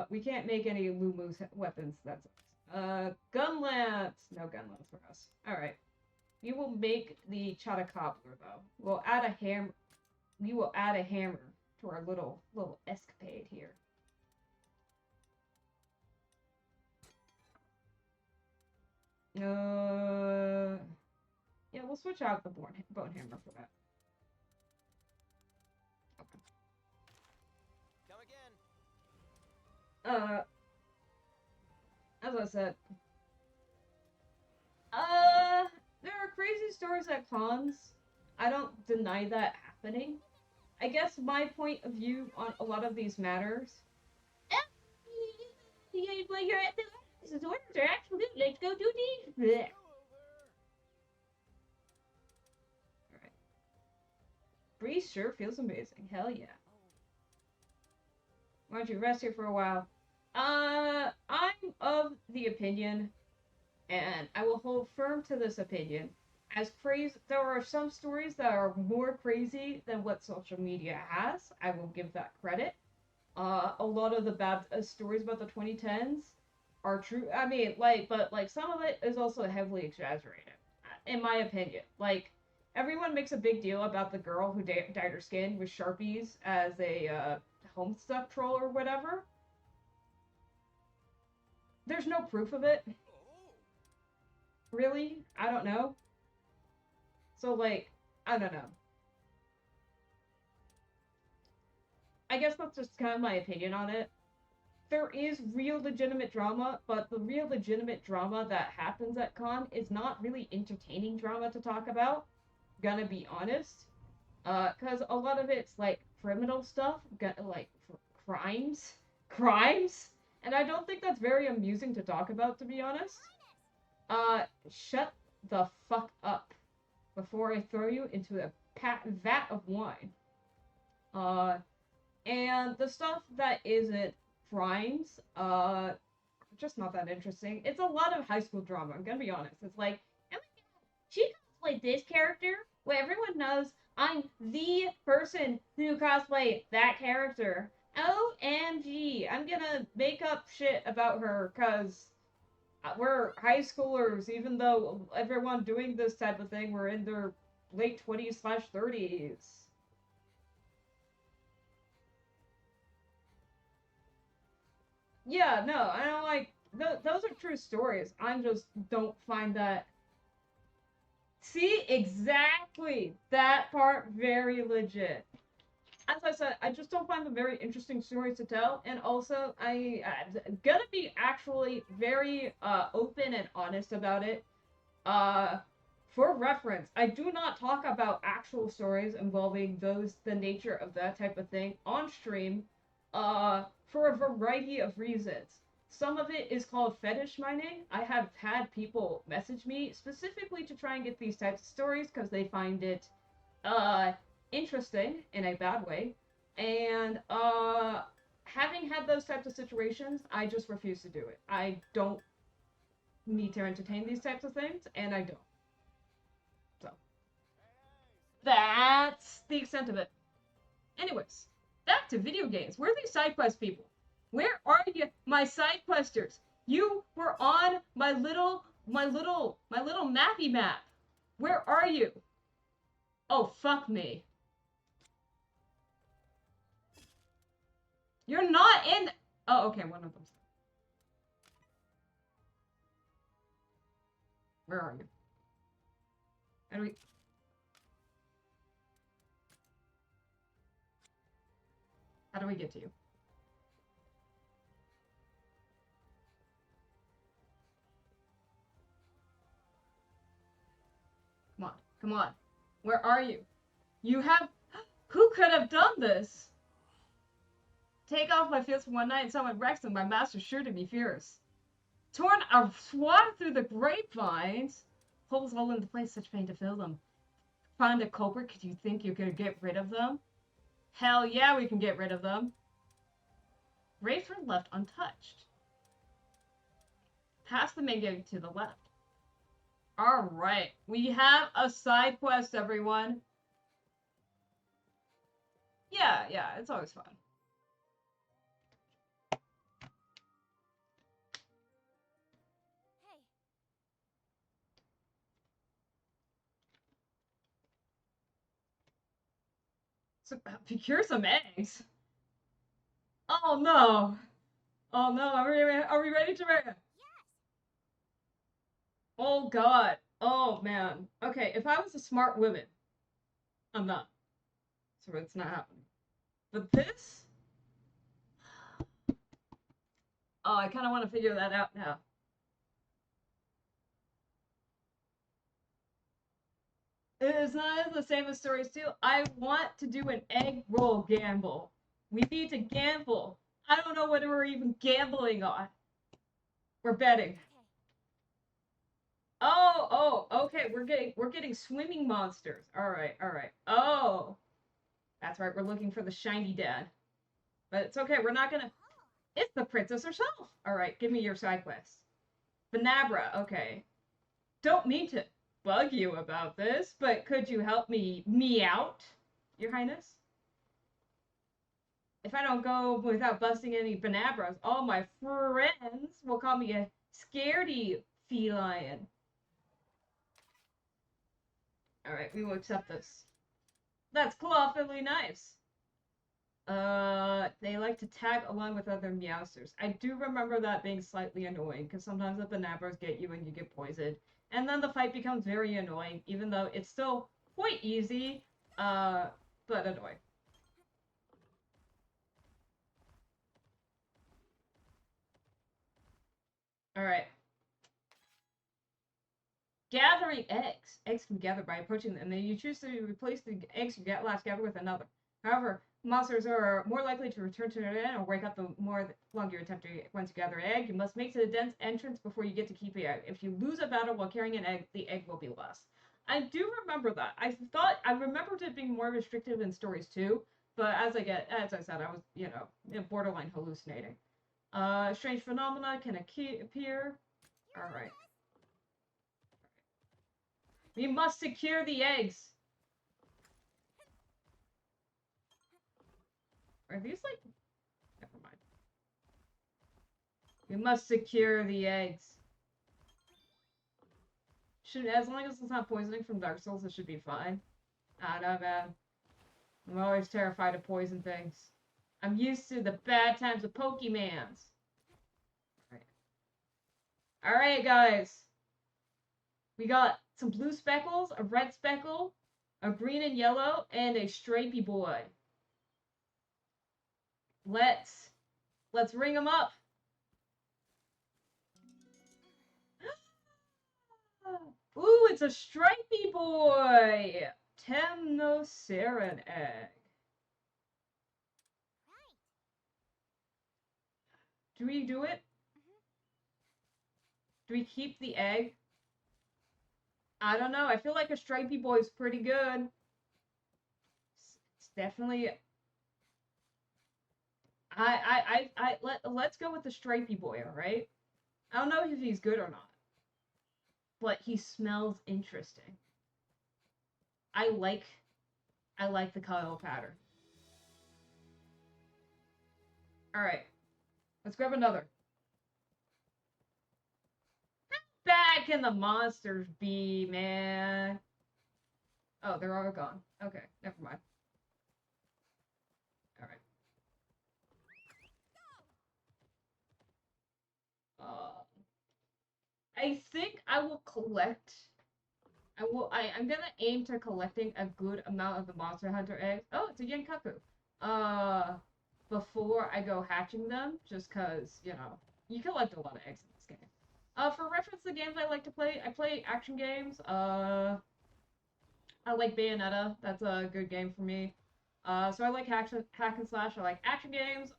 We can't make any Lumu's weapons, that's gun lance! No gun lance for us. Alright. We will make the Chatacabra, though. We'll add a hammer... we will add a hammer to our little escapade here. Yeah, we'll switch out the bone hammer for that. Okay. Come again. As I said, there are crazy stories at cons. I don't deny that happening. I guess my point of view on a lot of these matters. Well, you're at the orders are absolute. Let's go do these. Blech. Alright. Breeze sure feels amazing. Hell yeah. Why don't you rest here for a while? I'm of the opinion, and I will hold firm to this opinion. As crazy, there are some stories that are more crazy than what social media has. I will give that credit. A lot of the bad stories about the 2010s are true. I mean, but some of it is also heavily exaggerated, in my opinion. Like, everyone makes a big deal about the girl who dyed her skin with Sharpies as a Homestuck troll or whatever. There's no proof of it. Really? I don't know. So, like, I don't know. I guess that's just kind of my opinion on it. There is real legitimate drama, but the real legitimate drama that happens at con is not really entertaining drama to talk about. Gonna be honest. Because a lot of it's, like, criminal stuff, like, crimes. Crimes? And I don't think that's very amusing to talk about, to be honest. Shut the fuck up before I throw you into a vat of wine. And the stuff that isn't crimes, just not that interesting. It's a lot of high school drama, I'm gonna be honest. It's like, oh my god, she cosplayed this character? Well, everyone knows I'm the person who cosplayed that character. OMG, I'm gonna make up shit about her, cause we're high schoolers, even though everyone doing this type of thing, we're in their late 20s/30s. Yeah, no, I don't like, those are true stories. I just don't find that. See, exactly, that part very legit. As I said, I just don't find them very interesting stories to tell, and also I'm gonna be actually very open and honest about it. For reference, I do not talk about actual stories involving the nature of that type of thing on stream, for a variety of reasons. Some of it is called fetish mining. I have had people message me specifically to try and get these types of stories because they find it, interesting in a bad way. And, having had those types of situations, I just refuse to do it. I don't need to entertain these types of things, and I don't. So, that's the extent of it. Anyways, back to video games. Where are these side quest people? Where are you, my side questers? You were on my little mappy map. Where are you? Oh, fuck me. You're not in. Oh, okay, one of them. Where are you? How do we? How do we get to you? Come on, come on. Where are you? You have. Who could have done this? Take off my fields for one night and someone wrecks them. My master's sure to be fierce. Torn a swath through the grapevines. Holes all into place, such pain to fill them. Find a culprit, because you think you're gonna get rid of them? Hell yeah, we can get rid of them. Wraiths were left untouched. Past the main gate to the left. Alright, we have a side quest, everyone. Yeah, it's always fun. procure some eggs. Oh no! Oh no! Are we ready to marry? Oh god! Oh man! Okay, if I was a smart woman, I'm not. So it's not happening. But this? Oh, I kind of want to figure that out now. It's not the same as Stories 2. I want to do an egg roll gamble. We need to gamble. I don't know what we're even gambling on. We're betting. Okay. We're getting swimming monsters. All right. Oh, that's right. We're looking for the shiny dad. But it's okay. We're not gonna. It's the princess herself. All right. Give me your side quest. Banabra. Okay. Don't mean to bug you about this, but could you help me out, Your Highness? If I don't go without busting any Banabras, all my friends will call me a scaredy feline. Alright, we will accept this. That's clawfully nice. They like to tag along with other Meowsters. I do remember that being slightly annoying, because sometimes the Banabras get you and you get poisoned. And then the fight becomes very annoying, even though it's still quite easy, but annoying. Alright. Gathering eggs. Eggs can be gathered by approaching them, and then you choose to replace the eggs you last gathered with another. However, monsters are more likely to return to their den or wake up the more longer you attempt to once you gather an egg. You must make to the den's entrance before you get to keep the egg. If you lose a battle while carrying an egg, the egg will be lost. I do remember that. I remembered it being more restrictive in Stories 2, but as I said, I was, borderline hallucinating. Strange phenomena can appear. Alright. We must secure the eggs. Are these like... Never mind. We must secure the eggs. As long as it's not poisoning from Dark Souls, it should be fine. I don't know, man. I'm always terrified of poison things. I'm used to the bad times of Pokemans. Alright, guys. We got some blue speckles, a red speckle, a green and yellow, and a stripy boy. Let's ring them up. Ooh, it's a stripy boy! Temnoceran egg. Do we do it? Do we keep the egg? I don't know. I feel like a stripy boy is pretty good. It's definitely... Let's go with the stripy boy, alright? I don't know if he's good or not. But he smells interesting. I like the color pattern. Alright. Let's grab another. How bad can the monsters be, man? Oh, they're all gone. Okay, never mind. Alright. I think I will collect... I'm gonna aim to collecting a good amount of the Monster Hunter eggs. Oh, it's a Yankaku. Before I go hatching them, just cause, you collect a lot of eggs in this game. For reference, the games I like to play, I play action games. I like Bayonetta. That's a good game for me. So I like hack and slash. I like action games.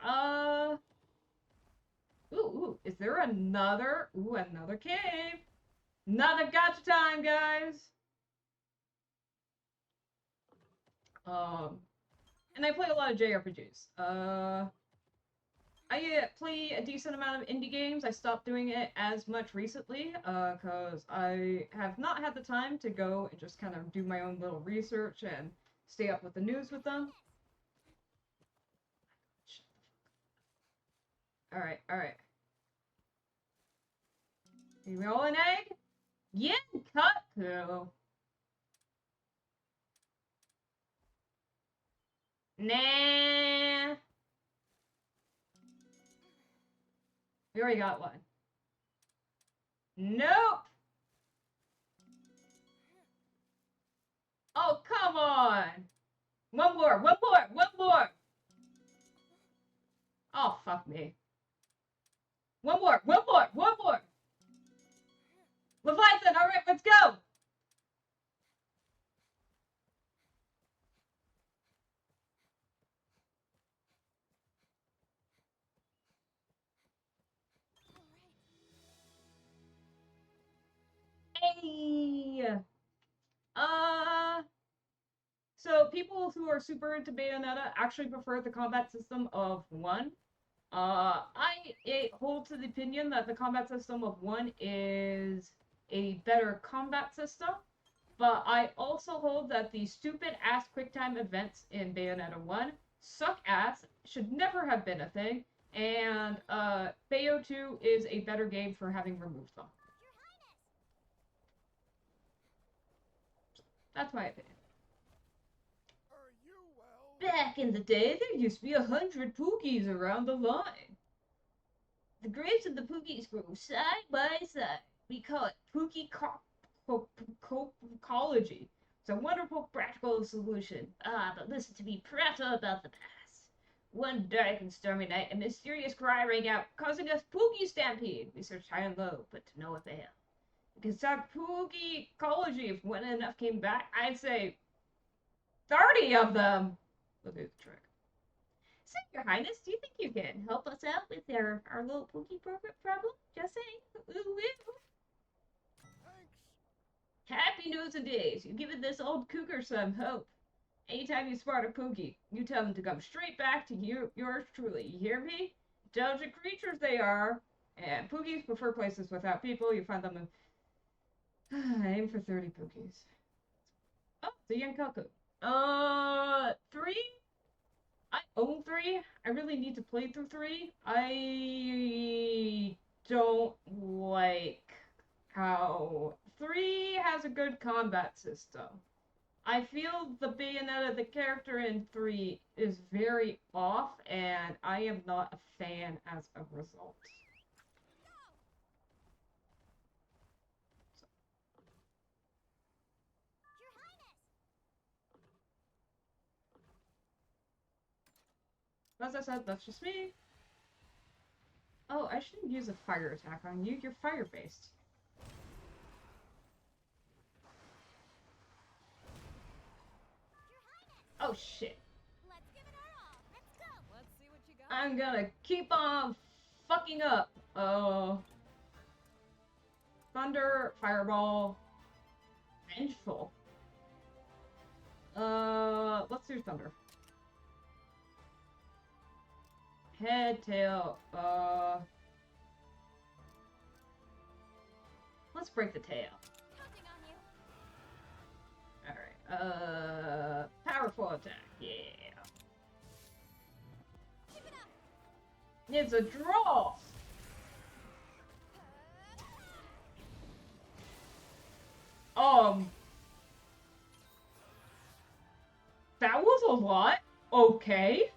Ooh, is there another? Ooh, another cave. Another gacha time, guys. And I play a lot of JRPGs. I play a decent amount of indie games. I stopped doing it as much recently, because I have not had the time to go and just kind of do my own little research and stay up with the news with them. Alright. You roll an egg? Yankaku! Nah. We already got one. Nope. Oh, come on. One more, one more, one more. Oh, fuck me. One more, one more, one more. Leviathan, all right, let's go. Hey. So people who are super into Bayonetta actually prefer the combat system of 1. I hold to the opinion that the combat system of 1 is a better combat system, but I also hold that the stupid ass QuickTime events in Bayonetta 1 suck ass, should never have been a thing, and Bayo 2 is a better game for having removed them. That's my opinion. Are you well? Back in the day, there used to be 100 Pookies around the line. The graves of the Pookies grow side by side. We call it Pookie ecology. It's a wonderful practical solution. Ah, but listen to me prattle about the past. One dark and stormy night, a mysterious cry rang out, causing a Pookie stampede. We searched high and low, but to no avail. We could start Pookie ecology if when enough came back. I'd say 30 of them. We'll do the trick. So, Your Highness, do you think you can help us out with our little Pookie problem? Just saying. Ooh, ooh. Thanks. Happy news and days. You've given this old cougar some hope. Anytime you spot a Pookie, you tell them to come straight back to yours truly. You hear me? Intelligent creatures they are. And Pookies prefer places without people. You find them in... aim for 30 Pookies. Oh, it's a young cuckoo. 3? I own 3. I really need to play through 3. I don't like how 3 has a good combat system. I feel the Bayonetta, the character in 3, is very off, and I am not a fan as a result. As I said, that's just me. Oh, I shouldn't use a fire attack on you. You're fire-based. Oh, shit. Let's give it our all. Let's go. Let's see what you got. I'm gonna keep on fucking up. Thunder, fireball, vengeful. Let's do thunder. Head, tail, let's break the tail. Counting on you. Alright, powerful attack, yeah. Keep it up. It's a draw! That was a lot. Okay.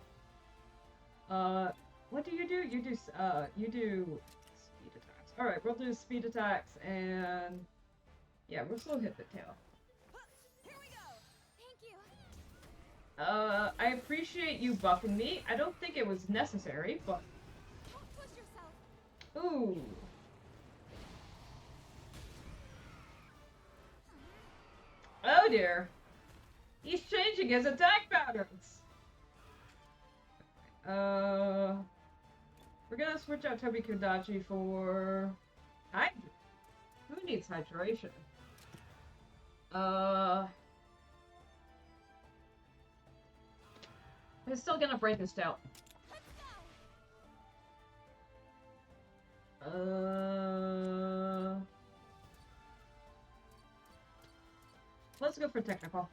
What do? You do speed attacks. Alright, we'll do speed attacks and yeah, we'll still hit the tail. Here we go. Thank you. I appreciate you buffing me. I don't think it was necessary, but Don't push yourself. ooh. Oh dear. He's changing his attack patterns. We're gonna switch out Tobi Kodachi for who needs hydration? He's still gonna break his tail. Let's go for technical.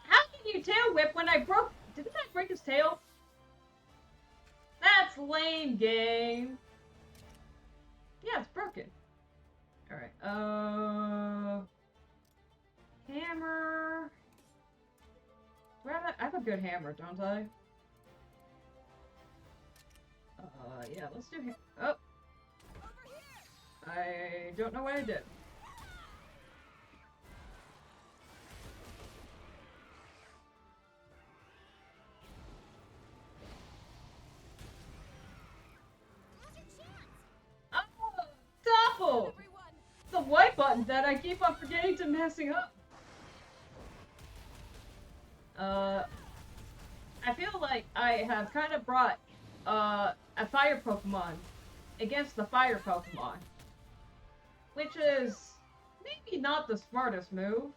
How can you tail whip when I broke? Didn't I break his tail? That's lame, game. Yeah, it's broken. Alright, hammer. I have a good hammer, don't I? Yeah, let's do oh! I don't know what I did. Oh! Topple! The white button that I keep on forgetting to messing up. I feel like I have kind of brought a fire Pokemon against the fire Pokemon, which is maybe not the smartest move.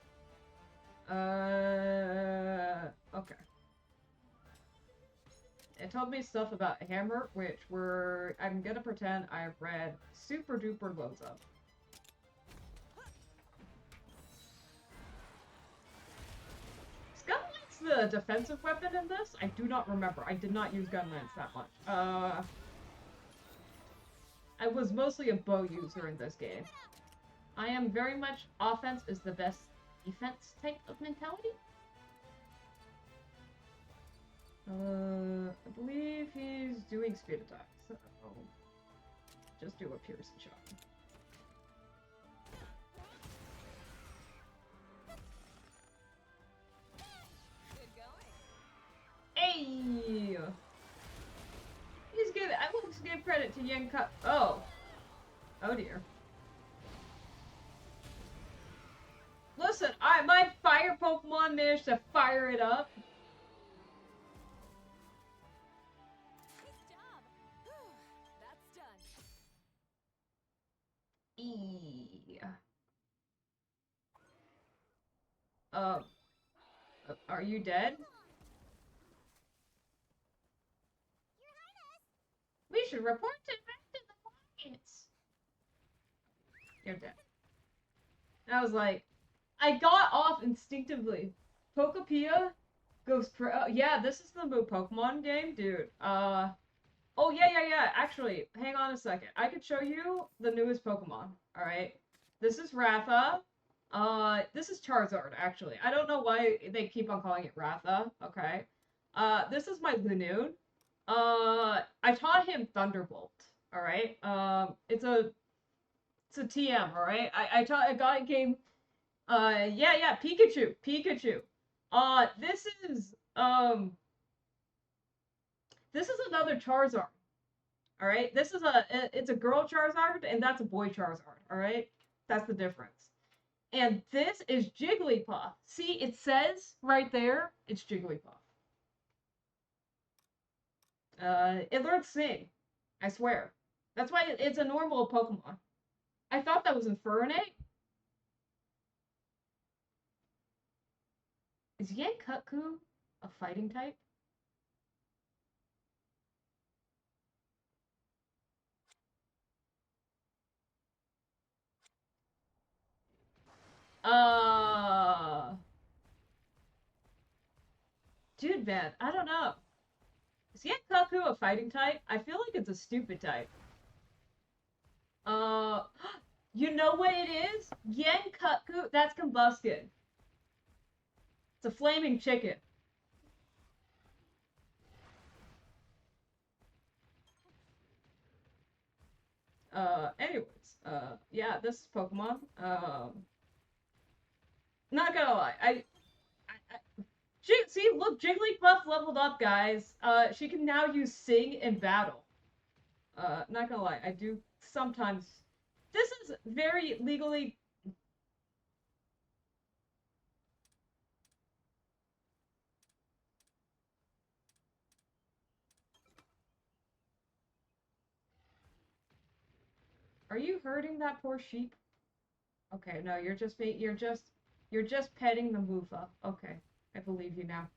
Okay. It told me stuff about Hammer, which I'm gonna pretend I've read super duper loads of. Gunlance the defensive weapon in this? I do not remember. I did not use Gunlance that much. I was mostly a bow user in this game. I am very much offense is the best defense type of mentality. I believe he's doing speed attack, so just do a piercing shot. Good going. Hey! I will give credit to Yen Cup. Oh. Oh dear. Listen, my fire Pokemon managed to fire it up. Nice job. That's done. Are you dead? Your Highness! We should report it back to the clients. You're dead. I was like, I got off instinctively. Pokepia goes yeah, this is the new Pokemon game, dude. Oh yeah. Actually, hang on a second. I could show you the newest Pokemon. All right. This is Ratha. This is Charizard, actually. I don't know why they keep on calling it Ratha. Okay. This is my Lanoon. I taught him Thunderbolt. All right. It's a TM. All right. I got a game. Yeah. Pikachu. This is another Charizard. All right. It's a girl Charizard and that's a boy Charizard. All right. That's the difference. And this is Jigglypuff. See, it says right there, it's Jigglypuff. It learned Sing. I swear. That's why it's a normal Pokemon. I thought that was Infernape. Is Yankutku a fighting type? Dude, man, I don't know. Is Yankutku a fighting type? I feel like it's a stupid type. You know what it is? Yankutku, that's Combuskin. It's a flaming chicken. Anyways, yeah, this Pokemon, not gonna lie, see, look, Jigglypuff leveled up, guys. She can now use Sing in battle. Not gonna lie, I do sometimes. This is very legally. Are you hurting that poor sheep? Okay, no, you're just petting the Mufa. Okay, I believe you now.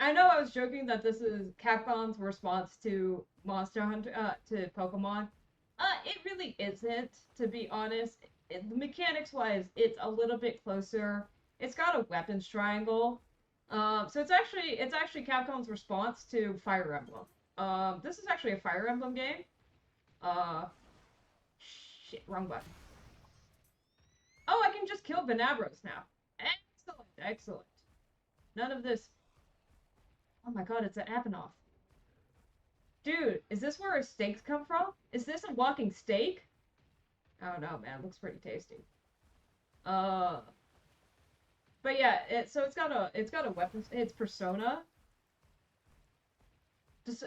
I know I was joking that this is Capcom's response to Monster Hunter, to Pokemon. It really isn't, to be honest. Mechanics-wise, it's a little bit closer. It's got a weapons triangle. So it's actually Capcom's response to Fire Emblem. This is actually a Fire Emblem game. Shit, wrong button. Oh, I can just kill Venabros now. Excellent, excellent. None of this. Oh my god, it's an Apanoff. Dude, is this where our steaks come from? Is this a walking steak? I don't know, man. It looks pretty tasty. But yeah, so it's got a weapon. It's Persona. Just,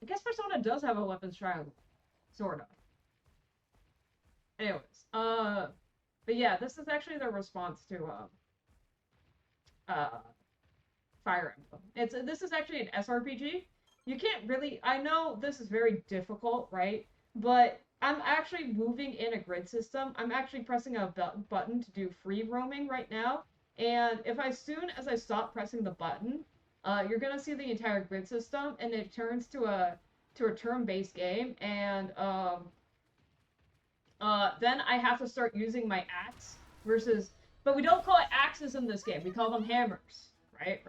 I guess Persona does have a weapons triangle, sort of. Anyways, but yeah, this is actually the response to Fire Emblem. This is actually an SRPG. You can't really. I know this is very difficult, right? But I'm actually moving in a grid system. I'm actually pressing a button to do free roaming right now. And if as soon as I stop pressing the button, you're gonna see the entire grid system, and it turns to a turn-based game. And then I have to start using my axe versus. But we don't call it axes in this game. We call them hammers. Right.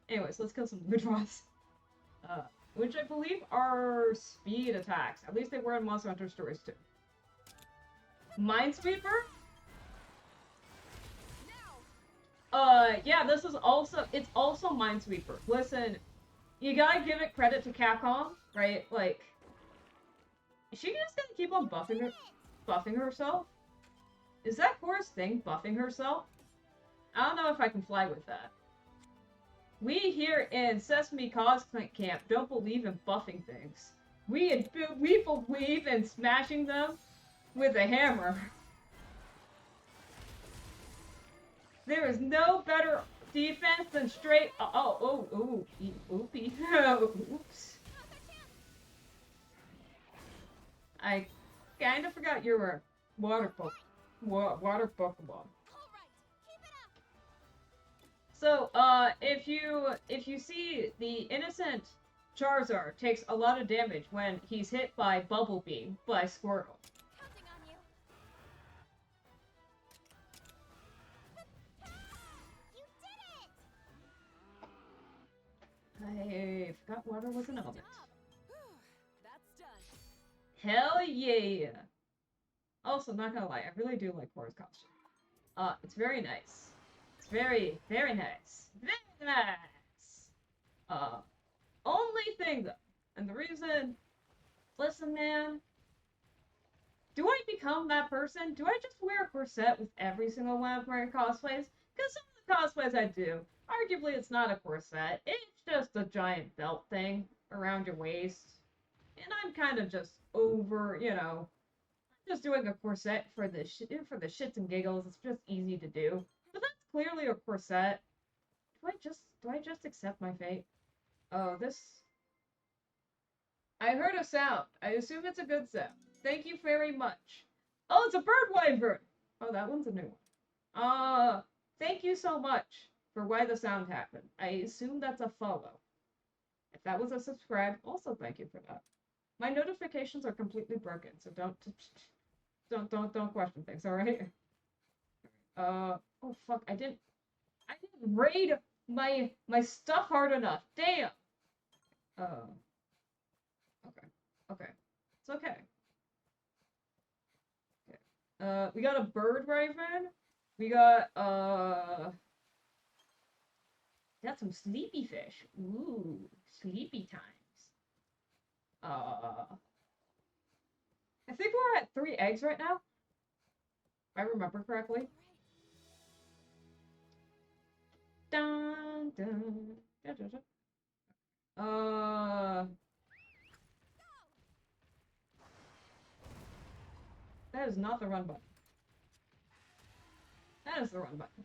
Anyways, let's kill some Ludroths. Which I believe are speed attacks. At least they were in Monster Hunter Stories 2. Minesweeper? Yeah, it's also Minesweeper. Listen, you gotta give it credit to Capcom, right? Like, is she just gonna keep on buffing herself? Is that Cora's thing, buffing herself? I don't know if I can fly with that. We here in Sesame Cosplay Camp don't believe in buffing things. We believe in smashing them with a hammer. There is no better defense than straight. Oopie. Oops. I kind of forgot you were water Pokemon. So, if you see, the innocent Charizard takes a lot of damage when he's hit by Bubble Beam by Squirtle. Counting on you. You did it! I forgot water was an element. That's done. Hell yeah! Also, not gonna lie, I really do like Cora's costume. It's very nice. It's very, very nice. Very nice! Only thing though, and the reason, listen man, do I become that person? Do I just wear a corset with every single one of my cosplays? Because some of the cosplays I do, arguably it's not a corset, it's just a giant belt thing around your waist. And I'm kind of just over, just doing a corset for the shits and giggles. It's just easy to do. But that's clearly a corset. Do I just accept my fate? Oh, this. I heard a sound. I assume it's a good sound. Thank you very much. Oh, it's a bird wyvern. Oh, that one's a new one. Thank you so much for why the sound happened. I assume that's a follow. If that was a subscribe, also thank you for that. My notifications are completely broken, so don't question things, alright? Oh fuck, I didn't raid my stuff hard enough. Damn! Okay. It's okay. Okay. We got a bird wyvern. We got some sleepy fish. Ooh, sleepy times. I think we're at 3 eggs right now. If I remember correctly. Dun, dun, dun, dun, dun. That is not the run button. That is the run button.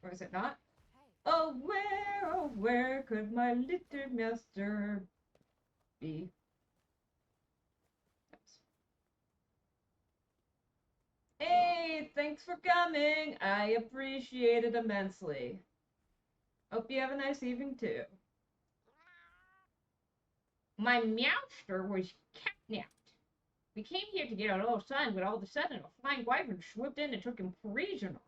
Or is it not? Oh, where could my little master be? Oops. Hey, thanks for coming. I appreciate it immensely. Hope you have a nice evening too. My meowster was catnapped. We came here to get a little sun, but all of a sudden a flying wyvern swooped in and took him prisoner.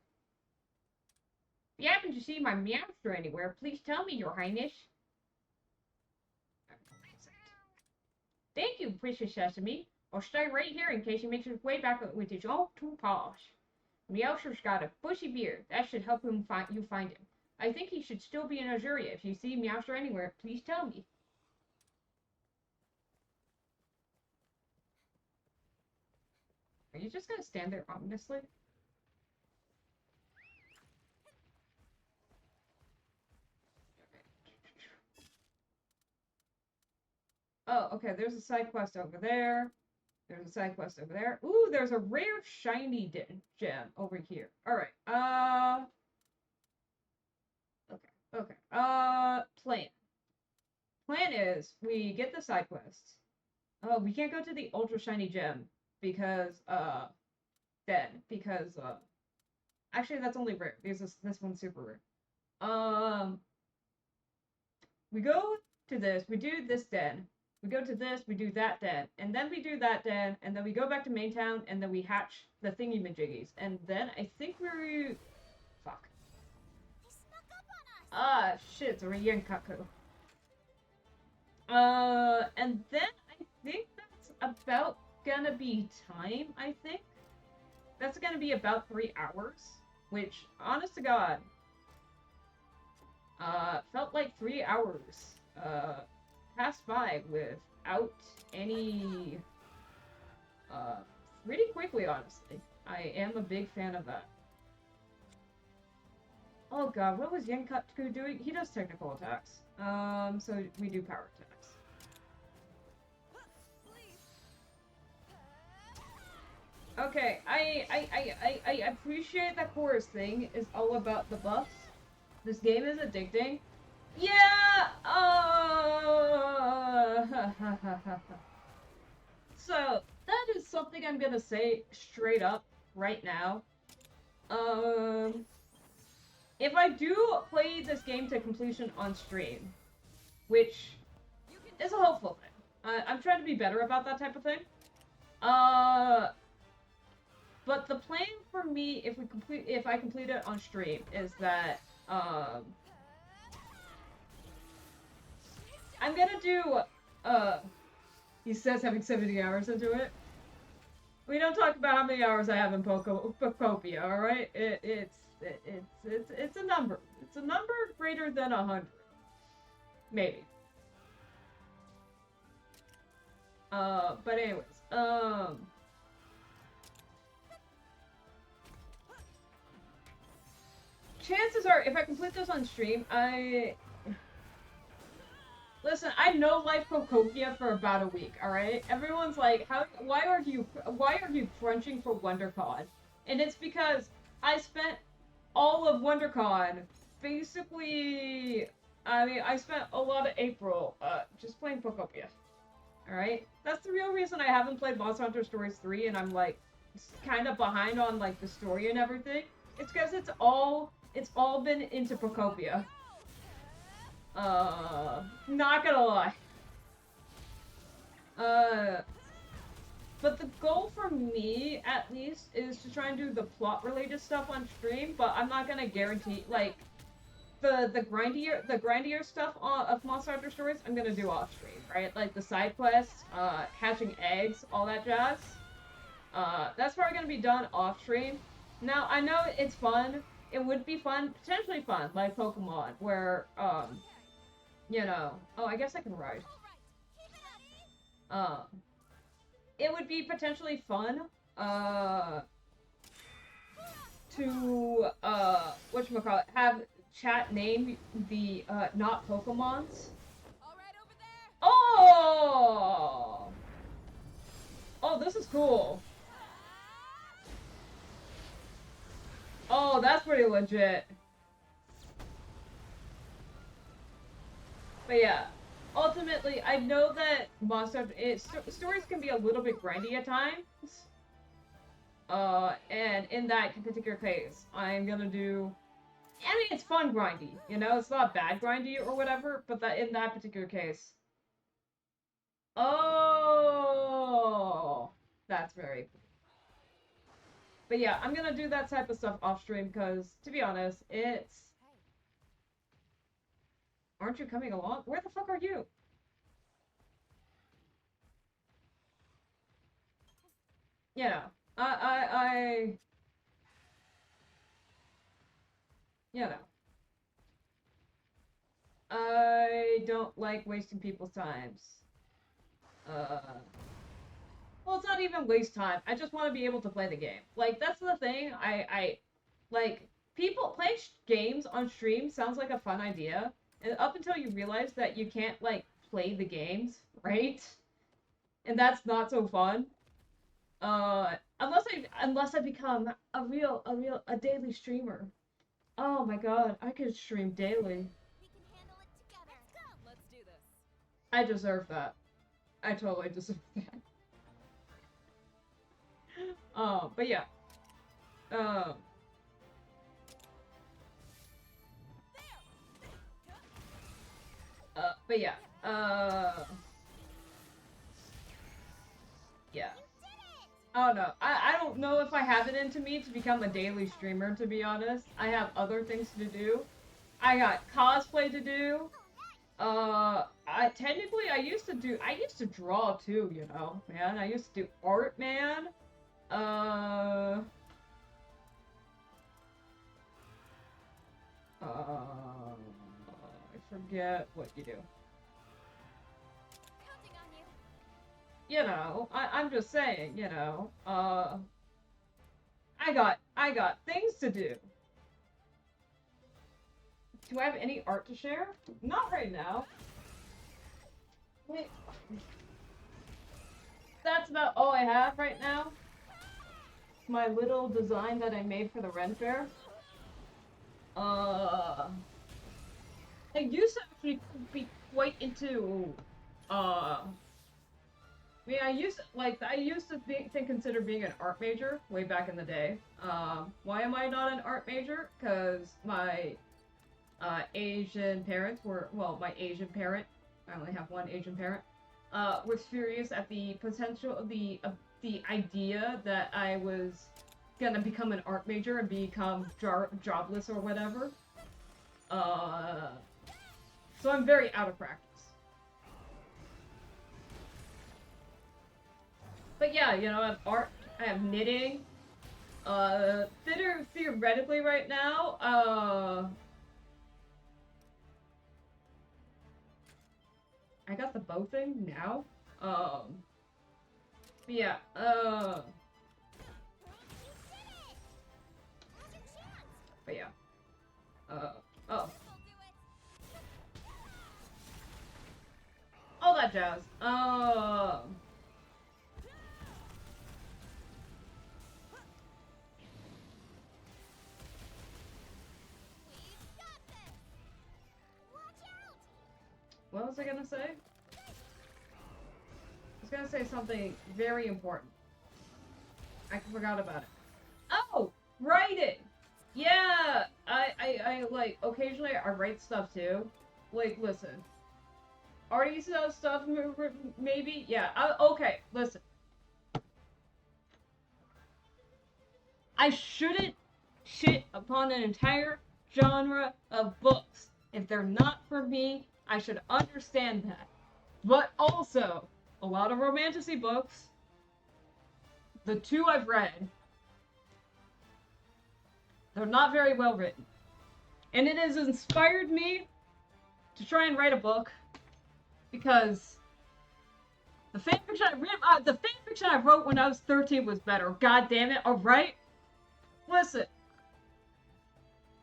If you happen to see my Meowster anywhere, please tell me, Your Highness. Thank you, Princess Sesame. I'll stay right here in case he makes his way back with his own 2 paws. Meowster's got a bushy beard. That should help you find him. I think he should still be in Azuria. If you see Meowster anywhere, please tell me. Are you just gonna stand there ominously? Oh, okay, there's a side quest over there. There's a side quest over there. Ooh, there's a rare shiny gem over here. Alright, okay. Plan. Plan is, we get the side quest. Oh, we can't go to the ultra shiny gem because, actually that's only rare because this one's super rare. We go to this, we do this den. We go to this, we do that den, and then we do that den, and then we go back to main town, and then we hatch the thingy-majiggies, and then I think we're... Fuck. He snuck up on us! Ah, shit, it's a Ryenkaku. And then I think that's about gonna be time, I think. That's gonna be about 3 hours, which, honest to God, felt like 3 hours, passed by without any, pretty quickly, honestly. I am a big fan of that. Oh god, what was Yenkaku doing? He does technical attacks. So we do power attacks. Okay, I appreciate that Chorus thing is all about the buffs. This game is addicting. Yeah! So, that is something I'm gonna say straight up right now. If I do play this game to completion on stream, which is a hopeful thing. I'm trying to be better about that type of thing. But the plan for me, if I complete it on stream, is that, I'm gonna do, he says having 70 hours into it. We don't talk about how many hours I have in Pokopia, alright? It's a number. It's a number greater than 100. Maybe. But anyways, chances are, if I complete this on stream, Listen, I know Life Pokopia for about a week, alright? Everyone's like, why are you crunching for WonderCon? And it's because I spent all of WonderCon, basically, I spent a lot of April, just playing Pokopia. Alright? That's the real reason I haven't played Monster Hunter Stories 3 and I'm, like, kind of behind on, like, the story and everything. It's because it's all been into Pokopia. Not gonna lie. But the goal for me, at least, is to try and do the plot-related stuff on stream, but I'm not gonna guarantee, like, the grindier stuff of Monster Hunter Stories, I'm gonna do off stream, right? Like the side quests, hatching eggs, all that jazz. That's probably gonna be done off stream. Now, I know it's fun. It would be fun, potentially fun, like Pokemon, where, you know... Oh, I guess I can ride. It would be potentially fun, to, whatchamacallit, have chat name the, not Pokemons. Oh! Oh, this is cool. Oh, that's pretty legit. But yeah, ultimately, I know that stories can be a little bit grindy at times. And in that particular case, I'm gonna do... I mean, it's fun grindy, you know? It's not bad grindy or whatever, but in that particular case... Oh! That's very cool. But yeah, I'm gonna do that type of stuff off stream because, to be honest, it's Aren't you coming along? Where the fuck are you? You know, you know, I don't like wasting people's times. Well, it's not even waste time. I just want to be able to play the game. Like, that's the thing. Like, people play games on stream sounds like a fun idea. And up until you realize that you can't, like, play the games, right? And that's not so fun. Unless I become a daily streamer. Oh my god, I could stream daily. We can handle it together. Let's go. Let's do this. I deserve that. I totally deserve that. But yeah. But yeah. Yeah. Oh no, I don't know if I have it into me to become a daily streamer, to be honest. I have other things to do. I got cosplay to do. I used to draw too, you know, man. I used to do art, man. I forget what you do. Counting on you. You know, I'm just saying, you know, I got things to do. Do I have any art to share? Not right now. Wait. That's about all I have right now. My little design that I made for the Ren Fair. I used to actually be quite into, I mean, I used to consider being an art major way back in the day. Why am I not an art major? Because my Asian parents were, well, my Asian parent, I only have one Asian parent, was furious at the potential, the idea that I was gonna become an art major and become jobless or whatever. So I'm very out of practice. But yeah, you know, I have art, I have knitting. Theoretically right now, I got the bow thing now. But yeah, but yeah, oh. All that jazz. What was I gonna say? I was gonna say something very important. I forgot about it. Oh, writing! Yeah! I like, occasionally I write stuff too. Like, listen. Artie does stuff, maybe? Yeah, okay, listen. I shouldn't shit upon an entire genre of books. If they're not for me, I should understand that. But also, a lot of romantasy books, the two I've read, they're not very well written. And it has inspired me to try and write a book because the fanfiction I wrote when I was 13 was better. God damn it, alright? Listen.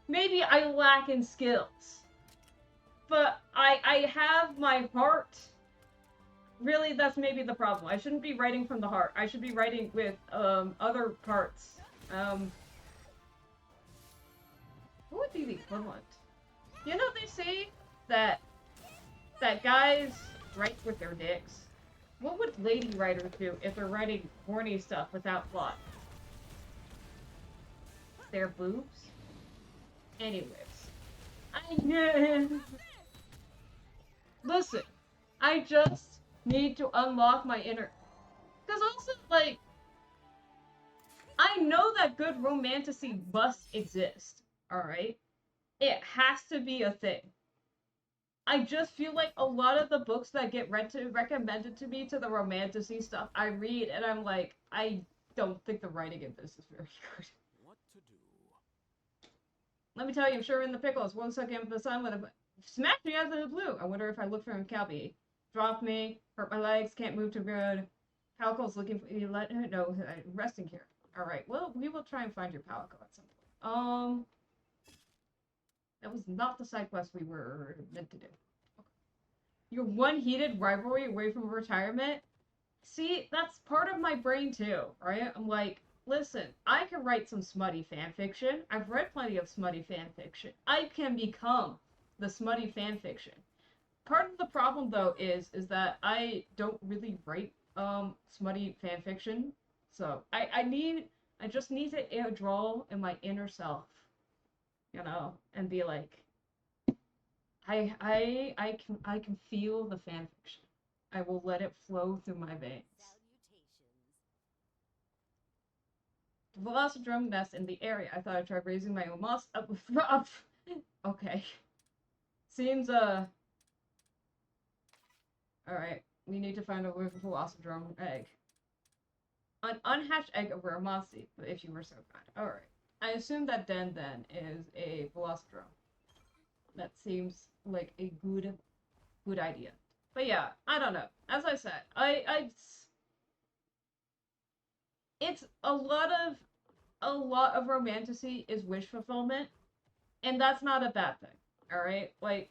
Maybe I lack in skills. But I have my heart. Really, that's maybe the problem. I shouldn't be writing from the heart. I should be writing with other parts. What would be the equivalent? You know, they say that guys write with their dicks. What would lady writers do if they're writing horny stuff without plot? Their boobs? Anyways. Listen, I just need to unlock my inner... Because also, like, I know that good romantasy must exist, alright? It has to be a thing. I just feel like a lot of the books that get recommended to me to the romantasy stuff I read, and I'm like, I don't think the writing in this is very good. What to do? Let me tell you, I'm sure in the pickles. One second in the sun with a smacked me out of the blue. I wonder if I look for him, Calby. Dropped me, hurt my legs, can't move too good. Palco's looking for you. Let no, resting here. All right. Well, we will try and find your Palco at some point. That was not the side quest we were meant to do. Okay. You're one heated rivalry away from retirement. See, that's part of my brain too, right? I'm like, listen, I can write some smutty fan fiction. I've read plenty of smutty fan fiction. I can become the smutty fan fiction. Part of the problem though is that I don't really write smutty fan fiction. So I just need to draw in my inner self, and be like, I can feel the fan fiction. I will let it flow through my veins. The Velocidrome nest in the area. I thought I'd try raising my own moss. Okay. Seems Alright. We need to find a Velocidrome egg. An unhatched egg of rare moss seed, if you were so kind. Alright. I assume that Den then is a Velocidrome. That seems like a good idea. But yeah, I don't know. As I said, it's a lot of romantasy is wish fulfillment, and that's not a bad thing. All right, like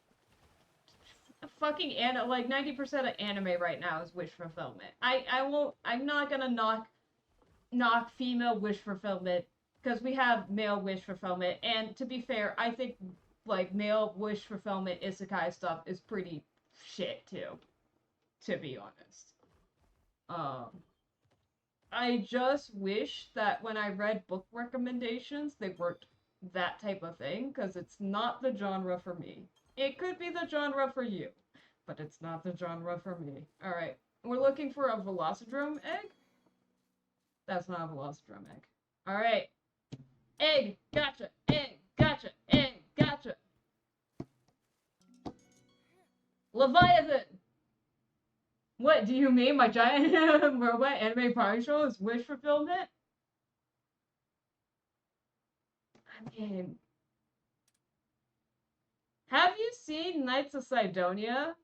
fucking like 90% of anime right now is wish fulfillment. I'm not gonna knock female wish fulfillment because we have male wish fulfillment, and to be fair, I think like male wish fulfillment isekai stuff is pretty shit too, to be honest. I just wish that when I read book recommendations, they weren't that type of thing, because it's not the genre for me. It could be the genre for you, but it's not the genre for me. Alright, we're looking for a Velocidrome egg? That's not a Velocidrome egg. Alright. Egg! Gotcha! Egg! Gotcha! Egg! Gotcha! Leviathan! What do you mean my giant robot anime party show is wish fulfillment? I mean, have you seen Knights of Sidonia?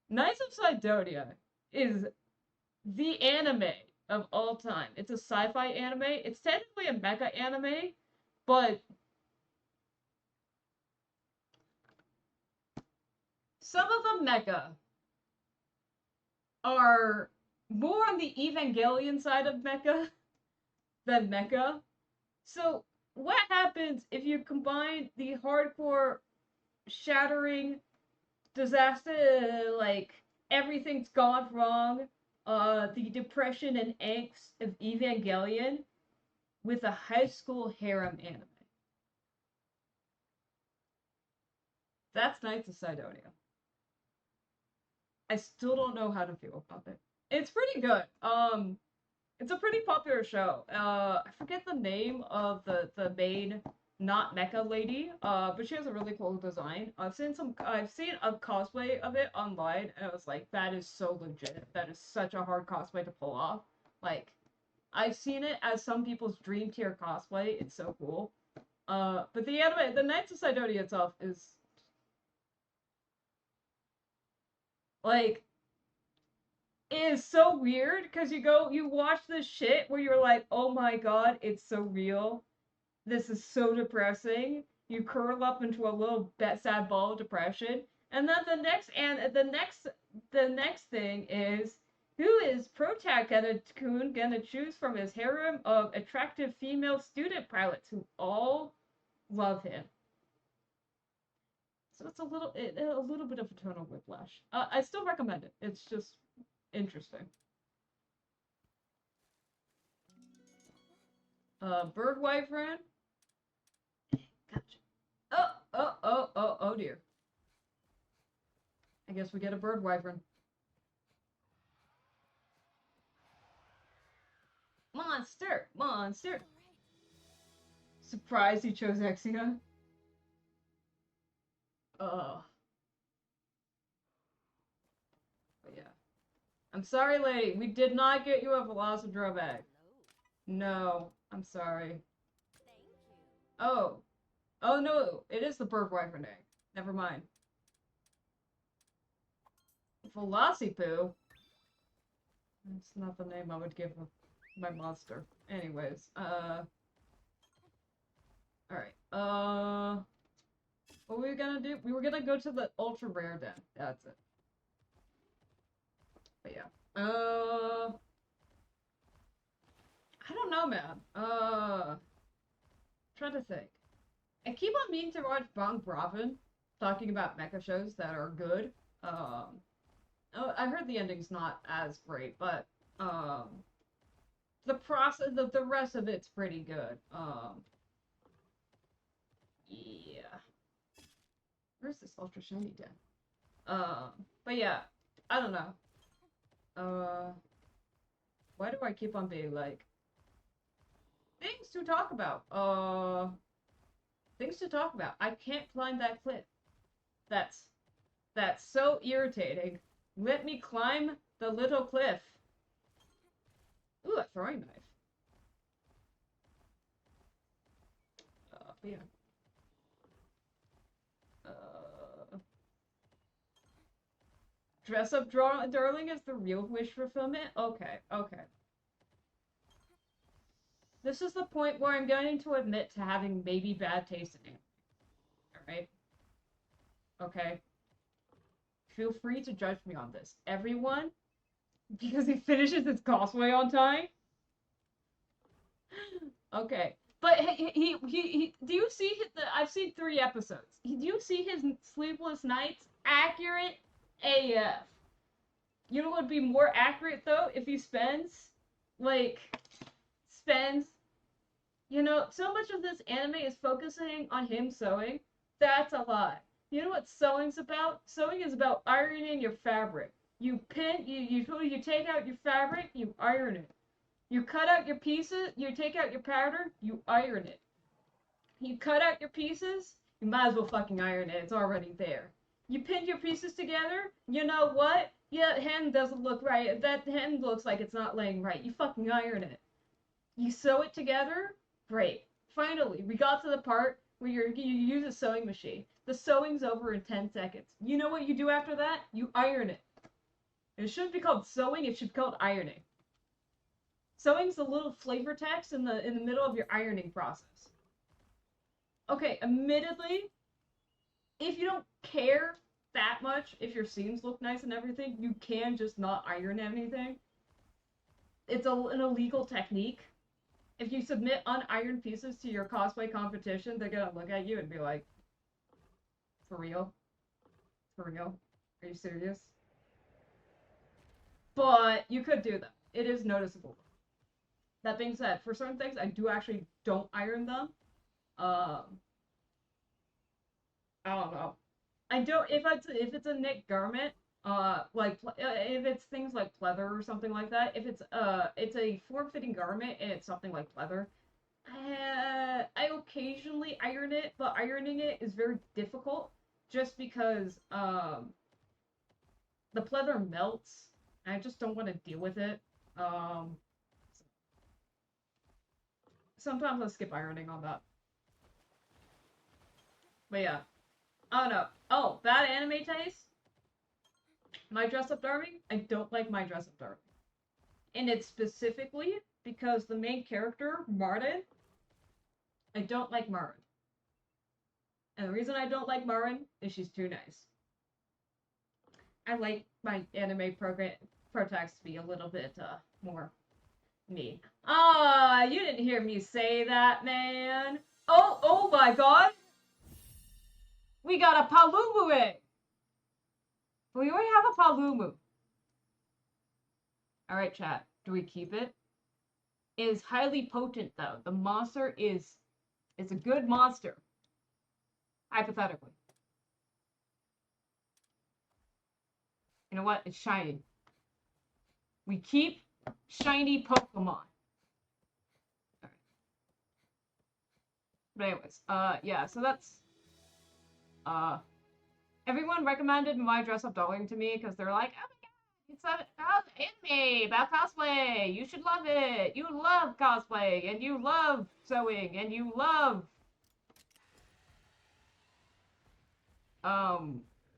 Knights of Sidonia is the anime of all time. It's a sci-fi anime. It's technically a mecha anime, but some of the mecha are more on the Evangelion side of mecha than mecha. So what happens if you combine the hardcore shattering disaster, like everything's gone wrong, the depression and angst of Evangelion with a high school harem anime? That's Knights of Sidonia. I still don't know how to feel about it. It's pretty good. It's a pretty popular show. I forget the name of the main not mecha lady. But she has a really cool design. I've seen a cosplay of it online, and I was like, that is so legit. That is such a hard cosplay to pull off. Like, I've seen it as some people's dream tier cosplay. It's so cool. But the anime, the Knights of Sidonia itself is like, it is so weird because you watch this shit where you're like, oh my god, it's so real. This is so depressing. You curl up into a little sad ball of depression, and then the next thing is, who is Protagonist-kun gonna choose from his harem of attractive female student pilots who all love him? So it's a little bit of a tonal whiplash. I still recommend it. It's just interesting. Bird wyvern. Gotcha. Oh dear. I guess we get a bird wyvern. Monster! Monster! Surprised he chose Exia. Ugh. I'm sorry, lady. We did not get you a Velocidrome egg. No, I'm sorry. Thank you. Oh. Oh no, it is the bird wyvern egg. Never mind. Velocipoo? That's not the name I would give my monster. Anyways, alright. What were we gonna do? We were gonna go to the ultra rare den. That's it. But yeah. I don't know, man. Trying to think. I keep on meaning to watch Bong Bravin talking about mecha shows that are good. Oh, I heard the ending's not as great, but the process, the rest of it's pretty good. Yeah. Where's this ultra shiny den? But yeah, I don't know. Why do I keep on being like things to talk about? Things to talk about. I can't climb that cliff. That's so irritating. Let me climb the little cliff. Ooh, a throwing knife. But yeah. Dress up darling is the real wish fulfillment? Okay, okay. This is the point where I'm going to admit to having maybe bad taste in it. Alright? Okay? Feel free to judge me on this. Everyone, because he finishes his cosplay on time? Okay. But he do you see I've seen 3 episodes. Do you see his sleepless nights? Accurate AF. You know what would be more accurate though? If he spends, you know, so much of this anime is focusing on him sewing. That's a lie. You know what sewing's about? Sewing is about ironing your fabric. You take out your fabric, you iron it. You cut out your pieces, you take out your pattern, you iron it. You cut out your pieces, you might as well fucking iron it. It's already there. You pin your pieces together, you know what? Yeah, that hem doesn't look right. That hem looks like it's not laying right. You fucking iron it. You sew it together, great. Finally, we got to the part where you use a sewing machine. The sewing's over in 10 seconds. You know what you do after that? You iron it. It shouldn't be called sewing, it should be called ironing. Sewing's the little flavor text in the middle of your ironing process. Okay, admittedly, if you don't care that much if your seams look nice and everything, you can just not iron anything. It's an illegal technique. If you submit unironed pieces to your cosplay competition, they're gonna look at you and be like, for real? For real? Are you serious? But you could do them. It is noticeable. That being said, for certain things, I don't iron them. I don't know. I don't if it's a knit garment, if it's things like pleather or something like that. If it's a form-fitting garment and it's something like pleather, I occasionally iron it, but ironing it is very difficult just because the pleather melts. And I just don't want to deal with it. Sometimes I skip ironing on that. But yeah. Oh no. Oh, bad anime taste? My Dress Up Darling? I don't like My Dress Up Darling. And it's specifically because the main character, Martin, I don't like Marin. And the reason I don't like Marin is she's too nice. I like my anime protagonists to be a little bit more mean. Ah, you didn't hear me say that, man. Oh my god. We got a Palumu egg. We already have a Palumu. Alright, chat. Do we keep it? It is highly potent, though. The monster is a good monster. Hypothetically. You know what? It's shiny. We keep shiny Pokemon. Alright. But anyways, yeah, so that's everyone recommended My Dress Up Darling to me because they're like, oh my god, It's an anime about cosplay. You should love it. You love cosplay, and you love sewing, and you love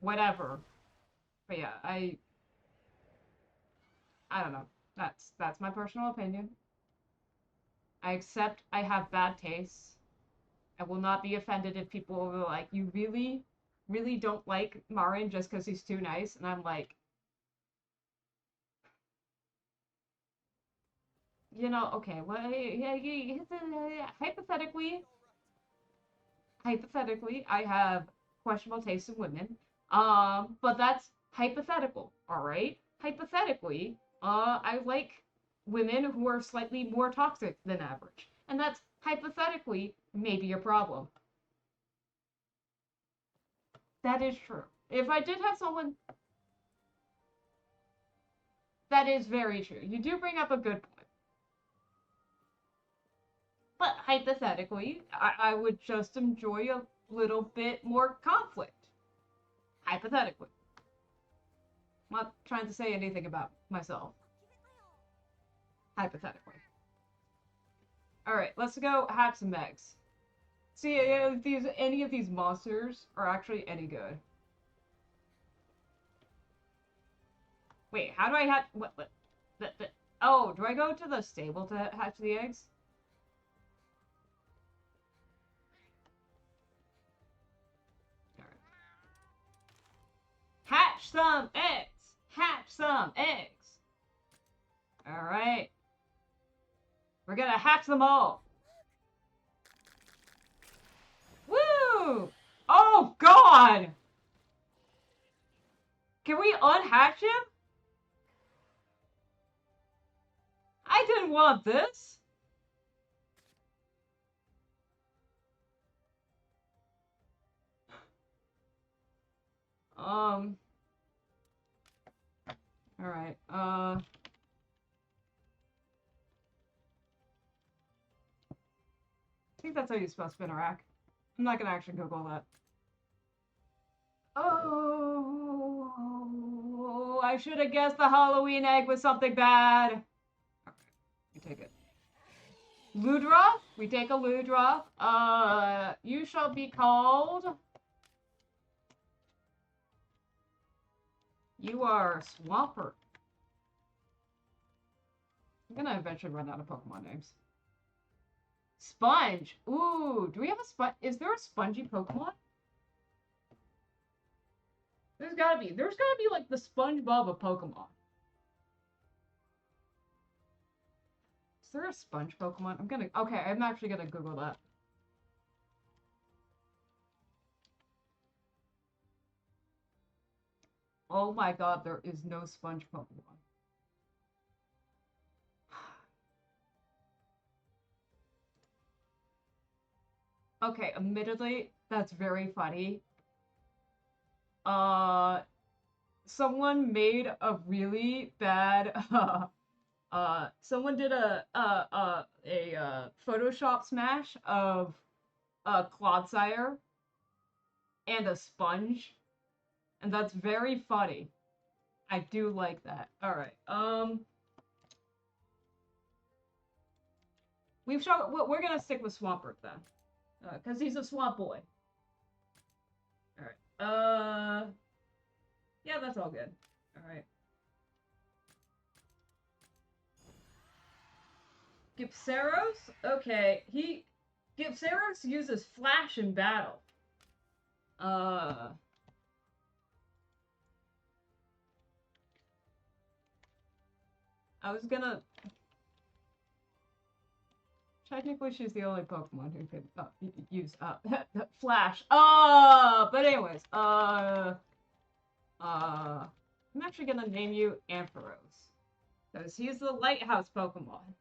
whatever. But yeah, I don't know. That's my personal opinion. I accept I have bad tastes. I will not be offended if people are like, you really, really don't like Marin just because he's too nice, and I'm like, you know, okay, well, hypothetically, I have questionable taste in women. But that's hypothetical, all right? Hypothetically, I like women who are slightly more toxic than average, and that's hypothetically maybe a problem. That is true. If I did have someone, that is very true. You do bring up a good point. But hypothetically, I would just enjoy a little bit more conflict. Hypothetically. I'm not trying to say anything about myself. Hypothetically. Alright, let's go hatch some eggs. See if any of these monsters are actually any good. Wait, how do I hatch... What? Oh, do I go to the stable to hatch the eggs? Alright. Hatch some eggs! Hatch some eggs! Alright. We're gonna hatch them all! Woo! Oh, God! Can we unhatch him? I didn't want this! Alright, I think that's how you're supposed to spin a rack. I'm not gonna actually Google that. Oh, I should have guessed the Halloween egg was something bad. Okay, we take it. Ludroth? We take a Ludroth. You shall be called... You are Swampert. I'm gonna eventually run out of Pokemon names. Sponge. Ooh, do we have a sponge? Is there a spongy Pokemon? There's gotta be. There's gotta be like the SpongeBob of Pokemon. Is there a sponge Pokemon? Okay, I'm actually gonna Google that. Oh my god, there is no sponge Pokemon. Okay, admittedly, that's very funny. Someone made a really bad, someone did a Photoshop smash of a Clodsire and a sponge, and that's very funny. I do like that. Alright, we're gonna stick with Swampert then. Because he's a swamp boy. Alright. Yeah, that's all good. Alright. Gipsaros? Okay, Gipsaros uses Flash in battle. I was gonna... Technically, she's the only Pokemon who could use Flash. But anyways, I'm actually gonna name you Ampharos. Because he's the lighthouse Pokemon.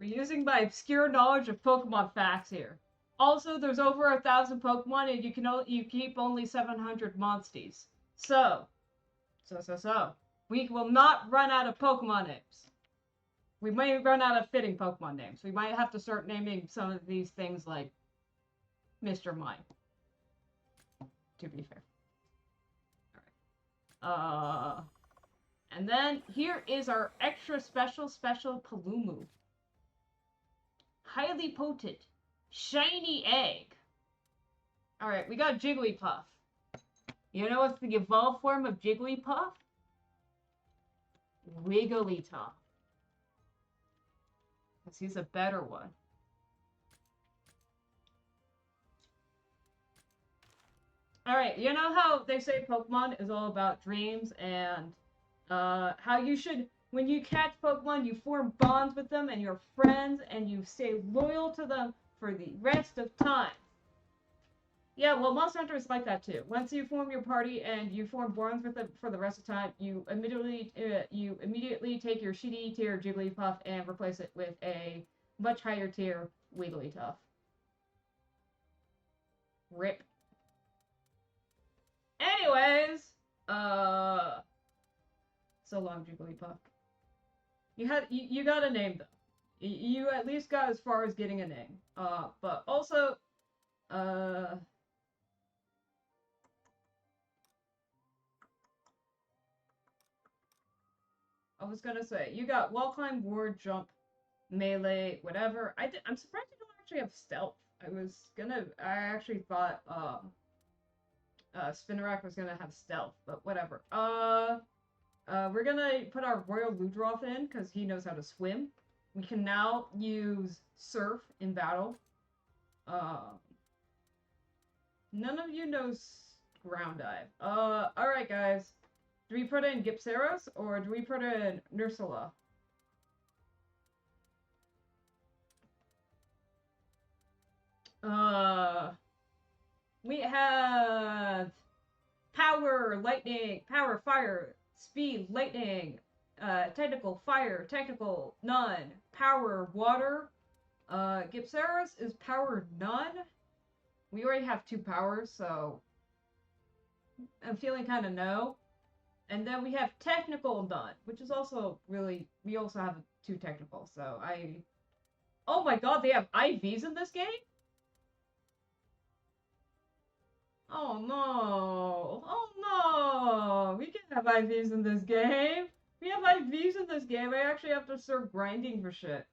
We're using my obscure knowledge of Pokemon facts here. Also, there's over 1,000 Pokemon, and you keep only 700 Monsties. So, we will not run out of Pokemon names. We may run out of fitting Pokemon names. We might have to start naming some of these things like Mr. Mime. To be fair. Alright. And then here is our extra special Palumu. Highly potent. Shiny egg. Alright, we got Jigglypuff. You know what's the evolved form of Jigglypuff? Wigglytuff. Because he's a better one. Alright, you know how they say Pokemon is all about dreams and how you should, when you catch Pokemon, you form bonds with them and you're friends and you stay loyal to them for the rest of time. Yeah, well, Monster Hunter is like that too. Once you form your party and you form bonds with them for the rest of time, you immediately take your shitty tier Jigglypuff and replace it with a much higher tier Wigglytuff. Rip. Anyways, so long, Jigglypuff. You got a name though. You at least got as far as getting a name. But also, I was gonna say, you got wall climb, ward, jump, melee, whatever. I'm surprised you don't actually have stealth. I actually thought, Spinarak was gonna have stealth, but whatever. We're gonna put our Royal Ludroth in, because he knows how to swim. We can now use Surf in battle. None of you knows Ground Dive. Alright guys. Do we put in Gypceros, or do we put in Nursula? We have Power, Lightning, Power, Fire, Speed, Lightning, Technical, Fire, Technical, none. Power, Water. Gypceros is Power, none. We already have 2 powers, so I'm feeling kind of no. And then we have Technical, none, which is also really, we also have 2 technical, so oh my god, they have IVs in this game? Oh no! Oh no! We can't have IVs in this game! We have IVs in this game! I actually have to start grinding for shit.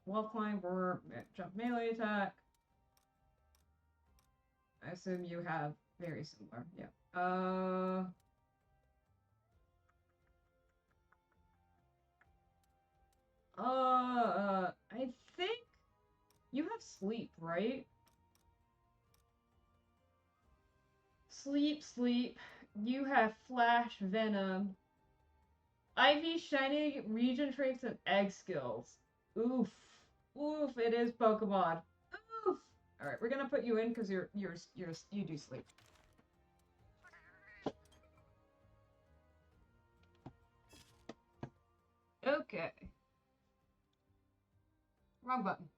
Wall climb, or jump melee attack. I assume you have very similar, yeah. I think you have sleep, right? Sleep. You have flash, venom, IV, shiny, region traits, and egg skills. Oof. Oof, it is Pokemon. Oof. Alright, we're gonna put you in because you do sleep. Okay. Wrong button.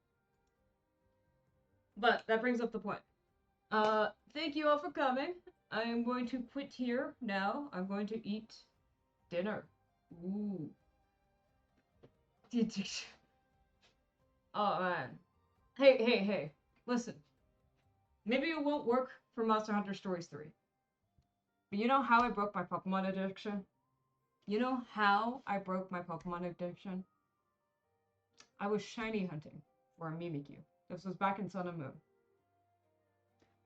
But that brings up the point. Thank you all for coming. I am going to quit here now. I'm going to eat dinner. Ooh. Oh man. Hey. Listen. Maybe it won't work for Monster Hunter Stories 3. But you know how I broke my Pokemon addiction? You know how I broke my Pokemon addiction? I was shiny hunting for a Mimikyu. This was back in Sun and Moon.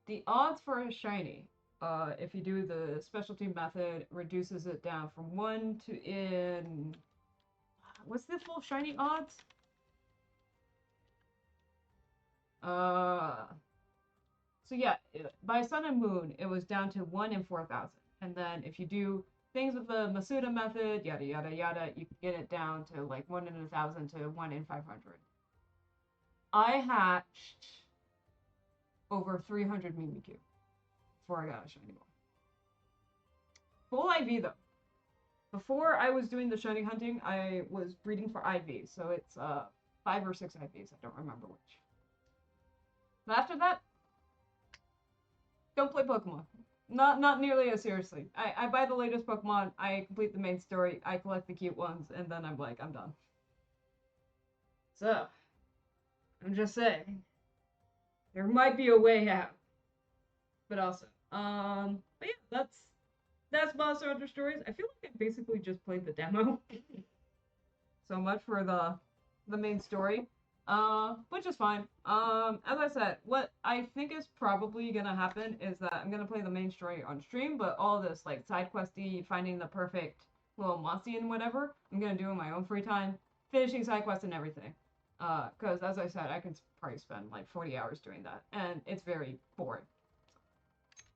The odds for a shiny, if you do the specialty method, reduces it down from 1 to in... What's the full shiny odds? So yeah, by Sun and Moon, it was down to 1 in 4,000. And then if you do things with the Masuda method, yada yada yada, you can get it down to like 1 in 1,000 to 1 in 500. I hatched over 300 Mimikyu before I got a shiny one. Full IV though. Before I was doing the shiny hunting, I was breeding for IV, so it's 5 or 6 IVs, I don't remember which. But after that, don't play Pokemon. Not nearly as seriously. I buy the latest Pokemon, I complete the main story, I collect the cute ones, and then I'm like, I'm done. So, I'm just saying, there might be a way out. But also, But yeah, that's Monster Hunter Stories. I feel like I basically just played the demo. So much for the main story. Which is fine. As I said, what I think is probably gonna happen is that I'm gonna play the main story on stream, but all this like side questy, finding the perfect little monster and whatever, I'm gonna do in my own free time, finishing side quests and everything. Because as I said, I can probably spend like 40 hours doing that, and it's very boring.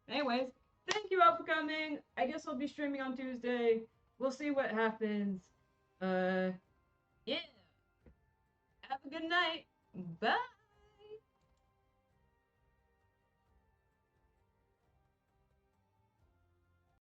Anyways, thank you all for coming. I guess I'll be streaming on Tuesday. We'll see what happens. Yeah. Have a good night. Bye.